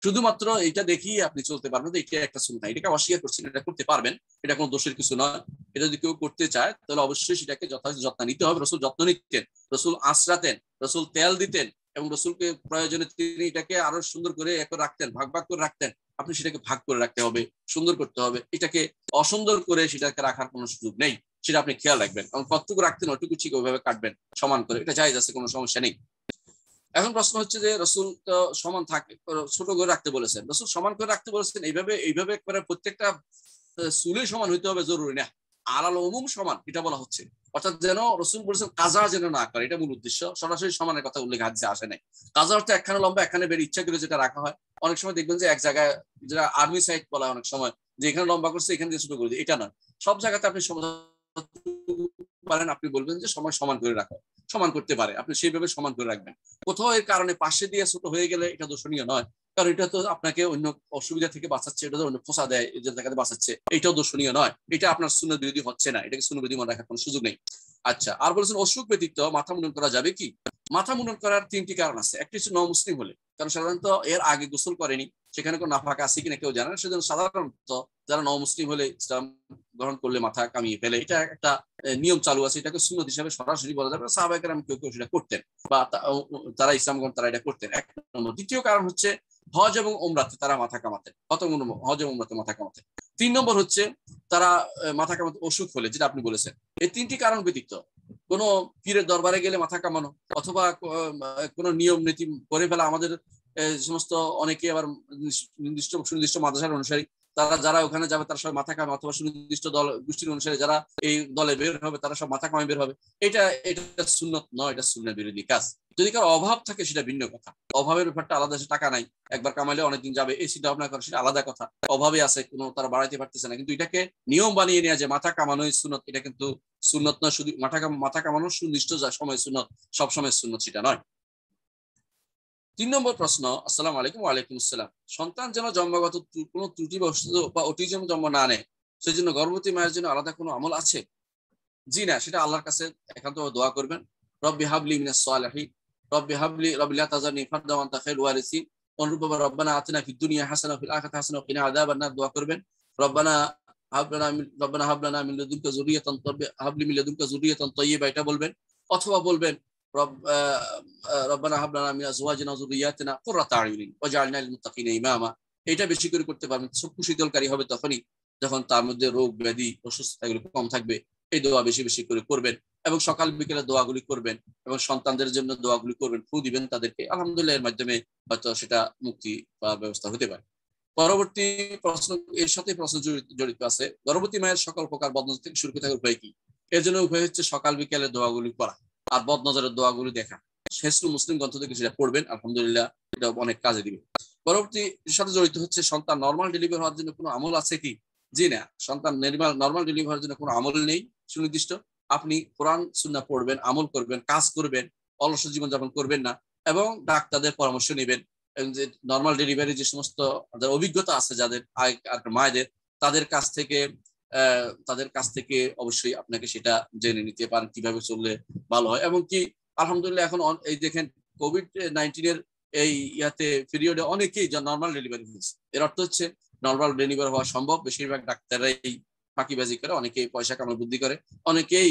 শুধুমাত্র এটা দেখিয়ে আপনি চলতে পারবেন যে এটা একটা সুন্নাহ, এটাকে অস্বীকার করছেন, এটা করতে পারবেন, এটা কোনো দোষের কিছু নয়। এটা যদি কেউ করতে চায় তাহলে অবশ্যই সেটাকে যথাযথ যত্ন নিতে হবে। রসুল যত্ন নিতেন, রসুল আঁচড়াতেন, রসুল তেল দিতেন, এবং রসুলকে প্রয়োজনে তিনি এটাকে আরো সুন্দর করে রাখতেন, ভাগ ভাগ করে রাখতেন। আপনি সেটাকে ভাগ করে রাখতে হবে, সুন্দর করতে হবে। এটাকে অসুন্দর করে সেটাকে রাখার কোনো সুযোগ নেই, সেটা আপনি খেয়াল রাখবেন। এবং কতটুকু রাখতেন ওটুকু ঠিক ওইভাবে কাটবেন সমান করে, এটা জায়েজ আছে, কোনো সমস্যা নেই। এখন প্রশ্ন হচ্ছে যে রসুল তো সমান থাকে, ছোট করে রাখতে বলেছেন, রসুল সমান করে রাখতে বলেছেন, এইভাবে এইভাবে করে প্রত্যেকটা চুলে সমান হইতে হবে জরুরি না, আলাল উমুম সমান এটা বলা হচ্ছে। অর্থাৎ যেন রসুল বলেছেন কাজা যেন না করে, এটা মূল উদ্দেশ্য। সরাসরি সমানের কথা উল্লেখ হাদিসে আসে নাই। কাজা অর্থে একখানে লম্বা একখানে বের ইচ্ছা করে যেটা রাখা হয়। অনেক সময় দেখবেন যে এক জায়গায়, যেটা আর্মি সাইড বলা হয় অনেক সময়, যে এখানে লম্বা করছে এখানে দিয়ে ছোট করে দিয়ে, এটা নয়। সব জায়গাতে আপনি পারেন, আপনি বলবেন যে সময় সমান করে রাখো, সমান করতে পারে, আপনি সেইভাবে সমান করে রাখবেন। কোথাও এর কারণে পাশে দিয়ে ছোট হয়ে গেলে এটা দোষণীয় নয়, কারণ এটা তো আপনাকে অন্য অসুবিধা থেকে বাঁচাচ্ছে, এটা তো অন্য ফোঁসা দেয়, যে জায়গাতে বাঁচাচ্ছে, এটাও দোষণীয় নয়। এটা আপনার সুন্নাহ বিরোধী হচ্ছে না, এটাকে সুন্নাহ বিরোধী মনে রাখার কোনো সুযোগ নেই। আচ্ছা, আর বলেছেন অসুখ ব্যতীত মাথা মুন্ডন করা যাবে কি? মাথা মুন্ডন করার তিনটি কারণ আছে। একটি হচ্ছে নমুসলিম হলে, কারণ সাধারণত এর আগে গোসল করেনি, সেখানে কোনো নাফাকা আছে কিনা কেউ জানে না, সেজন্য সাধারণত যারা নমুসলিম হলে ইসলাম গ্রহণ করলে মাথা কামিয়ে ফেলে, এটা একটা নিয়ম চালু আছে। এটাকে সুন্নাত হিসাবে সরাসরি বলা যাবে, সাহাবায়ে কেরাম কেউ কেউ সেটা করতেন, বা তারা ইসলাম গ্রহণ তারা এটা করতেন। এক নম্বর। দ্বিতীয় কারণ হচ্ছে হজ এবং ওমরাতে তারা মাথা কামাতেন, হজ এবং ওমরাতে মাথা কামাতেন। 3 নম্বর হচ্ছে তারা মাথা কামাতে অসুখ হলে, যেটা আপনি বলেছেন। এই 3টি কারণ ব্যতীত কোনো পীরের দরবারে গেলে মাথা কামানো, অথবা কোনো নিয়ম নীতি করে ফেলা, আমাদের সমস্ত অনেকে আবার নির্দিষ্ট সুনির্দিষ্ট মাদ্রাসার অনুসারী, তারা যারা ওখানে যাবে তারা সব মাথা কামে, অথবা সুনির্দিষ্ট দল গোষ্ঠীর অনুসারে যারা এই দলে বের হবে তারা সব মাথা কামে বের হবে। এটা এটা সুন্নত নয়, এটা সুন্নাহ বিরোধী কাজ। যদি কারো অভাব থাকে সেটা ভিন্ন কথা, অভাবের ব্যাপারটা আলাদা, সে টাকা নাই, একবার কামাইলে অনেকদিন যাবে, এই চিন্তা ভাবনা করে সেটা আলাদা কথা। অভাবে আছে, কোনো তারা বাড়াইতে পারতেছে না, কিন্তু এটাকে নিয়ম বানিয়ে নেওয়া যে মাথা কামানোই সুন্নত, এটা কিন্তু সুন্নত নয়। শুধু মাথা কামানো সুনির্দিষ্ট যা সময় সুন্নত, সব সময় সুন্নত সেটা নয়। 3 নম্বর প্রশ্ন। আসসালামু আলাইকুম। ওয়ালাইকুম আসসালাম। সন্তান যেন জন্মগত কোনো ত্রুটি বা অটিজম জন্ম না নেয়, সেই জন্য গর্ভবতী মায়ের জন্য আলাদা কোনো আমল আছে? জি না, সেটা আল্লাহর কাছে একান্ত দোয়া করবেন। রব্বি হাবলি মিনাস সালিহিন, রব্বি লা তাজারনি ফারদা ওয়া আনতা খায়রুল ওয়ারিসিন, অনুরূপভাবে রব্বানা আতিনা ফিদ দুনিয়া হাসানাহ ওয়া ফিল আখিরাতি হাসানাহ ওয়া কিনা আযাবান নার দোয়া করবেন। রব্বানা রব্বানা হাব লানা মিন লাদুনকা যুররিয়াতান তাইয়্যিবা, এটা বলবেন। অথবা বলবেন রব্বানা হাব লানা মিন আজওয়াজিনা ওয়া যুররিয়াতিনা কুররাতা আয়ুনিন ওয়াজআলনা লিল মুত্তাকিনা ইমামা। এটা বেশি করে করতে পারবেন। চক্ষু শীতলকারী হবে তখনই যখন তার মধ্যে রোগ ব্যাধি অসুস্থতা এগুলো কম থাকবে। এই দোয়া বেশি বেশি করে করবেন, এবং সকাল বিকেলে দোয়াগুলি করবেন, এবং সন্তানদের জন্য দোয়াগুলি করবেন, ফু দিবেন তাদেরকে। আলহামদুলিল্লাহ, এর মাধ্যমে হয়তো সেটা মুক্তি বা ব্যবস্থা হতে পারে। পরবর্তী প্রশ্ন, এর সাথে প্রশ্ন জড়িত আছে। গর্ভবতী মায়ের সকল প্রকার বদনজর থেকে সুরক্ষিত থাকার উপায় কি? এর জন্য উপায় হচ্ছে সকাল বিকেলে দোয়াগুলি করা, আর বদনজরের দোয়াগুলি দেখা। হেসনু মুসলিম গ্রন্থ থেকে সেটা পড়বেন, আলহামদুলিল্লাহ এটা অনেক কাজে দিবে। পরবর্তী সাথে জড়িত হচ্ছে সন্তান নর্মাল ডেলিভারি হওয়ার জন্য কোনো আমল আছে কি? জি না, সন্তান নর্মাল ডেলিভারি হওয়ার জন্য কোনো আমল নেই সুনির্দিষ্ট। আপনি কোরআন সুন্নাহ পড়বেন, আমল করবেন, কাজ করবেন, অলস জীবনযাপন করবেন না, এবং ডাক্তারদের পরামর্শ নেবেন। যে নর্মাল ডেলিভারি যে সমস্ত অভিজ্ঞতা আছে যাদের মায়েদের, তাদের কাছ থেকে অবশ্যই আপনাকে সেটা জেনে নিতে পারেন কিভাবে চললে ভালো হয়। এবং কি আলহামদুলিল্লাহ এখন এই দেখেন COVID-19 এই ইয়াতে পিরিয়ডে অনেকেই নর্মাল ডেলিভারি হয়েছে। এর অর্থ হচ্ছে নর্মাল ডেলিভারি হওয়া সম্ভব। বেশিরভাগ ডাক্তাররাই ফাঁকিবাজি করে, অনেকেই পয়সা কামানোর বুদ্ধি করে, অনেকেই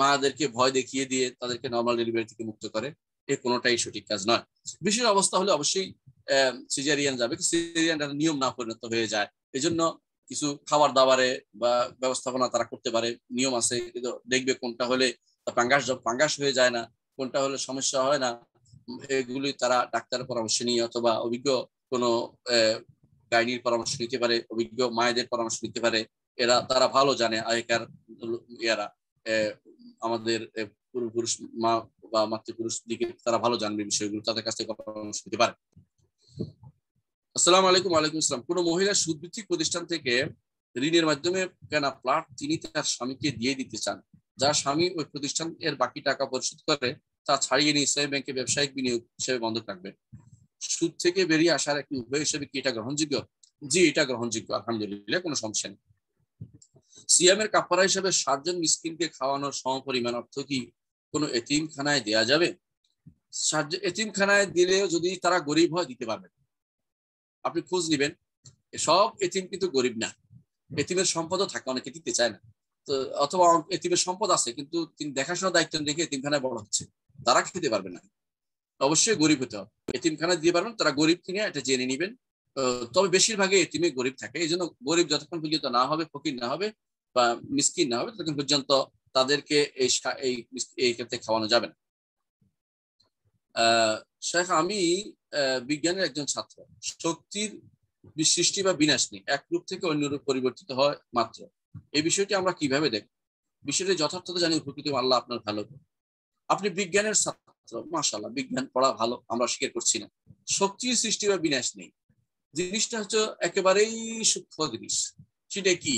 মাদেরকে ভয় দেখিয়ে দিয়ে তাদেরকে নর্মাল ডেলিভারি থেকে মুক্ত করে। এ কোনোটাই সঠিক কাজ নয়। বিশেষ অবস্থা হলে অবশ্যই সিজারিয়ান যাবে, সিজারিয়ান নিয়ম না পরিণত হয়ে যায়। এই জন্য কিছু খাবার দাবারে বা ব্যবস্থাপনা তারা করতে পারে, নিয়ম আছে, কিন্তু দেখবে কোনটা হলে পাঙ্গাস হয়ে যায় না, কোনটা হলে সমস্যা হয় না, এগুলি তারা ডাক্তারের পরামর্শ নিয়ে অথবা অভিজ্ঞ কোনো গাইনির পরামর্শ নিতে পারে, অভিজ্ঞ মায়েদের পরামর্শ নিতে পারে। তারা ভালো জানে, আগেকার ইয়ারা আমাদের পূর্বপুরুষ মা বা মাতৃপুরুষ দিকে তারা ভালো জানবে বিষয়গুলো, তাদের কাছ থেকে পরামর্শ নিতে পারে। আসসালামু আলাইকুম। ওয়ালাইকুম আসসালাম। কোন মহিলা সুদভিত্তিক প্রতিষ্ঠান থেকে ঋণের মাধ্যমে কেনা প্লট তিনি তার স্বামীকে দিয়ে দিতে চান, যার স্বামী ওই প্রতিষ্ঠান এর বাকি টাকা পরিশোধ করে তা ছাড়িয়ে নিয়ে ইসলামী ব্যাংকে ব্যবসায়িক বিনিয়োগ হিসেবে বন্ধক রাখবে। সুদ থেকে বেরিয়ে আসার একটি উপায় হিসেবে কি এটা গ্রহণযোগ্য? জি, এটা গ্রহণযোগ্য, আলহামদুলিল্লাহ, কোনো সমস্যা নেই। সিয়ামের কাফারা হিসেবে 7 জন মিসকিনকে খাওয়ানোর সমপরিমাণ অর্থ কি কোনো এতিমখানায় দেয়া যাবে? এতিমখানায় দিলেও যদি তারা গরিব হয় দিতে পারবে, আপনি খোঁজ নিবেন, সব এতিম কিন্তু গরিব না, এতিমের সম্পদও থাকে, অনেকে দিতে চায় না। তো অথবা এতিমের সম্পদ আছে কিন্তু তিনি দেখাশোনার দায়িত্ব দেখে এতিমখানায় বড় হচ্ছে, তারা খেতে পারবে না, অবশ্যই গরিব হতে হবে। এতিমখানা দিয়ে পারবেন, তারা গরিব কিনে এটা জেনে নিবেন। তবে বেশিরভাগই এতিমে গরিব থাকে, এই জন্য গরিব যতক্ষণ পর্যন্ত না হবে, ফকির না হবে বা মিসকিন না হবে, ততক্ষণ পর্যন্ত তাদেরকে এই ক্ষেত্রে খাওয়ানো যাবে না। শেখ, আমি বিজ্ঞানের একজন ছাত্র। শক্তির সৃষ্টি বা বিনাশ নেই, এক রূপ থেকে অন্য রূপ পরিবর্তিত হয় মাত্র। এই বিষয়টি আমরা কিভাবে দেখব? বিষয়টি যথার্থতা জানি উপকৃত আল্লাহ আপনার ভালো। আপনি বিজ্ঞানের ছাত্র, মাশাআল্লাহ, বিজ্ঞান পড়া ভালো, আমরা স্বীকার করছি না। শক্তির সৃষ্টি বা বিনাশ নেই জিনিসটা হচ্ছে একেবারেই সূক্ষ্ম জিনিস। সেটা কি?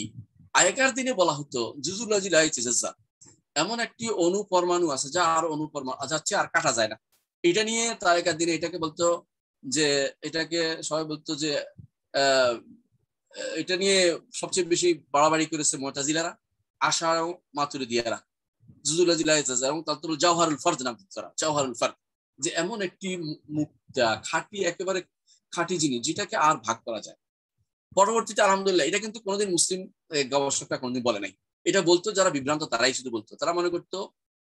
আগেকার দিনে বলা হতো এমন একটি অণু পরমাণু আছে যা আর অণু পরমাণু যাচ্ছে আর কাটা যায় না। এটা নিয়ে আগেকার দিনে এটাকে বলতো যে, এটাকে সবাই বলতো যে এটা নিয়ে সবচেয়ে বেশি বাড়াবাড়ি করেছে মুতাজিলারা, আশারা, মাতুরিদিয়ারা। এবং তাদের জাওহারুল ফরদ নাম তারা, জাওহারুল ফরদ, যে এমন একটি মুক্তা খাঁটি, একেবারে খাঁটি জিনিস যেটাকে আর ভাগ করা যায়। পরবর্তীতে আলহামদুলিল্লাহ, এটা কিন্তু কোনোদিন মুসলিম গবেষকরা কোনোদিন বলে নাই। এটা বলতো যারা বিভ্রান্ত, তারাই শুধু বলতো। তারা মনে করতো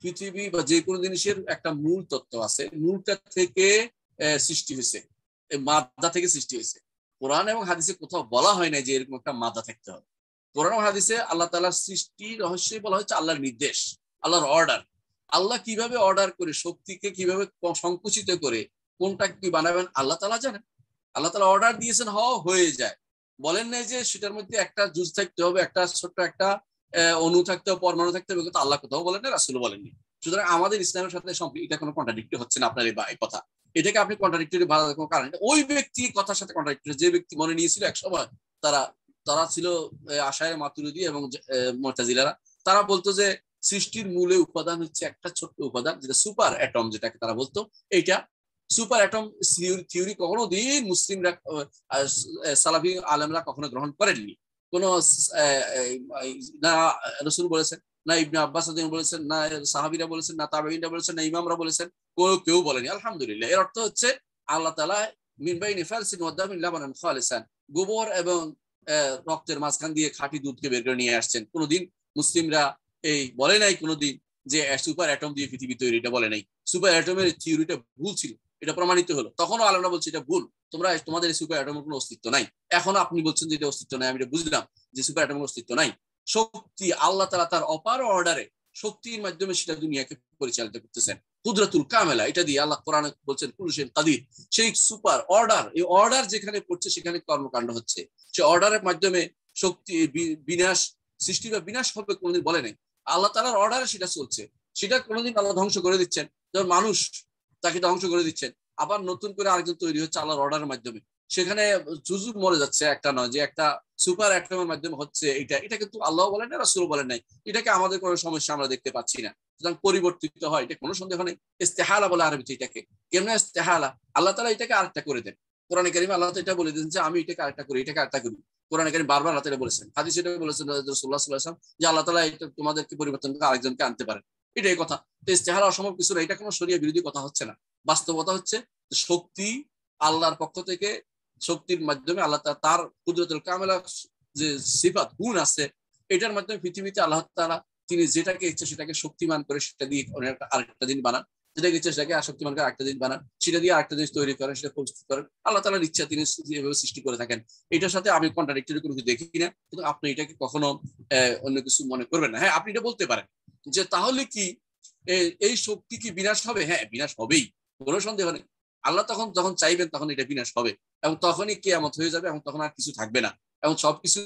পৃথিবী বা যে কোনো জিনিসের একটা মূল তত্ত্ব আছে, মূলটা থেকে সৃষ্টি হয়েছে, মাদা থেকে সৃষ্টি হয়েছে। কোরআন এবং হাদিসে কোথাও বলা হয় না যে এরকম একটা মাদা থাকতে হবে। কোরআন এবং হাদিসে আল্লাহ তাআলার সৃষ্টি রহস্যই বলা হচ্ছে আল্লাহর নির্দেশ, আল্লাহর অর্ডার। আল্লাহ কিভাবে অর্ডার করে, শক্তিকে কিভাবে সংকুচিত করে কোনটা কি বানাবেন আল্লাহ তাআলা জানেন। আল্লাহ তাআলা অর্ডার দিয়েছেন, হয়ে যায়। বলেন নাই যে সেটার মধ্যে একটা জুস থাকতে হবে, একটা ছোট্ট একটা অণু থাকতে হবে, পরমাণু থাকতে হবে, কিন্তু আল্লাহ কোথাও বলেন না, রাসূল বলেননি। সুতরাং আমাদের ইসলামের সাথে এটা কোনো কন্ট্রাডিক্টরি হচ্ছে না আপনার এই কথা। এটাকে আপনি কন্ট্রাডিক্টরি ভাবার কোনো কারণ, ওই ব্যক্তি কথার সাথে কন্ট্রাডিক্টরি। যে ব্যক্তি মনে নিয়েছিল এক সময় তারা তারা ছিল আশায়ে মাতুরিদি এবং মুতাজিলারা, তারা বলতো যে সৃষ্টির মূলে উপাদান হচ্ছে একটা ছোট্ট উপাদান, যেটা সুপার অ্যাটম, যেটাকে তারা বলতো। এইটা সুপার অ্যাটম থিওরি কখনো দিন মুসলিমরা, সালাফি আলেমরা কখনো গ্রহণ করেননি। কোন না রাসূল বলেছেন, না ইবনে আব্বাস বলেছেন, না সাহাবীরা বলেছেন, না তাবেঈনরা বলেছেন, না ইমামরা বলেছেন, কেউ বলেনি। আলহামদুলিল্লাহ। এর অর্থ হচ্ছে আল্লাহ তাআলা মিন বাইনি ফালসিন ওয়া দামিন লাবানান খালিসান, গোবর এবং রক্তের মাঝখান দিয়ে খাঁটি দুধকে বের করে নিয়ে আসছেন। কোনোদিন মুসলিমরা এই বলে নাই কোনোদিন যে সুপার অ্যাটম দিয়ে পৃথিবী তৈরি, এটা বলে নাই। সুপার অ্যাটমের থিওরিটা ভুল ছিল, এটা প্রমাণিত হলো। তখনও আলেমরা বলছে এটা ভুল, তোমাদের সুপার অ্যাটমের কোনো অস্তিত্ব নাই। এখন আপনি বলছেন যে এটা অস্তিত্ব নাই, আমি এটা বুঝলাম যে সুপার অ্যাটমের অস্তিত্ব নাই। শক্তি আল্লাহ তাআলা তার অপার অর্ডারে শক্তির মাধ্যমে সেটা দুনিয়াকে পরিচালিত করতেছেন। কুদরতুল কামেলা, এটা দিয়ে আল্লাহ কোরআনে বলছেন কুল্লু শাইইন কাদির। সেই সুপার অর্ডার, এই অর্ডার যেখানে পড়ছে সেখানে কর্মকাণ্ড হচ্ছে। সেই অর্ডারের মাধ্যমে শক্তি বিনাশ, সৃষ্টি বা বিনাশ হবে কোনোদিন বলে নাই। আল্লাহ তাআলার অর্ডারে সেটা চলছে। সেটা কোনোদিন আল্লাহ ধ্বংস করে দিচ্ছেন, যেমন মানুষ তাকে ধ্বংস করে দিচ্ছেন, আবার নতুন করে আরেকজন তৈরি হচ্ছে আল্লাহর অর্ডারের মাধ্যমে। সেখানে জুজু মরে যাচ্ছে, একটা নয় যে একটা সুপার অ্যাটমের মাধ্যমে হচ্ছে। এটা কিন্তু আল্লাহ বলেন না, রাসূল বলেন নাই। এটাকে আমাদের কোনো সমস্যা আমরা দেখতে পাচ্ছি না। সুতরাং পরিবর্তিত হয়, এটা কোনো সন্দেহ নেই। ইস্তেহালা বলে আরবিতে এটাকে। কেমন ইস্তেহালা? আল্লাহ তাআলা এটাকে আরেকটা করে দেন। কোরআনে কারিমে আল্লাহ এটা বলে দেন যে আমি এটাকে আরেকটা করি, এটাকে আরেকটা করি। কোরআনে কারিম বারবার আল্লাহ তাআলা বলেছেন, হাদিসে এটা বলেছেন রাসূলুল্লাহ সাল্লাল্লাহু আলাইহি ওয়াসাল্লাম, যে আল্লাহ তাআলা এটা তোমাদেরকে পরিবর্তন করে আরেকজনকে আনতে পারেন। এটাই কথা। তো ইস্তেহালা অসম্ভব কিছু না, এটা কোনো শরীয়ত বিরোধী কথা হচ্ছে না। বাস্তবতা হচ্ছে শক্তি আল্লাহর পক্ষ থেকে, শক্তির মাধ্যমে আল্লাহ তার কুদরতুল কামেলা যে সিফাত গুণ আছে, এটার মাধ্যমে পৃথিবীতে আল্লাহ তাআলা তিনি যেটাকে ইচ্ছে সেটাকে শক্তিমান করে সেটা দিয়ে আরেকটা জিনিস বানান, যেটাকে ইচ্ছে সেটাকে অশক্তিমান করে আরেকটা জিনিস বানান, সেটা দিয়ে আরেকটা জিনিস তৈরি করেন, সেটা প্রস্তুত করেন। আল্লাহ তাআলার ইচ্ছা, তিনি যেভাবে সৃষ্টি করে থাকেন। এটার সাথে আমি কন্ট্রাডিক্টরি কোনো কিছু দেখি না, কিন্তু আপনি এটাকে কখনো অন্য কিছু মনে করবেন না। হ্যাঁ, আপনি এটা বলতে পারেন যে তাহলে কি এই শক্তি কি বিনাশ হবে? হ্যাঁ, বিনাশ হবেই, কোনো সন্দেহ নেই। আল্লাহ যখন চাইবেন তখন এটা বিনাশ হবে, এবং তখনই কিয়ামত হয়ে যাবে, এবং তখন আর কিছু থাকবে না, এবং সবকিছু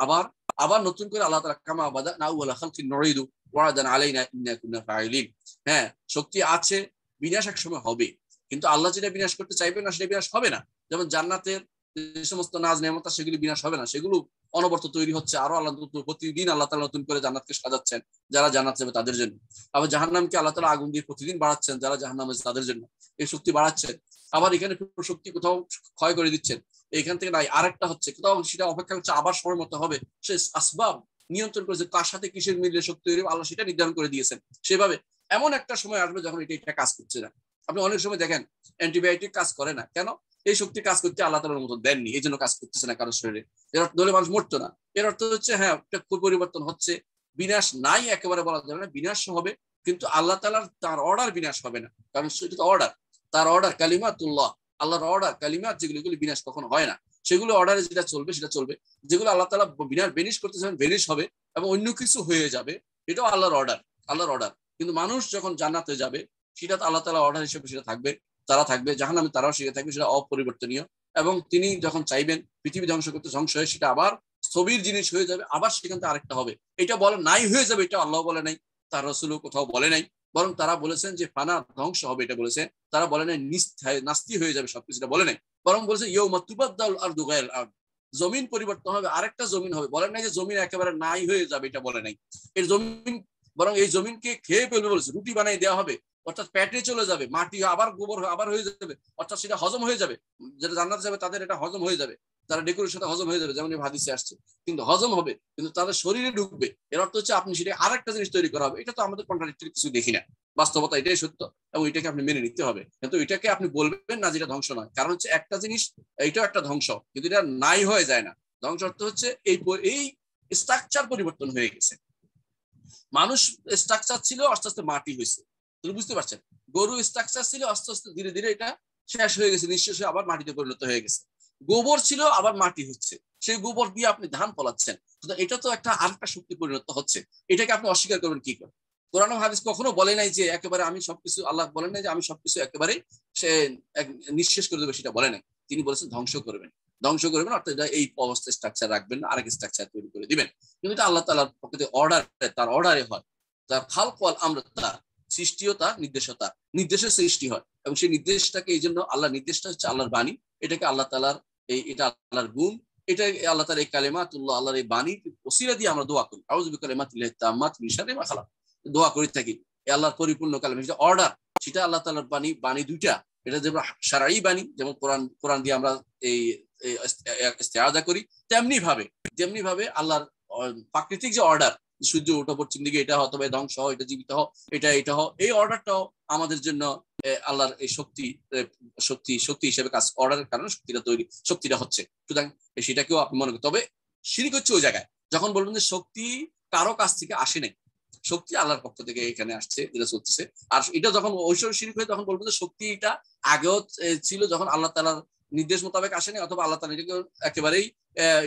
আবার আবার নতুন করে আল্লাহ তাআলা কামা বাদানা আউওয়ালা খালকিন নুঈদু ওয়াদান আলাইনা ইন্না কুন্না ফাইলিন। হ্যাঁ, শক্তি আছে, বিনাশ এক সময় হবে, কিন্তু আল্লাহ যেটা বিনাশ করতে চাইবেন না সেটা বিনাশ হবে না। যেমন জান্নাতের যে সমস্ত নাজ নেয়ামত সেগুলি বিনাশ হবে না, সেগুলো অনবরত তৈরি হচ্ছে। আরো আল্লাহ প্রতিদিন আল্লাহ তাআলা নতুন করে জান্নাতকে সাজাচ্ছেন যারা জান্নাত যাবে তাদের জন্য। আবার জাহান্নামকে আল্লাহ তাআলা আগুন দিয়ে প্রতিদিন বাড়াচ্ছেন যারা জাহান্নামে তাদের জন্য, এই শক্তি বাড়াচ্ছেন। আবার এখানে শক্তি কোথাও ক্ষয় করে দিচ্ছেন, এখান থেকে নাই আরেকটা হচ্ছে, কোথাও সেটা অপেক্ষা করছে আবার সময় মতো হবে। সে আসবাব নিয়ন্ত্রণ করেছে, কার সাথে কিসের মিললে শক্তি তৈরি হবে আল্লাহ সেটা নির্ধারণ করে দিয়েছেন। সেভাবে এমন একটা সময় আসবে যখন এটা কাজ করছে না। আপনি অনেক সময় দেখেন অ্যান্টিবায়োটিক কাজ করে না, কেন? এই শক্তি কাজ করতে আল্লাহ তাআলার মতো দেননি, এই জন্য কাজ করতেছে না কারোর শরীরে। এর অর্থ হলে মানুষ মরতো না। এর অর্থ হচ্ছে হ্যাঁ পরিবর্তন হচ্ছে, বিনাশ নাই একেবারে বলা যাবে না, বিনাশ হবে, কিন্তু আল্লাহ তাআলার তার অর্ডার বিনাশ হবে না, কারণ সেটা তো অর্ডার, তার অর্ডার কালিমাতুল্লাহ, আল্লাহর অর্ডার কালিমাত যেগুলো এগুলো বিনাশ কখনো হয় না, সেগুলো অর্ডারে যেটা চলবে সেটা চলবে। যেগুলো আল্লাহ তাআলা বিনাশ বেনিশ করতেছেন বেনিশ হবে এবং অন্য কিছু হয়ে যাবে, এটাও আল্লাহর অর্ডার, আল্লাহর অর্ডার। কিন্তু মানুষ যখন জান্নাতে যাবে সেটা তো আল্লাহ তাআলা অর্ডার হিসেবে সেটা থাকবে, তারা থাকবে, জাহান্নামে তারাও সেটা থাকবে, সেটা অপরিবর্তনীয়। এবং তিনি যখন চাইবেন পৃথিবী ধ্বংস করতে, ধ্বংস হয়ে সেটা আবার স্থবির জিনিস হয়ে যাবে, আবার সেখান থেকে আরেকটা হবে। এটা বলে নাই হয়ে যাবে, এটা আল্লাহ বলে নাই, তার রাসূলও কোথাও বলে নাই, বরং তারা বলেছেন যে ফানা ধ্বংস হবে, এটা বলেছে। তারা বলে নাই নাস্তি হয়ে যাবে সবকিছু, এটা বলে নাই, বরং বলেছে ইয়াউমা তুবাদদাল আরদু গায়রাল আরদ, জমিন পরিবর্তন হবে, আরেকটা জমিন হবে। বলেন নাই যে জমিন একেবারে নাই হয়ে যাবে, এটা বলে নাই। এর জমিন বরং এই জমিনকে খেয়ে ফেলবে বলেছে, রুটি বানাই দেওয়া হবে, অর্থাৎ পেটে চলে যাবে, মাটি আবার গোবর আবার হয়ে যাবে, অর্থাৎ সেটা হজম হয়ে যাবে। যেটা জান্নাতে যাবে তাদের এটা হজম হয়ে যাবে, তারা ডেকোরের সাথে হজম হয়ে যাবে, যেমন হাদিসে আসছে, কিন্তু হজম হবে, কিন্তু তাদের শরীরে ঢুকবে। এর অর্থ হচ্ছে আপনি সেটা আরেকটা জিনিস তৈরি করা হবে। এটা তো আমাদের কন্ট্রাডিক্টরি কিছু দেখি না, বাস্তবতা এটাই সত্য, এবং এটাকে আপনি মেনে নিতে হবে। কিন্তু এটাকে আপনি বলবেন না যেটা ধ্বংস নয়, কারণ হচ্ছে একটা জিনিস এইটাও একটা ধ্বংস, কিন্তু এটা নাই হয়ে যায় না। ধ্বংস অর্থ হচ্ছে এই স্ট্রাকচার পরিবর্তন হয়ে গেছে। মানুষ স্ট্রাকচার ছিল, আস্তে আস্তে মাটি হয়েছে, তুমি বুঝতে পারছেন? গরু স্ট্রাকচার ছিল, আস্তে আস্তে ধীরে ধীরে এটা শেষ হয়ে গেছে, নিঃশেষ হয়ে আবার মাটিতে পরিণত হয়ে গেছে। গোবর ছিল, আবার মাটি হচ্ছে, সেই গোবর দিয়ে আপনি ধান ফলাচ্ছেন, এটা তো একটা আরেকটা শক্তি পরিণত হচ্ছে। এটাকে আপনি অস্বীকার করবেন কি করে? কোরআন ও হাদিস কখনো বলে নাই যে একেবারে আমি সবকিছু, আল্লাহ বলেন নাই যে আমি সবকিছু একেবারে সে নিঃশেষ করে দেবে, সেটা বলে নাই। তিনি বলেছেন ধ্বংস করবেন, ধ্বংস করবেন, অর্থাৎ এটা এই অবস্থায় স্ট্রাকচার রাখবেন না, আরেক স্ট্রাকচার তৈরি করে দিবেন। কিন্তু এটা আল্লাহ তাআলার পক্ষ থেকে অর্ডার, তার অর্ডারে হয়। তার খালক ওয়াল আমর, তার সৃষ্টিও তার নির্দেশতা, নির্দেশের সৃষ্টি হয়, এবং সেই নির্দেশটাকে এই জন্য আল্লাহ, নির্দেশটা হচ্ছে আল্লাহর বাণী, এটাকে আল্লাহ তাআলার এটা আল্লাহর গুণ, এটা আল্লাহ তাআলার এই কালেমাতুল্লাহ, আল্লাহর এই বাণীর ওসিলা দিয়ে আমরা দোয়া করি, আউযু বিকালিমাতিল্লাহি তাম্মাতি মিন শাররি মা খালাক, দোয়া করে থাকি। এই আল্লাহর পরিপূর্ণ কালাম, সেটা অর্ডার, সেটা আল্লাহ তাআলার বাণী, বাণী দুইটা, এটা যেমন শারঈ বাণী, যেমন কোরআন দিয়ে আমরা এই ইস্তেআযা করি, তেমনি ভাবে আল্লাহর প্রাকৃতিক যে অর্ডার, সূর্য ওঠা পশ্চিম দিকে, এটা হতো ধ্বংস হও, এটা জীবিত হও, এটা হও, এই অর্ডারটাও আমাদের জন্য আল্লাহর এই শক্তি হিসেবে কাজ, অর্ডারের কারণে শক্তিটা হচ্ছে। সুতরাং সেটাকেও আপনি মনে করেন। তবে শিরক হচ্ছে ওই জায়গায় যখন বলবেন যে শক্তি কারো কাছ থেকে আসে নাই, শক্তি আল্লাহর পক্ষ থেকে এখানে আসছে, যেটা চলতেছে। আর এটা যখন ঐশ্বর শিরক হয়, তখন বলবো যে শক্তিটা আগেও ছিল, যখন আল্লাহ তাআলার নির্দেশ মোতাবেক আসেনি, অথবা আল্লাহ তাআলা এটাকে একেবারেই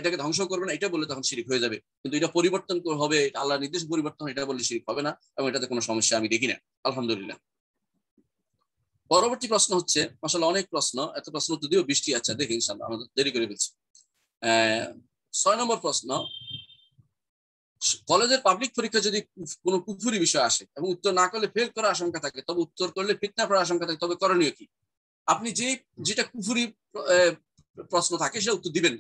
এটাকে ধ্বংস করবে না, এটা বলে তখন শিরক হয়ে যাবে। কিন্তু এটা পরিবর্তন হবে, আল্লাহর নির্দেশ পরিবর্তন, এটা বললে শিরক হবে না, এবং এটাতে কোনো সমস্যা আমি দেখি না, আলহামদুলিল্লাহ। পরবর্তী প্রশ্ন হচ্ছে, আসলে অনেক প্রশ্ন, এত প্রশ্ন যদিও বৃষ্টি আছে, দেখি ইনশাআল্লাহ, আমাদের দেরি করে ফেলছি। 6 নম্বর প্রশ্ন, কলেজের পাবলিক পরীক্ষা যদি কোনো কুফরি বিষয় আসে এবং উত্তর না করলে ফেল করার আশঙ্কা থাকে, তবে উত্তর করলে ফিতনা পড়ার আশঙ্কা থাকে, তবে করণীয় কি? আপনি যেটা কুফরি প্রশ্ন থাকে সেটা উত্তর দিবেন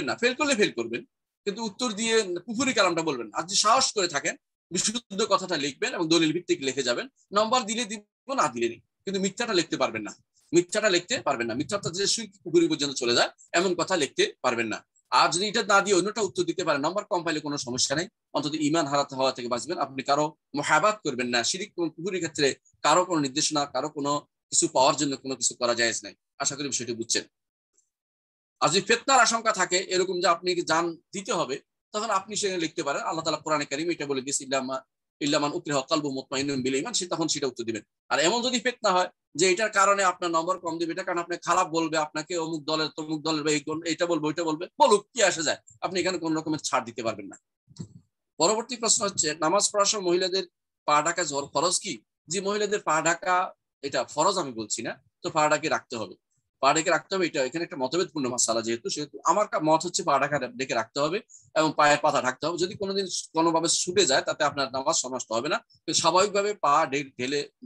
না, ফেল করলে ফেল করবেন, কিন্তু উত্তর দিয়ে কুফরি কালামটা বলবেন। আর যে সাহস করে থাকেন, বিশুদ্ধ কথাটা লিখবেন এবং দলিল ভিত্তিক লিখে যাবেন, নম্বর দিলে দিব, না দিলে নেই, কিন্তু মিথ্যাটা লিখতে পারবেন না, মিথ্যাটা যে কুফরি পর্যন্ত চলে যায় এমন কথা লিখতে পারবেন না। আর যদি এটা না দিয়ে অন্যটা উত্তর দিতে পারেন, নম্বর কম পাইলে কোনো সমস্যা নেই, অন্তত ঈমান হারাতে হওয়া থেকে বাঁচবেন। আপনি কারো মুহাব্বত করবেন না, শিরক কুফরির ক্ষেত্রে কারো কোনো নির্দেশনা, কারো কোনো কিছু পাওয়ার জন্য কোনো কিছু করা জায়েজ নাই। আশা করি বিষয়টি বুঝছেন। আর যদি ফিতনার আশঙ্কা থাকে, এরকম যে আপনি জান দিতে হবে, তখন আপনি সেখানে লিখতে পারেন, আল্লাহ তাআলা কোরআনে কারীমে এটা বলে দিয়েছে, ইল্লা মান উকরিহা কালবু মুতমাইন্নুন বিল ঈমান, তখন সেটা উত্তর দিবেন। আর এমন যদি ফিতনা হয় যে এটার কারণে আপনার নম্বর কম দিবে, এটা কারণে আপনি খারাপ বলবে, আপনাকে অমুক দলের তমুক দলের বা এটা বলবে ওইটা বলবে, বলুক, কি আসে যায়, আপনি এখানে কোন রকমের ছাড় দিতে পারবেন না। পরবর্তী প্রশ্ন হচ্ছে, নামাজ পড়ার সময় মহিলাদের পা ঢাকা ফরজ কি? যে মহিলাদের পা ঢাকা, এটা ফরজ আমি বলছি না, তো পা ঢাকে রাখতে হবে, পা ঢেকে রাখতে হবে, এটা এখানে একটা মতভেদপূর্ণ মাসালা, সেহেতু আমার মত হচ্ছে পা ঢাকা ঢেকে রাখতে হবে এবং পায়ের পাতা ঢাকতে হবে। যদি কোনোদিন কোনোভাবে ছুটে যায়, তাতে আপনার নামাজ নষ্ট হবে না, কিন্তু স্বাভাবিকভাবে পা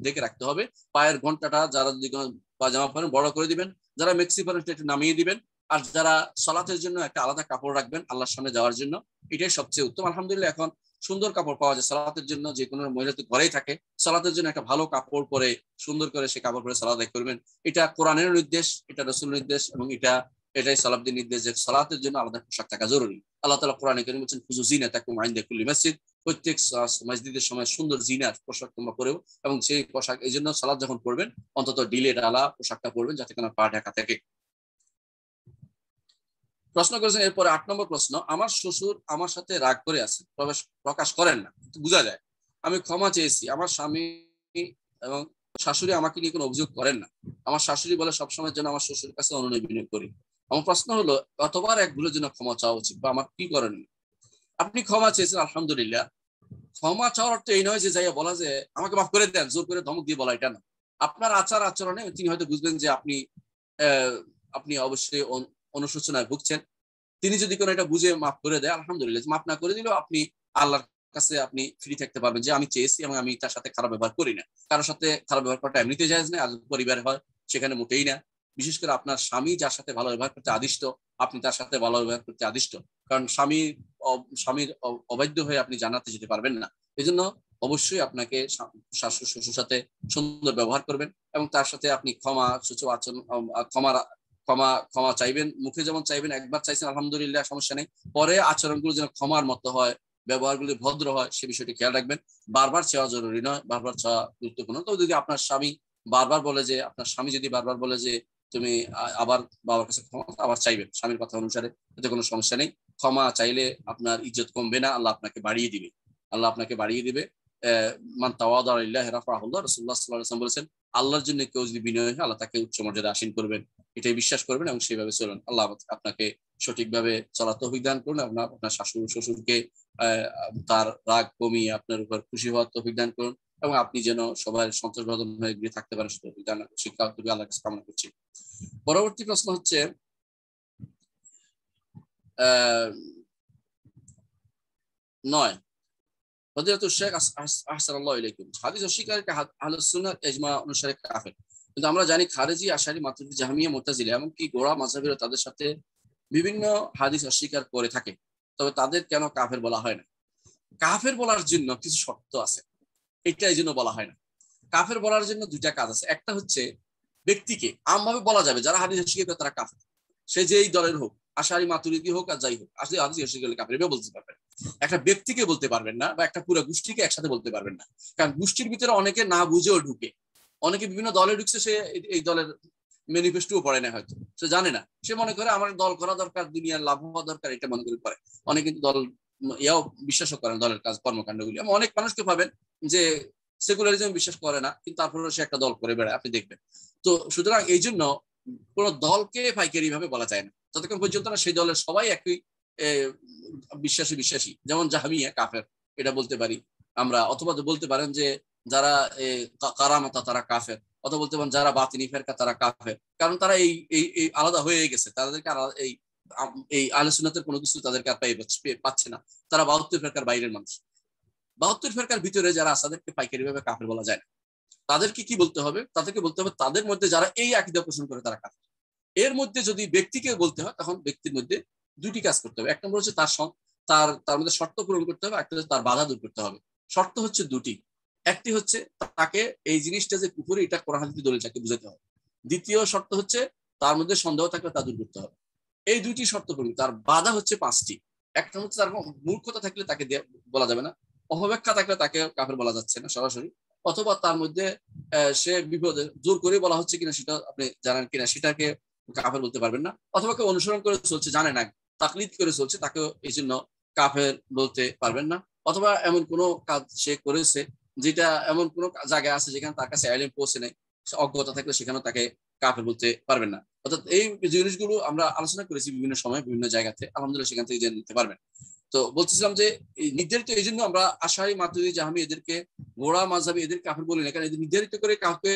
ঢেকে রাখতে হবে। পায়ের ঘন্টাটা যারা যদি কোনো পাজামা পরেন বড় করে দিবেন, যারা মেক্সি পরেন একটু নামিয়ে দিবেন, আর যারা সালাতের জন্য একটা আলাদা কাপড় রাখবেন আল্লাহর সামনে যাওয়ার জন্য, এটাই সবচেয়ে উত্তম। আলহামদুলিল্লাহ এখন সুন্দর কাপড় পাওয়া যায় সালাতের জন্য, যে কোনো মহিলা তো ঘরেই থাকে, সালাতের জন্য একটা ভালো কাপড় পরে সুন্দর করে সে কাপড় পরে সালাত আদায় করবেন। এটা কোরআনের নির্দেশ, এটা রাসূলের নির্দেশ, এবং এটাই সালাফদের নির্দেশ যে সালাতের জন্য আলাদা পোশাক থাকা জরুরি। আল্লাহ তাআলা কোরআনে কারীমে বলেছেন, খুযু যিনাতাকুম ইনদা কুল্লি মাসজিদ, প্রত্যেক মসজিদের সময় সুন্দর জিনার পোশাক তোমরা পরেও, এবং সেই পোশাক এই জন্য সালাত যখন পড়বেন অন্তত ডিলে ডালা পোশাকটা পরবেন যাতে কোনো পা ঢাকা থাকে। প্রশ্ন করেছেন এরপরে 8 নম্বর প্রশ্ন, আমার শ্বশুর আমার সাথে রাগ করে আছে, প্রকাশ করেন না, বোঝা যায়। আমি ক্ষমা চেয়েছি, আমার স্বামী এবং শাশুড়ি আমাকে নিয়ে কোনো অভিযোগ করেন না। আমার শাশুড়ি বলে সবসময় যেন আমার শ্বশুরের কাছে অনুনয় বিনয় করি। আমার প্রশ্ন হলো কতবার এক ভুলের জন্য ক্ষমা চাওয়া উচিত বা আমার কি করণীয়? আপনি ক্ষমা চেয়েছেন, আলহামদুলিল্লাহ। ক্ষমা চাওয়ার অর্থ এই নয় যে যাইয়া বলা যে আমাকে মাফ করে দেন, জোর করে ধমক দিয়ে বলা, এটা না। আপনার আচার আচরণে তিনি হয়তো বুঝবেন যে আপনি অবশ্যই অনুশোচনায় ভুগছেন। তিনি যদি কোনো এটা বুঝে মাফ করে দেয়, আলহামদুলিল্লাহ। মাফ না করে দিলেও আপনি আল্লাহর কাছে আপনি ফ্রি থাকতে পারবেন যে আমি চেয়েছি এবং আমি তার সাথে খারাপ ব্যবহার করি না। কারোর সাথে খারাপ ব্যবহার করাটা এমনিতে জায়েজ না, আর পরিবার হয় সেখানে মোটেই না। বিশেষ করে আপনার স্বামী যার সাথে ভালো ব্যবহার করতে আদিষ্ট, আপনি তার সাথে ভালো ব্যবহার করতে আদিষ্ট। কারণ স্বামীর অবাধ্য হয়ে আপনি জান্নাতে যেতে পারবেন না। এই জন্য অবশ্যই আপনাকে শাশুড় শ্বশুর সাথে সুন্দর ব্যবহার করবেন এবং তার সাথে আপনি ক্ষমা আচরণ ক্ষমা ক্ষমা চাইবেন। মুখে যেমন চাইবেন, একবার চাইছেন আলহামদুলিল্লাহ, সমস্যা নেই। পরে আচরণগুলো যেন ক্ষমার মতো হয়, ব্যবহারগুলি ভদ্র হয়, সে বিষয়টি খেয়াল রাখবেন। বারবার চাওয়া জরুরি নয়, বারবার চাওয়া গুরুত্বপূর্ণ। তো যদি আপনার স্বামী বারবার বলে যে, আপনার স্বামী যদি বারবার বলে যে তুমি আবার বাবার কাছে ক্ষমা আবার চাইবেন, স্বামীর কথা অনুসারে, এতে কোনো সমস্যা নেই। ক্ষমা চাইলে আপনার ইজ্জত কমবে না, আল্লাহ আপনাকে বাড়িয়ে দিবে। আল্লাহ আপনাকে বাড়িয়ে দিবে। মান তাওয়াদা লিল্লাহি রাফাহুল্লাহ, রাসূলুল্লাহ সাল্লাল্লাহু আলাইহি ওয়াসাল্লাম বলেছেন, আল্লাহর জন্য কেউ যদি বিনয় হয়, আল্লাহ তাকে উচ্চ মর্যাদা আসীন করবেন। এটাই বিশ্বাস করবেন এবং সেইভাবে চলুন। আল্লাহ আপনাকে সঠিকভাবে চলার তৌফিক দান করুন। আপনার শাশুড় শ্বশুরকে তার রাগ কমিয়ে আপনার উপর খুশি হওয়ার তৌফিক দান করুন এবং আপনি যেন সবাই সন্তোষবর্ধন হয়ে গিয়ে থাকতে পারেন, তৌফিক দান শিক্ষা আল্লাহর কাছে কামনা করছি। পরবর্তী প্রশ্ন হচ্ছে 9, ফজিলাতুল শেখ আহসানুল্লাহ ইলাইকুম, হাদিস অস্বীকারীকে আহলুস সুন্নাহ ইজমা অনুসারে কাফের। কিন্তু আমরা জানি খারেজি, আশারি, মাতুরিদি, জাহমিয়া, মুতাজিলা এমনকি গোড়া মাযহাবিরা তাদের সাথে বিভিন্ন হাদিস অস্বীকার করে থাকে। তবে তাদের কেন কাফের বলা হয় না? কাফের বলার জন্য কিছু শর্ত আছে, এটা এই জন্য বলা হয় না। কাফের বলার জন্য দুইটা কাজ আছে। একটা হচ্ছে ব্যক্তিকে আমভাবে বলা যাবে যারা হাদিস অস্বীকার করে তারা কাফের, সে যেই দলের হোক, আশারি মাতুরিদি হোক আর যাই হোক, আসলে হাদিস অস্বীকার করলে কাফের এভাবে বলতে পারবেন। একটা ব্যক্তিকে বলতে পারবেন না, বা একটা পুরো গোষ্ঠীকে একসাথে বলতে পারবেন না। কারণ গোষ্ঠীর ভিতরে অনেকে না বুঝেও ঢুকে, অনেকে বিভিন্ন দলে ঢুকছে, সে এই দলের ম্যানিফেস্টোও পড়ে না, হয়তো সে জানে না, সে মনে করে আমার দল করা দরকার, দুনিয়ার লাভ হওয়া দরকার, এটা মনে করে করে। অনেকে কিন্তু দল ইয়াও বিশ্বাসও করেন, দলের কাজ কর্মকাণ্ডগুলি। আমি অনেক মানুষকে পাবেন যে সেকুলারিজম বিশ্বাস করে না, কিন্তু তারপরে সে একটা দল করে বেড়ায়, আপনি দেখবেন। তো সুতরাং এই জন্য কোন দলকে পাইকারি ভাবে বলা যায় না, যতক্ষণ পর্যন্ত না সেই দলের সবাই একই বিশ্বাসী। যেমন জাহমিয়া কাফের, এটা বলতে পারি আমরা। অথবা বলতে পারেন যে যারা কারামাতা তারা কাফের, অথবা বলতে পারেন যারা বাতিনি ফেরকা তারা কাফের। কারণ তারা এই আলাদা হয়ে গেছে, তাদেরকে এই আহলে সুন্নাতের কোনো কিছু তাদেরকে আর পাচ্ছে না। তারা 72 ফেরকার বাইরের মানুষ। 72 ফেরকার ভিতরে যারা আছে তাদেরকে পাইকারি ভাবে কাফের বলা যায় না। তাদেরকে কি বলতে হবে? তাদেরকে বলতে হবে তাদের মধ্যে যারা এই আকীদা পোষণ করে তারা কাফের। এর মধ্যে যদি ব্যক্তিকে বলতে হয়, তখন ব্যক্তির মধ্যে দুটি কাজ করতে হবে। এক নম্বর হচ্ছে তার মধ্যে শর্ত পূরণ করতে হবে, একটা হচ্ছে তার বাধা দূর করতে হবে। শর্ত হচ্ছে দুটি। একটি হচ্ছে তাকে এই জিনিসটা যে কুফরি, এটা কোরআন হাদিসে দলিল তাকে বুঝাতে হবে। দ্বিতীয় শর্ত হচ্ছে তার মধ্যে সন্দেহ থাকলে তা দূর করতে হবে। এই দুইটি শর্ত পূরণ। তার বাধা হচ্ছে 5টি। একটা হচ্ছে তার মূর্খতা থাকলে তাকে বলা যাবে না, অপব্যাখ্যা থাকলে তাকে কাফের বলা যাচ্ছে না সরাসরি, অথবা তার মধ্যে সে বিপদে জোর করে বলা হচ্ছে কিনা সেটা আপনি জানেন কিনা সেটাকে কাফের বলতে পারবেন না, অথবা কেউ অনুসরণ করে চলছে, জানে না, তাকলিদ করে চলছে, তাকেও এই জন্য কাফের বলতে পারবেন না। অথবা এমন কোনো কাজ সে করেছে যেটা এমন কোনো জায়গায় আছে যেখানে তার কাছে ইলম পৌঁছে নেই, অজ্ঞতা থাকলে সেখানেও তাকে কাফের বলতে পারবেন না। অর্থাৎ এই জিনিসগুলো আমরা আলোচনা করেছি বিভিন্ন সময় বিভিন্ন জায়গাতে, আলহামদুলিল্লাহ সেখান থেকে জেনে নিতে পারবেন। তো বলতেছিলাম যে নির্ধারিত এই জন্য আমরা আশারি, মাতুরিদি, জাহমি এদেরকে গোড়া মাযহাবী এদের কাফের বলি না, কারণ এদের নির্ধারিত করে কাউকে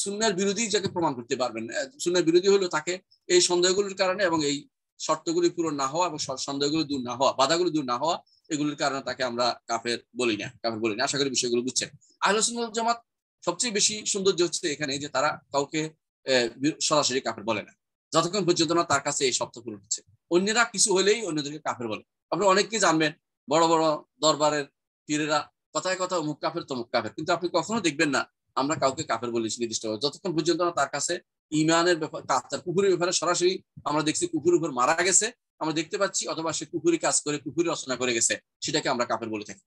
সুন্নাহর বিরোধী যাকে প্রমাণ করতে পারবেন। সুন্নাহর বিরোধী হলো তাকে এই সন্দেহগুলোর কারণে এবং এই শর্তগুলি পূরণ না হওয়া এবং সন্দেহগুলো দূর না হওয়া, বাধাগুলো দূর না হওয়া, এগুলোর কারণে তাকে আমরা কাফের বলি না। আশা করি বিষয়গুলো বুঝছেন। আহলে সুন্নাত ওয়াল জামাত সবচেয়ে বেশি সৌন্দর্য হচ্ছে এখানে যে তারা কাউকে সরাসরি কাফের বলে না, যতক্ষণ পর্যন্ত না তার কাছে এই শর্ত পূরণ হচ্ছে। অন্যরা কিছু হলেই অন্যদেরকে কাফের বলে। আপনি অনেককে জানবেন, বড় বড় দরবারের পীরেরা কথায় কথা অমুক কাফের তমুক কাফের, কিন্তু আপনি কখনো দেখবেন না আমরা কাউকে কাফের বলেছি নির্দিষ্টভাবে, যতক্ষণ পর্যন্ত না তার কাছে ইমানের ব্যাপার, তার কুফুরের ব্যাপারে সরাসরি আমরা দেখছি কুফুরের উপর মারা গেছে, আমরা দেখতে পাচ্ছি, অথবা সে কুফুরি কাজ করে কুফুরি রচনা করে গেছে, সেটাকে আমরা কাফের বলে থাকি।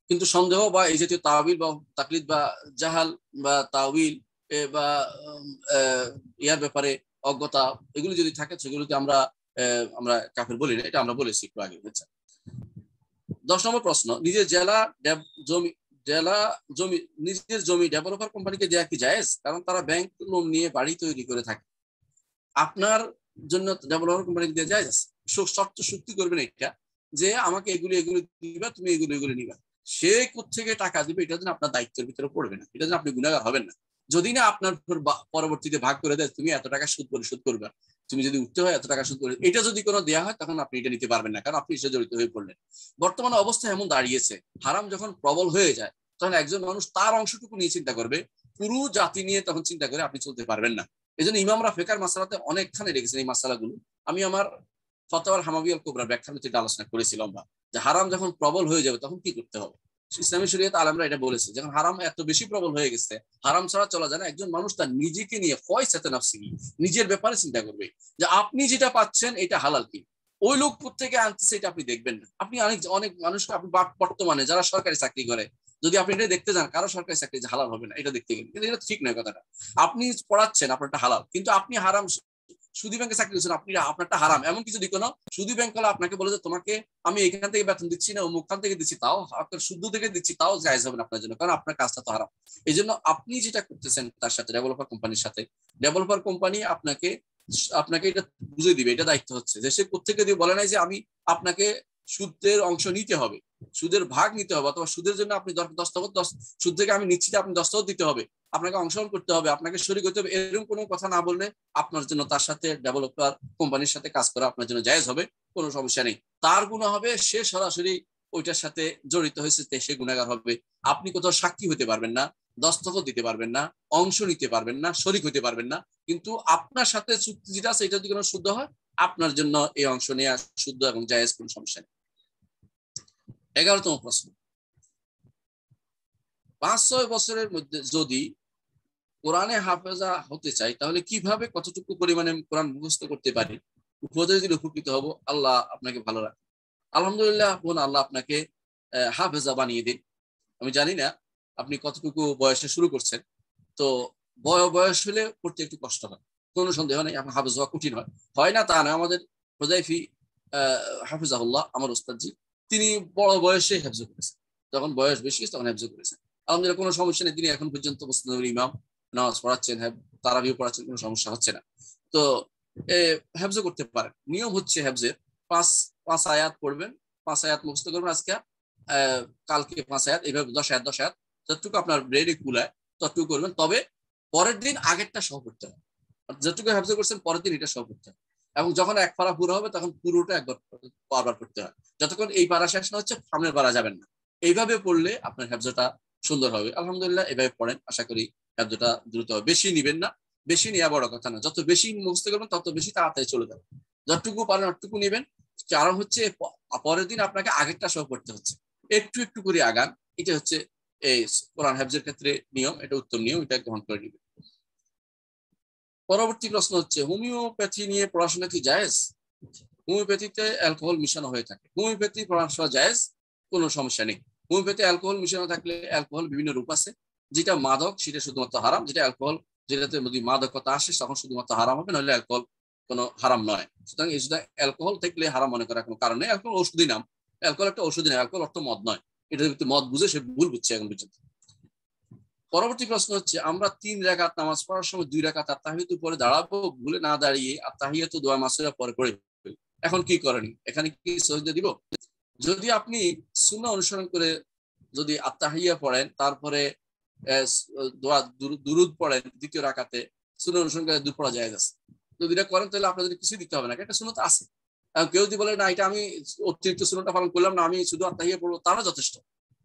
কিন্তু সন্দেহ বা এই জাতীয় তাওয়িল বা তাকলিদ বা জাহাল বা তাওয়িল বা ইয়ার ব্যাপারে অজ্ঞতা এগুলো যদি থাকে সেগুলোকে আমরা আমরা কাফের বলি না, এটা আমরা বলেছি একটু আগে। বুঝছেন? 10 নম্বর প্রশ্ন, নিজের নিজের জমি ডেভেলপার কোম্পানিকে দেওয়া কি জায়েজ? কারণ তারা ব্যাংক লোন নিয়ে বাড়ি তৈরি করে থাকে। আপনার জন্য ডেভেলপার কোম্পানিকে দেওয়া জায়েজ আছে, শর্ত চুক্তি করবেন এটা যে আমাকে এগুলো দিবা, তুমি এগুলো নিবা। সে কোত্থেকে টাকা দিবে এটা যেন আপনার দায়িত্বের ভিতরে পড়বে না, এটা যেন আপনি গুনাহগার হবেন না। যদি না আপনার পরবর্তীতে ভাগ করে দেয়, তুমি এত টাকা সুদ পরিশোধ করবে, তুমি যদি উঠতে হয় এত টাকা সুদ করে, এটা যদি কোনো দেওয়া হয় তখন আপনি এটা নিতে পারবেন না, কারণ আপনি এসে জড়িত হয়ে পড়লেন। বর্তমানে অবস্থা এমন দাঁড়িয়েছে, হারাম যখন প্রবল হয়ে যায় তখন একজন মানুষ তার অংশটুকু নিয়ে চিন্তা করবে, পুরো জাতি নিয়ে তখন চিন্তা করে আপনি চলতে পারবেন না। এই জন্য ইমামরা ফিকহের মাসালাতে অনেকখানে রেখেছেন এই মাসালাগুলো। আমি আমার ফতোয়ার হামাবিয়াল কুবরা ব্যাখ্যার ভিতরে আলোচনা করেছিলাম যে হারাম যখন প্রবল হয়ে যাবে তখন কি করতে হবে। ইসলামী শরীয়ত আলেমরা এটা বলেছে, যখন হারাম এত বেশি প্রবল হয়ে গেছে, হারাম ছাড়া চলা যায় না, একজন মানুষ তার নিজেকে নিয়ে ফয়সাতে নাফসি, নিজের ব্যাপারে চিন্তা করবে যে আপনি যেটা পাচ্ছেন এটা হালাল কি, ওই লোক থেকে আনতেছে এটা আপনি দেখবেন না। আপনি অনেক মানুষকে আপনি বর্তমানে যারা সরকারি চাকরি করে, যদি আপনি এটা দেখতে যান কারো সরকারি চাকরি যে হালাল হবে না এটা দেখতে গেলে, কিন্তু এটা ঠিক নয় কথাটা। আপনি পড়াচ্ছেন আপনারটা হালাল, কিন্তু আপনি হারাম সুদী ব্যাংকে চাকরি করছেন, আপনি আপনারটা হারাম এমন কিছু দিক না। সুদী ব্যাংক হলে আপনাকে বলে যে তোমাকে আমি এখান থেকে বেতন দিচ্ছি না, অমুকখান থেকে দিচ্ছি, তাও আপনার শুদ্ধ থেকে দিচ্ছি, তাও জায়েজ হবে না আপনার জন্য, কারণ আপনার কাজটা তো হারাম। এই জন্য আপনি যেটা করতেছেন তার সাথে ডেভেলপার কোম্পানির সাথে, ডেভেলপার কোম্পানি আপনাকে এটা বুঝে দিবে, এটা দায়িত্ব হচ্ছে যে সে কোথেকে দিয়ে বলে নাই যে আমি আপনাকে সুদের অংশ নিতে হবে, সুদের ভাগ নিতে হবে, অথবা সুদের জন্য আপনি দস্তখত, সুদ থেকে আমি নিচ্ছি আপনি দস্তখত দিতে হবে, আপনাকে অংশগ্রহণ করতে হবে, আপনাকে শরীক হতে হবে, এরকম কোনো কথা না বললে আপনার জন্য তার সাথে ডেভেলপার কোম্পানির সাথে কাজ করা আপনার জন্য জায়েজ হবে, কোনো সমস্যা নেই। তার গুনাহ হবে, সে সরাসরি ওইটার সাথে জড়িত হয়েছে, সে গুনাহগার হবে। আপনি কোথাও সাক্ষী হতে পারবেন না, দস্তখত দিতে পারবেন না, অংশ নিতে পারবেন না, শরীক হতে পারবেন না, কিন্তু আপনার সাথে চুক্তি যেটা আছে এটা যদি কোনো শুদ্ধ হয় আপনার জন্য এই অংশ নেওয়া শুদ্ধ এবং জায়েজ, কোনো সমস্যা নেই। 11তম প্রশ্ন, 5-6 বছরের মধ্যে যদি কোরআনে হাফেজা হতে চাই তাহলে কিভাবে কতটুকু পরিমাণে কোরআন মুখস্থ করতে পারি, উপদেশ দিলে উপকৃত হব। আল্লাহ আপনাকে ভালো রাখে। আলহামদুলিল্লাহ বোন, আল্লাহ আপনাকে হাফেজা বানিয়ে দিন। আমি জানি না আপনি কতটুকু বয়সে শুরু করছেন, তো বয়স হলে পড়তে একটু কষ্ট হয়, কোনো সন্দেহ নেই। আপনার হাফেজ হওয়া কঠিন হয় না তা নয়। আমাদের হুযায়ফি হাফিজাহুল্লাহ আমার উস্তাদজি, তিনি বড় বয়সে হেফজ করেছেন, যখন বয়স বেশি তখন হেফজ করেছেন। আলহামদুলিল্লাহ কোনো সমস্যা নেই, তিনি এখন পর্যন্ত মুসলিমের ইমাম, নামাজ পড়াচ্ছেন, তারাবিও পড়াচ্ছেন, কোনো সমস্যা হচ্ছে না। তো হেফজ করতে পারেন। নিয়ম হচ্ছে হেফজের 5 আয়াত পড়বেন, 5 আয়াত মুখস্থ করবেন আজকে, কালকে 5 আয়াত, এইভাবে 10 আয়াত 10 আয়াত, যতটুকু আপনার ব্রেনে কুলায় ততটুকু করবেন। তবে পরের দিন আগেরটা সহ করতে হবে, যতটুকু হেফজ করছেন পরের দিন এটা সহ করতে হবে, এবং যখন এক পারা পুরো হবে তখন পুরোটা একবার বারবার করতে হয়, যতক্ষণ এই পারা শেষ না হচ্ছে সামনের পারা যাবেন না। এইভাবে পড়লে আপনার হেফজটা সুন্দর হবে। আলহামদুলিল্লাহ এভাবে পড়েন, আশা করি হেফজটা দ্রুত হবে। বেশি নিবেন না, বেশি নেওয়া বড় কথা না, যত বেশি মুখস্থ করবেন তত বেশি তাড়াতাড়ি চলে যাবে। যতটুকু পারেন অতটুকু নিবেন, কারণ হচ্ছে পরের দিন আপনাকে আগেরটা সহ করতে হচ্ছে, একটু একটু করে আগান। এটা হচ্ছে এই কোরআন হেফজের ক্ষেত্রে নিয়ম, এটা উত্তম নিয়ম, এটা গ্রহণ করে নিবেন। পরবর্তী প্রশ্ন হচ্ছে, হোমিওপ্যাথি নিয়ে পড়াশোনা কি জায়েজ? হোমিওপ্যাথিতে অ্যালকোহল মিশানো হয়ে থাকে, হোমিওপ্যাথি পড়াশোনা জায়েজ, কোনো সমস্যা নেই। হোমিওপ্যাথি অ্যালকোহল মিশানো থাকলে, অ্যালকোহল বিভিন্ন রূপ আছে, যেটা মাদক সেটা শুধুমাত্র হারাম, যেটা অ্যালকোহল যেটাতে যদি মাদকতা আসে তখন শুধুমাত্র হারাম হবে, নাহলে অ্যালকোহল কোনো হারাম নয়। সুতরাং এই শুধু অ্যালকোহল থাকলে হারাম মনে করার কোনো কারণ নেই। অ্যালকোহল ওষুধি নাম, অ্যালকোহল একটা ওষুধি নাম, অ্যালকোহল অর্থ মদ নয়। এটা যদি মদ বুঝে সে ভুল বুঝছে এখন পর্যন্ত। পরবর্তী প্রশ্ন হচ্ছে, আমরা 3 রাকাত নামাজ পড়ার সময় 2 রাকাত আত্তাহিয়াতু পরে দাঁড়াবো, ভুলে না দাঁড়িয়ে আত্তাহিয়াতু দোয়া মাসুরা পরে পড়ে এখন কি করেনি, এখানে কি সাজদা দিব? যদি আপনি সুন্নাহ অনুসরণ করে যদি আত্তাহিয়া পড়েন, তারপরে দোয়া দুরুদ পড়েন দ্বিতীয় রাকাতে, সুন্নাহ অনুসরণ করে দুরুদ পড়া জায়েজ আছে। যদি এটা করেন তাহলে আপনাদের কিছু দিতে হবে না, এটা সুন্নাত আছে। কেউ যদি বলে না এটা আমি অতিরিক্ত সুন্নাহটা পালন করলাম না, আমি শুধু আত্তাহিয়া পড়বো, তারা যথেষ্ট।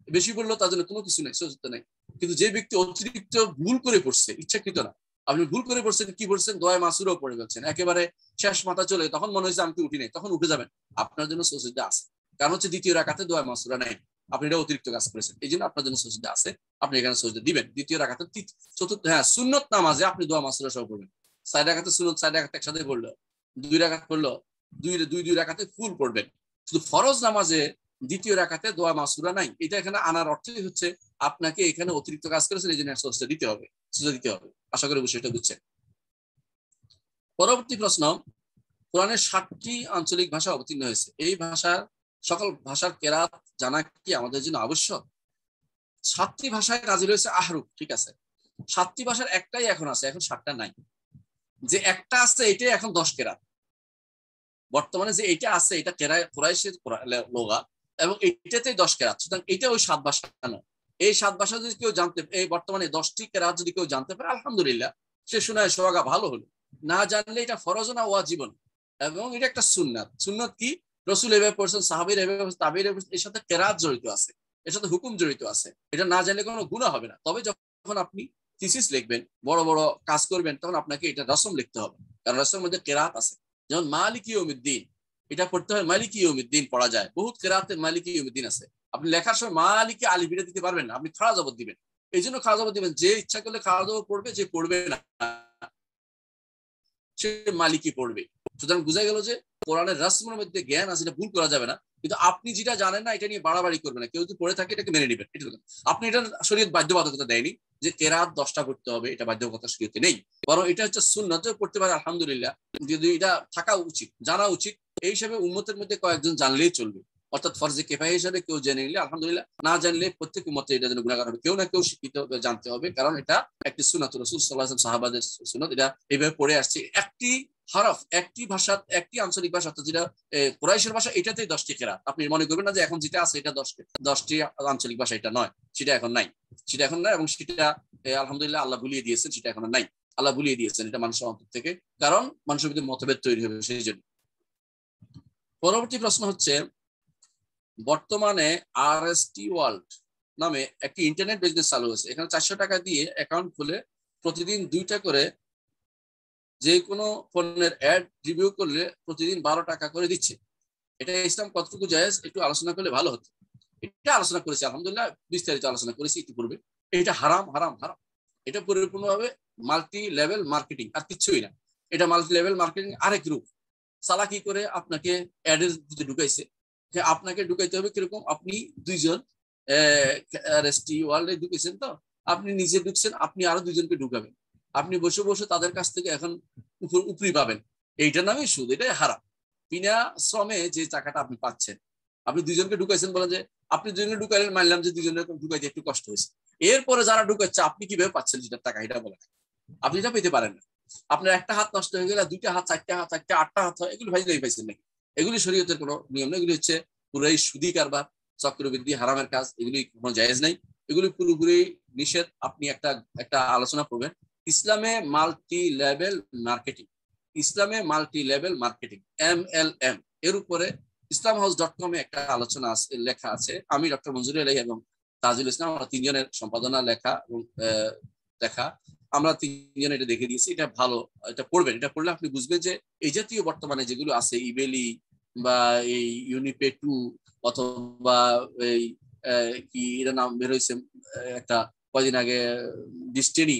বেশি পড়লেও তার জন্য কোনো কিছু নেই, সুযোগ নেই। কিন্তু যে ব্যক্তি অতিরিক্ত ভুল করে পড়ছে, ইচ্ছাকৃত না, আপনি ভুল করে পড়ছেন, কি পড়ছেন, দোয়া মাসুরাও পড়ে যাচ্ছেন, একেবারে শেষ মাথা চলে, তখন মনে হয়েছে আমি তো উঠি নাই, তখন উঠে যাবেন, আপনার জন্য সুযোগটা আছে। কারণ হচ্ছে দ্বিতীয় রাকাতে দোয়া মাসুরা নেই, আপনি এটা অতিরিক্ত কাজ করেছেন, এই জন্য আপনার জন্য সুযোগটা আছে, আপনি এখানে সুযোগ দিবেন। দ্বিতীয় রাকাতে চতুর্থ, হ্যাঁ সুন্নত নামাজে আপনি দোয়া মাসুরা সহ পড়বেন। 4 রাকাতে সুন্নত, 4 রাকাতে একসাথে পড়লো, 2 রাকাত পড়লো, দুই রাকাতে ফুল পড়বেন। শুধু ফরজ নামাজে দ্বিতীয় রাকাতে দোয়া মাসুরা নাই। এটা এখানে আনার অর্থই হচ্ছে আপনাকে এখানে অতিরিক্ত কাজ করেছেন, এই জন্য সজদা দিতে হবে, সজদা দিতে হবে। আশা করি বিষয়টা বুঝছেন। পরবর্তী প্রশ্ন, কোরআনের 60টি আঞ্চলিক ভাষা অবতীর্ণ হয়েছে, এই ভাষার সকল ভাষার কেরাত জানা কি আমাদের জন্য আবশ্যক? 7টি ভাষায় নাজিল হয়েছে আহরুফ, ঠিক আছে। 7টি ভাষার একটাই এখন আছে, এখন 7টা নাই। যে একটা আছে এটাই এখন 10 কেরাত। বর্তমানে যে এটা আছে এটা কুরাইশের লোগা, এবং এইটাতেই 10 কেরাত। সুতরাং এটা ওই 7 ভাষা নয়। এই 7 ভাষা যদি কেউ জানতে, এই বর্তমানে 10টি কেরাত যদি কেউ জানতে পারে আলহামদুলিল্লাহ, সে শোনায় সোহাগা, ভালো হলো। না জানলে এটা ফরজ না ওয়াজিব, এবং এটা একটা সুন্নাত। সুন্নাত কি? রাসূল এভাবে পড়ছেন, সাহাবীরা এভাবে পড়ছেন, তাবিঈরা এর সাথে কেরাত জড়িত আছে, এর সাথে হুকুম জড়িত আছে। এটা না জানলে কোনো গুনাহ হবে না। তবে যখন আপনি থিসিস লিখবেন, বড় বড় কাজ করবেন, তখন আপনাকে এটা রসম লিখতে হবে, কারণ রসমের মধ্যে কেরাত আছে। যেমন মালিকি ইয়াউমিদ্দিন, এটা পড়তে হয় মালিকি ইয়াউমিদ্দিন পড়া যায়, বহুত কেরাতে মালিকি ইয়াউমিদ্দিন আছে। আপনি লেখার সময় মালিকি আলিফ এটা দিতে পারবেন না, আপনি খাড়া জবর দিবেন। এই জন্য খাড়া জবর দিবেন, যে ইচ্ছা করলে খাড়া জবর পড়বে, যে পড়বে না সে মালিকি পড়বে। সুতরাং বোঝা গেল যে কোরআনের রাসমের মধ্যে জ্ঞান আছে, এটা ভুল করা যাবে না। কিন্তু আপনি যেটা জানেন না এটা নিয়ে বাড়াবাড়ি করবেন না। কেউ যদি পড়ে থাকে এটাকে মেনে নেবেন। আপনি এটা শরীয়ত বাধ্যবাধকতা দেয়নি যে কেরাত 10টা পড়তে হবে, এটা বাধ্যবাধকতা শরীয়তে নেই। বরং এটা হচ্ছে সুন্নাত, পড়তে পারে আলহামদুলিল্লাহ। যদি এটা থাকা উচিত, জানা উচিত, এই হিসাবে উম্মতের মধ্যে কয়েকজন জানলেই চলবে। অর্থাৎ ফরজে কিফায়া হিসাবে কেউ জেনে নিলে আলহামদুলিল্লাহ, না জানলে প্রত্যেক উম্মতে এটা যেন গুনাহগার হবে। কেউ না কেউ শিক্ষিত জানতে হবে, কারণ এটা একটি সুন্নাত, রাসূল সাল্লাল্লাহু আলাইহি ওয়াসাল্লাম সাহাবাদের সুন্নাত। এটা এইভাবে পড়ে আসছে। একটি হরফ, একটি ভাষা, একটি আঞ্চলিক ভাষা, যেটা কুরাইশের ভাষা, এটাতেই 10টি কেরাত। আপনি মনে করবেন না যে এখন যেটা আছে এটা 10টি আঞ্চলিক ভাষা, এটা নয়, সেটা এখন নাই, সেটা এখন নাই। এবং সেটা আলহামদুলিল্লাহ আল্লাহ ভুলিয়ে দিয়েছেন, সেটা এখন নাই, আল্লাহ ভুলিয়ে দিয়েছেন এটা মানুষের অন্তর থেকে, কারণ মানুষের মধ্যে মতভেদ তৈরি হবে সেই জন্য। পরবর্তী প্রশ্ন হচ্ছে, বর্তমানে আরএসটি ওয়ার্ল্ড নামে একটি ইন্টারনেট বিজনেস চালু হয়েছে। এখানে 400 টাকা দিয়ে অ্যাকাউন্ট খুলে প্রতিদিন 2টা করে যে কোনো পণ্যের অ্যাড রিভিউ করলে প্রতিদিন 12 টাকা করে দিচ্ছে। এটা ইসলাম কতটুকু জায়েজ একটু আলোচনা করলে ভালো হতো। এটা আলোচনা করেছি আলহামদুলিল্লাহ, বিস্তারিত আলোচনা করেছি ইতিপূর্বে। এটা হারাম হারাম হারাম। এটা পরিপূর্ণভাবে মাল্টি লেভেল মার্কেটিং, আর কিছুই না। এটা মাল্টি লেভেল মার্কেটিং আরেক রূপ। চালাকি করে আপনাকে অ্যাডের দিতে ঢুকাইছে। আপনাকে ঢুকাইতে হবে কিরকম? আপনি 2জন আরএসটি ওয়ার্ল্ডে ঢুকেছেন, তো আপনি নিজে ঢুকছেন, আপনি আরো 2জনকে ঢুকাবেন। আপনি বসে বসে তাদের কাছ থেকে এখন উপরি পাবেন। এইটা নামে সুদ, এটা হারাম। বিনা শ্রমে যে টাকাটা আপনি পাচ্ছেন, আপনি 2জনকে ঢুকাইছেন, বলেন যে আপনি 2জনকে ঢুকাইলেন, মানলাম যে 2জনের ঢুকাইতে একটু কষ্ট হয়েছে। এরপরে যারা ঢুকাচ্ছে আপনি কিভাবে পাচ্ছেন যেটার টাকা, এটা বলেন। আপনি এটা পেতে পারেন না। আপনার একটা হাত নষ্ট হয়ে গেলে 2টা হাত, 4টা হাত, 8টা হাত হয়, এগুলো ভাইলেই পাইছেন নাকি? এগুলি শরীয়তের কোনো নিয়ম নেই। এগুলি হচ্ছে পুরাই সুদি কারবার, চক্রবৃদ্ধি, হারামের কাজ। এগুলি কোনো জায়েজ নাই, এগুলি পুরোপুরি নিষেধ। আপনি একটা আলোচনা করবেন ইসলামে মাল্টি লেভেল মার্কেটিং, ইসলামে মাল্টি লেভেল মার্কেটিং MLM এর উপরে islamhouse.com এ একটা আলোচনা আছে, লেখা আছে। আমি ডক্টর মঞ্জুর আলী এবং তাজুল ইসলাম, আমরা 3জনের সম্পাদনা লেখা এবং দেখা, আমরা 3জন এটা দেখে দিয়েছি। এটা ভালো, এটা পড়বেন। এটা পড়লে আপনি বুঝবেন যে এই জাতীয় বর্তমানে যেগুলো আছে, ইবেলি বা এই ইউনিপে 2 অথবা এই কি এর নাম বের হয়েছে একটা কয়দিন আগে, ডেস্টিনি,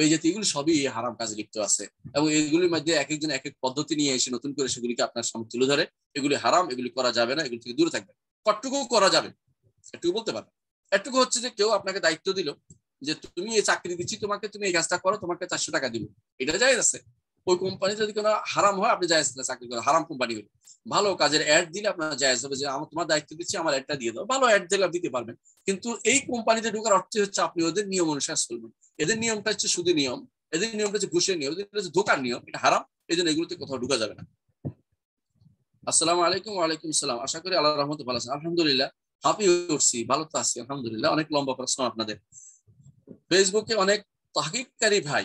এই জাতীয়, এগুলো সবই হারাম কাজে লিপ্ত আছে। এবং এগুলির মধ্যে এক একজন এক এক পদ্ধতি নিয়ে এসে নতুন করে সেগুলিকে আপনার সামনে তুলে ধরে। এগুলি হারাম, এগুলি করা যাবে না, এগুলি থেকে দূরে থাকবে। কতটুকু করা যাবে একটু বলতে পারবেন? একটু হচ্ছে যে কেউ আপনাকে দায়িত্ব দিল যে তুমি এই চাকরি দিচ্ছি তোমাকে, তুমি এই কাজটা করো, তোমাকে 400 টাকা দিব, এটা জায়েজ আছে। ওই কোম্পানি যদি কোনো হারাম হয়, আপনি জায়েজ না চাকরি করেন, হারাম কোম্পানি হলো। ভালো কাজের অ্যাড দিলে আপনার জায়েজ হবে যে আমার তোমার দায়িত্ব দিচ্ছি, আমার অ্যাডটা দিয়ে দাও। ভালো অ্যাড দিলে দিতে পারবেন। কিন্তু এই কোম্পানিতে ঢোকার অর্থ হচ্ছে আপনি ওদের নিয়ম অনুসারে চলবেন। এদের নিয়মটা হচ্ছে সুদের নিয়ম, এদের নিয়মটা হচ্ছে ঘুষের নিয়ম, এদের হচ্ছে ধোকার নিয়ম। এটা হারাম, এই জন্য এগুলোতে কোথাও ঢোকা যাবে না। আসসালামু আলাইকুম। ওয়ালাইকুম আসসালাম। আশা করি আল্লাহর রহমতে ভালো আছেন। আলহামদুলিল্লাহ, হাঁপিয়ে উঠছি, ভালো তো আছি আলহামদুলিল্লাহ। অনেক লম্বা প্রশ্ন আপনাদের। ফেসবুকে অনেক তাহকিককারী ভাই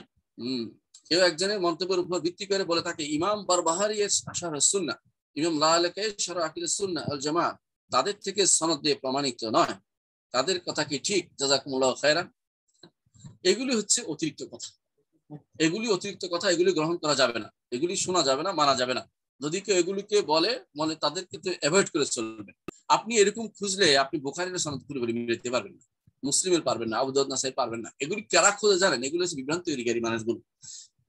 কেউ একজনের মন্তব্যের উপর ভিত্তি করে বলে থাকে ইমাম বারবাহারি আশারুস সুন্নাহ, ইমাম লাআলাকে শারহ আকিদুস সুন্নাহ ওয়াল জামাআহ তাদের থেকে সনদ দিয়ে প্রমাণিত নয়, তাদের কথা কি ঠিক? জাযাকুমুল্লাহু খায়রান। এগুলি হচ্ছে অতিরিক্ত কথা, এগুলি অতিরিক্ত কথা, এগুলি গ্রহণ করা যাবে না, এগুলি শোনা যাবে না, মানা যাবে না। যদি কেউ এগুলিকে বলে তাদেরকে তো অ্যাভয়েড করে চলবে। আপনি এরকম খুঁজলে আপনি বুখারীর সনদ পুরোপুরি মিলাতে পারবেন না, মুসলিমের পারবেন না, আবু দাউদ নাসাই পারবেন না। এগুলি কারা খুঁজে জানেন? এগুলো হচ্ছে বিভ্রান্ত তৈরিকারী মানুষগুলো।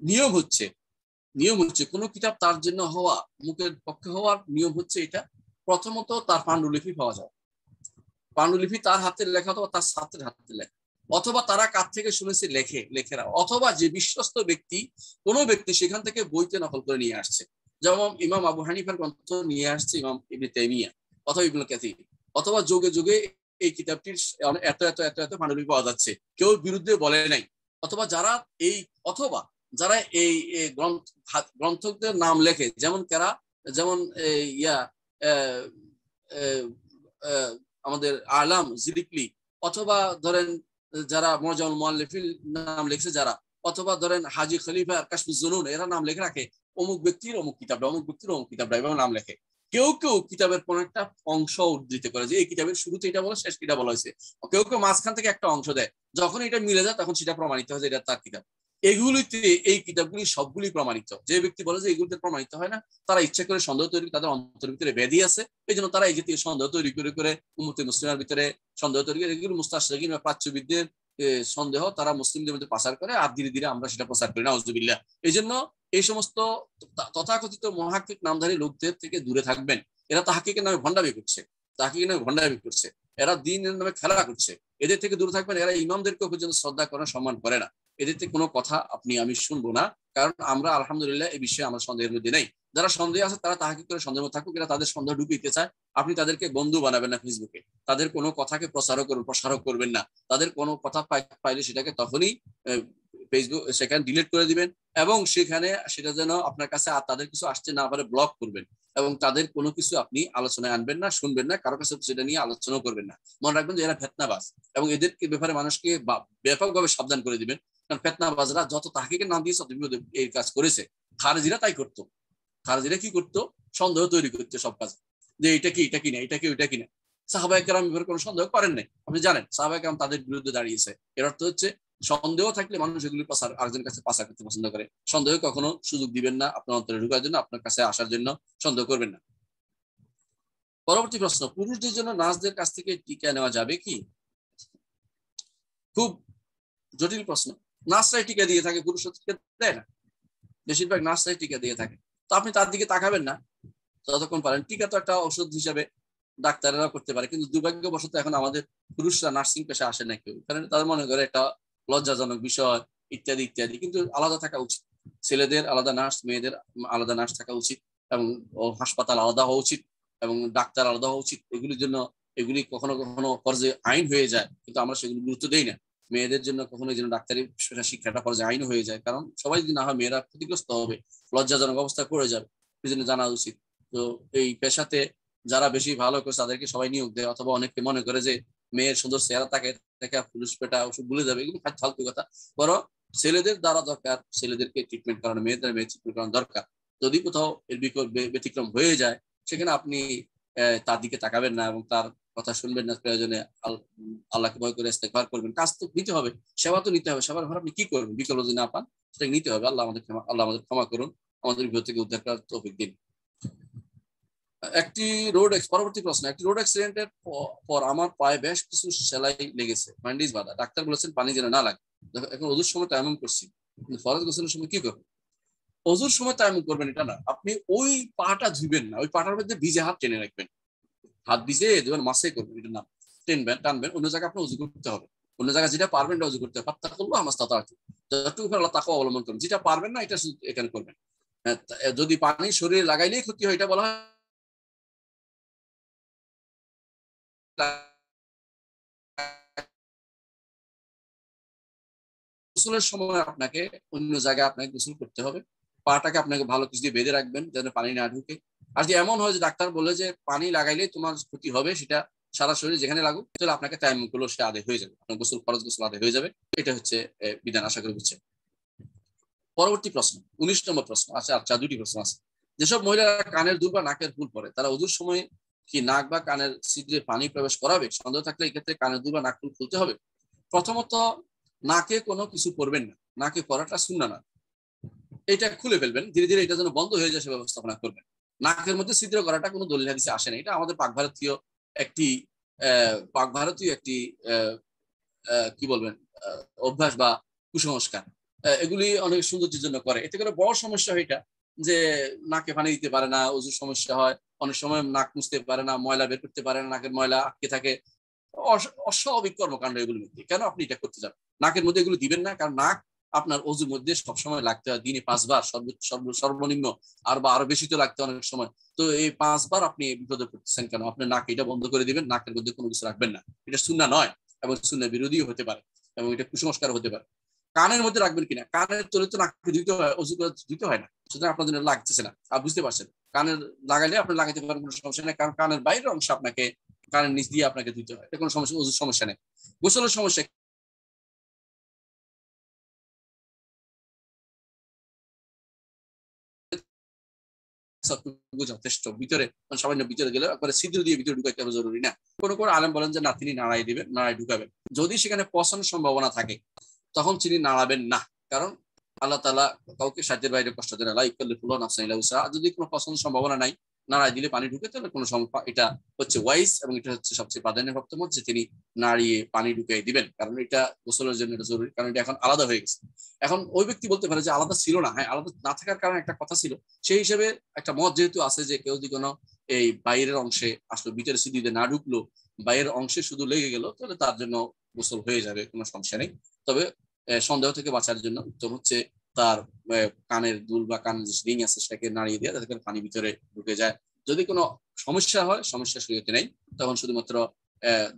নিয়ম হচ্ছে কোনো কিতাব তার জন্য হওয়া, মুখের পক্ষে হওয়ার নিয়ম হচ্ছে এটা, প্রথমত তার পাণ্ডুলিপি পাওয়া যায়, পাণ্ডুলিপি তার হাতের লেখা অথবা তার ছাত্রের হাতের লেখা, অথবা তারা কার থেকে শুনেছে লেখেরা, অথবা যে বিশ্বস্ত ব্যক্তি কোনো ব্যক্তি সেখান থেকে বইতে নকল করে নিয়ে আসছে। যেমন ইমাম আবু হানিফার গ্রন্থ নিয়ে আসছে ইমাম ইবনে তাইমিয়া অথবা ইবনে কাসির, অথবা যুগে যুগে এই কিতাবটির এত এত এত এত পাণ্ডুলিপি পাওয়া যাচ্ছে, কেউ বিরুদ্ধে বলে নাই। অথবা যারা এই গ্রন্থকদের নাম লেখে, যেমন যেমন ইয়া আমাদের আলাম জিরিকলি, অথবা ধরেন যারা মুজামুল মুআল্লিফিন নাম লিখছে যারা, অথবা ধরেন হাজী খলিফা কাশফুজ জুনুন, এরা নাম লিখে রাখে অমুক ব্যক্তির অমুক কিতাবটা, অমুক ব্যক্তির অমুক কিতাবটা, এভাবে নাম লেখে। কেউ কেউ কিতাবের কোন একটা অংশ উদ্ধৃত করে যে এই কিতাবের শুরুতে এটা বলা, শেষ এটা বলা হয়েছে। কেউ কেউ মাঝখান থেকে একটা অংশ দেয়, যখন এটা মিলে যায় তখন সেটা প্রমাণিত হয় যে এটা তার কিতাব। এগুলিতে এই কিতাবগুলি সবগুলি প্রমাণিত। যে ব্যক্তি বলে যে এগুলিতে প্রমাণিত হয় না, তারা ইচ্ছা করে সন্দেহ তৈরি, তাদের অন্তরের ভিতরে ব্যাধি আছে, এই জন্য তারা এই জাতীয় সন্দেহ তৈরি করে করে উম্মতে মুসলিমের ভিতরে সন্দেহ তৈরি করে, এগুলো মুস্তাশরিকিন বা প্রাচ্যবিদদের সন্দেহ তারা মুসলিমদের মধ্যে প্রচার করে, আর ধীরে ধীরে আমরা সেটা প্রচার করি, নাউজুবিল্লাহ। এই জন্য এই সমস্ত তথাকথিত মহাক্কিক নামধারী লোকদের থেকে দূরে থাকবেন। এরা তাহকিকের নামে ভণ্ডামি করছে, এরা দ্বীনের নামে খেলা করছে, এদের থেকে দূরে থাকবেন। এরা ইমামদেরকে পর্যন্ত শ্রদ্ধা করে, সম্মান করে না। এদের থেকে কোনো কথা আমি শুনবো না, কারণ আমরা আলহামদুলিল্লাহ এই বিষয়ে আমরা সন্দেহের মধ্যে নেই। যারা সন্দেহ আছে তারা তাহকিক করে সন্দেহ থাকুক, এরা তাদের সন্দেহ ঢুকিতে চায়। আপনি তাদেরকে বন্ধু বানাবেন না ফেসবুকে, তাদের কোনো কথাকে প্রসারক করবেন না, তাদের কোনো কথা পাইলে সেটাকে তখনই ফেসবুক সেখানে ডিলিট করে দিবেন, এবং সেখানে সেটা যেন আপনার কাছে আর তাদের কিছু আসতে না পারে ব্লক করবেন, এবং তাদের কোনো কিছু আপনি আলোচনায় আনবেন না, শুনবেন না, কারো কাছে সেটা নিয়ে আলোচনা করবেন না। মনে রাখবেন যে এরা ফেতনাবাজ, এবং এদের ব্যাপারে মানুষকে ব্যাপকভাবে সাবধান করে দিবেন। কারণ ফেতনাবাজরা যত তাহকিকের নাম দিয়েছে এই কাজ করেছে। খারেজিরা তাই করতো। খারেজিরা কি করতো? সন্দেহ তৈরি করতো সব কাজ, যে এটা কি না, এটা কি ওইটা কিনা। সাহাবায়ে কেরাম ব্যাপারে কোনো সন্দেহ করেন নাই, আপনি জানেন সাহাবায়ে কেরাম তাদের বিরুদ্ধে দাঁড়িয়েছে। এর অর্থ হচ্ছে সন্দেহ থাকলে মানুষ এগুলি আরেকজনের কাছে পাচার করতে পছন্দ করে। সন্দেহ কখনো সুযোগ দিবেন না আপনার অন্তরে ঢুকার জন্য, আপনার কাছে আসার জন্য সন্দেহ করবেন না। পরবর্তী প্রশ্ন, পুরুষদের জন্য নার্সদের কাছ থেকে টিকা নেওয়া যাবে কি? খুব জটিল প্রশ্ন। নার্সরাই টিকা দিয়ে থাকে, পুরুষরা টিকা দেয় না, বেশিরভাগ নার্সরাই টিকা দিয়ে থাকে। তো আপনি তার দিকে তাকাবেন না যতক্ষণ পারেন। টিকা তো একটা ওষুধ হিসাবে ডাক্তারেরা করতে পারে, কিন্তু দুর্ভাগ্যবশত এখন আমাদের পুরুষরা নার্সিং পেশা আসে না কেউ, কারণ তাদের মনে করে একটা লজ্জাজনক বিষয় ইত্যাদি ইত্যাদি। কিন্তু আলাদা থাকা উচিত, ছেলেদের আলাদা নার্স, মেয়েদের আলাদা নার্স থাকা উচিত, এবং হাসপাতাল আলাদা হওয়া উচিত, এবং ডাক্তার আলাদা হওয়া উচিত। এগুলির জন্য এগুলি কখনো কখনো পর্যায়ে আইন হয়ে যায়, কিন্তু আমরা সেগুলো গুরুত্ব দেই না। মেয়েদের জন্য কখনো যেন ডাক্তারি শিক্ষাটা পর্যায়ে আইন হয়ে যায়, কারণ সবাই যদি না হয় মেয়েরা ক্ষতিগ্রস্ত হবে, লজ্জাজনক অবস্থায় পড়ে যাবে। এই জন্য জানা উচিত। তো এই পেশাতে যারা বেশি ভালো করে তাদেরকে সবাই নিয়োগ দেয়, অথবা অনেকে মনে করে যে মেয়ের সুন্দর চেহারা তাকে দেখে পুরুষ পেটা ওষুধ ভুলে যাবে, এগুলো ফালতু কথা। বরং ছেলেদের দ্বারা দরকার ছেলেদেরকে ট্রিটমেন্ট করানো, মেয়েদের ট্রিটমেন্ট করানো দরকার। যদি কোথাও এর ব্যতিক্রম হয়ে যায়, সেখানে আপনি তার দিকে তাকাবেন না এবং তার কথা শুনবেন না। প্রয়োজনে আল্লাহকে ভয় করে ইস্তেগফার করবেন। কাজ তো নিতে হবে, সেবা তো নিতে হবে, সেবার ঘর আপনি কি করবেন? বিকল্প যদি না পান সেটা নিতে হবে। আল্লাহ আমাদের ক্ষমা করুন, আমাদের বিপদ থেকে উদ্ধার করার তৌফিক দিন। পরবর্তী প্রশ্ন, একটি রোড অ্যাক্সিডেন্টের পর আমার পায়ে বেশ কিছু সেলাই লেগেছে, ব্যান্ডেজ বাঁধা। ডাক্তার বলেছেন পানি যেন না লাগে। এখন ওজুর সময় তায়াম্মুম করছি, ফরজ গোসলের সময় কি করবেন? ওজুর সময় তায়াম্মুম করবেন এটা না, আপনি ওই পাটা ধুবেন না, ওই পাটার মধ্যে ভিজে হাত টেনে রাখবেন, হাত ভিজে ধুবেন, মাসে করবেন, এটা না টানবেন। অন্য জায়গায় আপনার উজু করতে হবে, অন্য জায়গায় যেটা পারবেন এটা উজু করতে হবে। পাত্তা করবো আমার তাতা আছে, যতটুকু আল্লাহ তাকে অবলম্বন করুন। যেটা পারবেন না এটা এখানে করবেন। যদি পানি শরীরে লাগাইলেই ক্ষতি হয়, এটা বলা হয় গোসলের সময় আপনাকে অন্য জায়গায় আপনাকে গোসল করতে হবে। পাটাকে আপনাকে ভালো কিছু দিয়ে বেঁধে রাখবেন যেন পানি না ঢুকে। আর যে এমন হয় যে ডাক্তার বলে যে পানি লাগাইলে তোমার ক্ষতি হবে, সেটা সারা শরীরে যেখানে লাগুক, তাহলে আপনাকে তায়াম্মুম করলেও সেটা আদায় হয়ে যাবে, আপনার গোসল ফরজ গোসল আদায় হয়ে যাবে। এটা হচ্ছে বিধান, আশা করি বুঝছেন। পরবর্তী প্রশ্ন, 19 নম্বর প্রশ্ন। আচ্ছা, দুটি প্রশ্ন আছে। যেসব মহিলারা কানের দুল বা নাকের ফুল পরে, তারা ওযুর সময় কি নাক বা কানের ছিদ্রে পানি প্রবেশ করাবে? সন্দেহ থাকলে এই ক্ষেত্রে কানের দুল বা নাক ফুল খুলতে হবে। প্রথমত, নাকে কোনো কিছু পরবেন না, নাকে পরাটা সুন্নাহ না। এটা খুলে ফেলবেন, ধীরে ধীরে এটা যেন বন্ধ হয়ে যায় সে ব্যবস্থাপনা করবেন। নাকের মধ্যে ছিদ্র করাটা কোনো দলিল হাদিসে আসে না। এটা আমাদের পাক ভারতীয় একটি কি বলবেন অভ্যাস বা কুসংস্কার। এগুলি অনেক সৌন্দর্যের জন্য করে, এতে করে বড় সমস্যা হয় এটা যে নাকে পানি দিতে পারে না, ওজুর সমস্যা হয়, অনেক সময় নাক মুছতে পারে না, ময়লা বের করতে পারে না, নাকের ময়লা আটকে থাকে, অস্বাভাবিক কর্মকাণ্ড এগুলোর মধ্যে। কেন আপনি এটা করতে যান? নাকের মধ্যে এগুলো দিবেন না, কারণ নাক আপনার অজুর মধ্যে সবসময় লাগতে হয়, দিনে 5 বার সর্বনিম্ন, আর বা আরো বেশি তো লাগতে অনেক সময়। তো এই 5 বার আপনি বিপদে পড়তেছেন কেন? আপনি নাক এটা বন্ধ করে দিবেন, নাকের মধ্যে কোনো কিছু রাখবেন না। এটা সুন্নাহ নয়, এবং সুন্নাহ বিরোধীও হতে পারে, এবং এটা কুসংস্কার হতে পারে। কানের মধ্যে রাখবেন কিনা, কানের তলে তো নাকে ধুইতে হয়, অজু করে ধুইতে হয় না, সুতরাং আপনার জন্য লাগতেছে না। আর বুঝতে পারছেন, কানের লাগাইলে আপনি লাগাইতে পারেন, কোনো সমস্যা নেই, কারণ কানের বাইরের অংশ আপনাকে, কানের নিচ দিয়ে আপনাকে ধুইতে হয়, এটা কোনো সমস্যা, অজুর সমস্যা নেই। গোসলের সমস্যা যথেষ্ট। ভিতরে সামান্য ভিতরে গেলে একবারে ছিদ্র দিয়ে ভিতরে ঢুকাইতে হবে, জরুরি না। কোনো কোনো আলেম বলেন যে না, তিনি নাড়াই দিবেন, নাড়াই ঢুকাবেন। যদি সেখানে পছন্দের সম্ভাবনা থাকে তখন তিনি নাড়াবেন না, কারণ আল্লাহ তাআলা কাউকে সাধ্যের বাইরে কষ্ট দেন না, লা ইউকাল্লিফুল্লাহু নাফসান ইল্লা উসআহা। যদি কোনো পছন্দের সম্ভাবনা নাই, নাড়াই দিলে পানি ঢুকে, তাহলে কোনো সমস্যা, এটা হচ্ছে ওয়াইজ, এবং এটা হচ্ছে সবচেয়ে প্রাধান্যপ্রাপ্ত মত যে তিনি নাড়িয়ে পানি ঢুকিয়ে দিবেন, কারণ এটা গোসলের জন্য এটা জরুরি, কারণ এটা এখন আলাদা হয়ে গেছে। এখন ওই ব্যক্তি বলতে পারে যে আলাদা ছিল না, হ্যাঁ আলাদা না থাকার কারণে একটা কথা ছিল, সেই হিসেবে একটা মত যেহেতু আছে যে কেউ যদি কোনো এই বাইরের অংশে আসলে, ভিতরে সিঁড়িতে না ঢুকলো, বাইরের অংশে শুধু লেগে গেল, তাহলে তার জন্য গোসল হয়ে যাবে, কোনো সমস্যা নেই। তবে সন্দেহ থেকে বাঁচার জন্য উত্তম হচ্ছে তার কানের দুল বা কানের যে রিং আছে সেটাকে নাড়িয়ে দেওয়া, যাতে করে পানি ভিতরে ঢুকে যায়। যদি কোনো সমস্যা হয়, সমস্যা শরীয়তে নেই, তখন শুধুমাত্র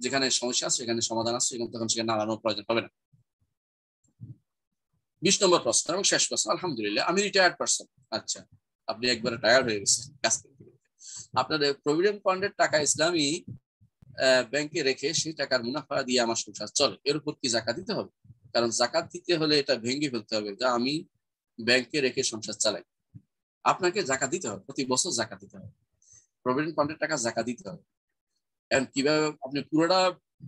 যেখানে সমস্যা আছে সেখানে সমাধান আছে, তখন সেখানে নাড়ানোর প্রয়োজন হবে না। 20 নম্বর প্রশ্ন এবং শেষ প্রশ্ন। আলহামদুলিল্লাহ, আমি রিটায়ার্ড পারসন। আচ্ছা, আপনি একবারে টায়ার্ড হয়ে গেছেন কাজ করতে। আপনার প্রভিডেন্ট ফান্ডের টাকা ইসলামী ব্যাংকে রেখে সেই টাকার মুনাফা দিয়ে আমার সংসার চলে, এর উপর কি জাকাত দিতে হবে? কারণ জাকাত দিতে হলে এটা ভেঙে ফেলতে হবে, যা আমি ব্যাংকে রেখে সংসার চালাই। আপনাকে জাকাত দিতে হবে, প্রতি বছর জাকাত দিতে হবে, প্রভিডেন্ট ফান্ডের টাকা জাকাত দিতে হবে। এখন কিভাবে আপনি পুরোটা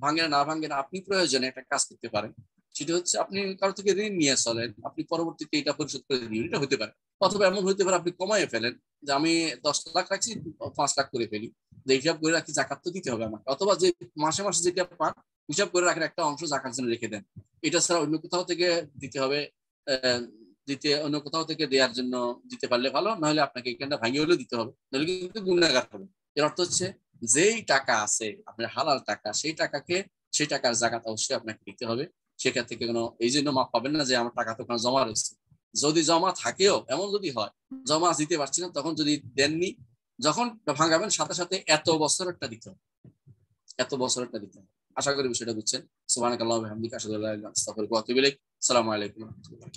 ভাঙেন না ভাঙেন, আপনি প্রয়োজনে একটা কাজ করতে পারেন, সেটা হচ্ছে আপনি কারো থেকে ঋণ নিয়ে চলেন, আপনি পরবর্তীতে এটা পরিশোধ করে দিন, এটা হতে পারে। অথবা এমন হতে পারে আপনি কমাই ফেলেন, যে আমি 10 লাখ রাখছি, 5 লাখ করে ফেলি, যে হিসাব করে রাখি জাকাত তো দিতে হবে আমাকে। অথবা যে মাসে মাসে যেটা পান, হিসাব করে রাখেন, একটা অংশ জাকাত জন্য রেখে দেন। এটা ছাড়া অন্য কোথাও থেকে দিতে হবে, অন্য কোথাও থেকে দেওয়ার জন্য দিতে পারলে ভালো, নাহলে আপনাকে এখানটা ভাঙিয়ে হলেও দিতে হবে, নাহলে কিন্তু গুণাগার হবে। এর অর্থ হচ্ছে যেই টাকা আছে আপনার হালাল টাকা, সেই টাকার জাকাত অবশ্যই আপনাকে দিতে হবে। সেখান থেকে কোনো এই জন্য মাপ পাবেন না যে আমার টাকা তো ওখানে জমা রয়েছে। যদি জমা থাকেও, এমন যদি হয় জমা দিতে পারছি না, তখন যদি দেননি, যখন ভাঙাবেন সাথে সাথে এত বছরেরটা দিতে হবে, এত বছরেরটা দিতে হবে। আশা করি বিষয়টা বুঝছেন। সুবহানাকাল্লাহু ওয়া বিহামদিকা, আশহাদু আল্লা ইলাহা ইল্লা আনতা, আস্তাগফিরুকা ওয়া আতুবু ইলাইক। আসসালামু আলাইকুম ওয়া রাহমাতুল্লাহ।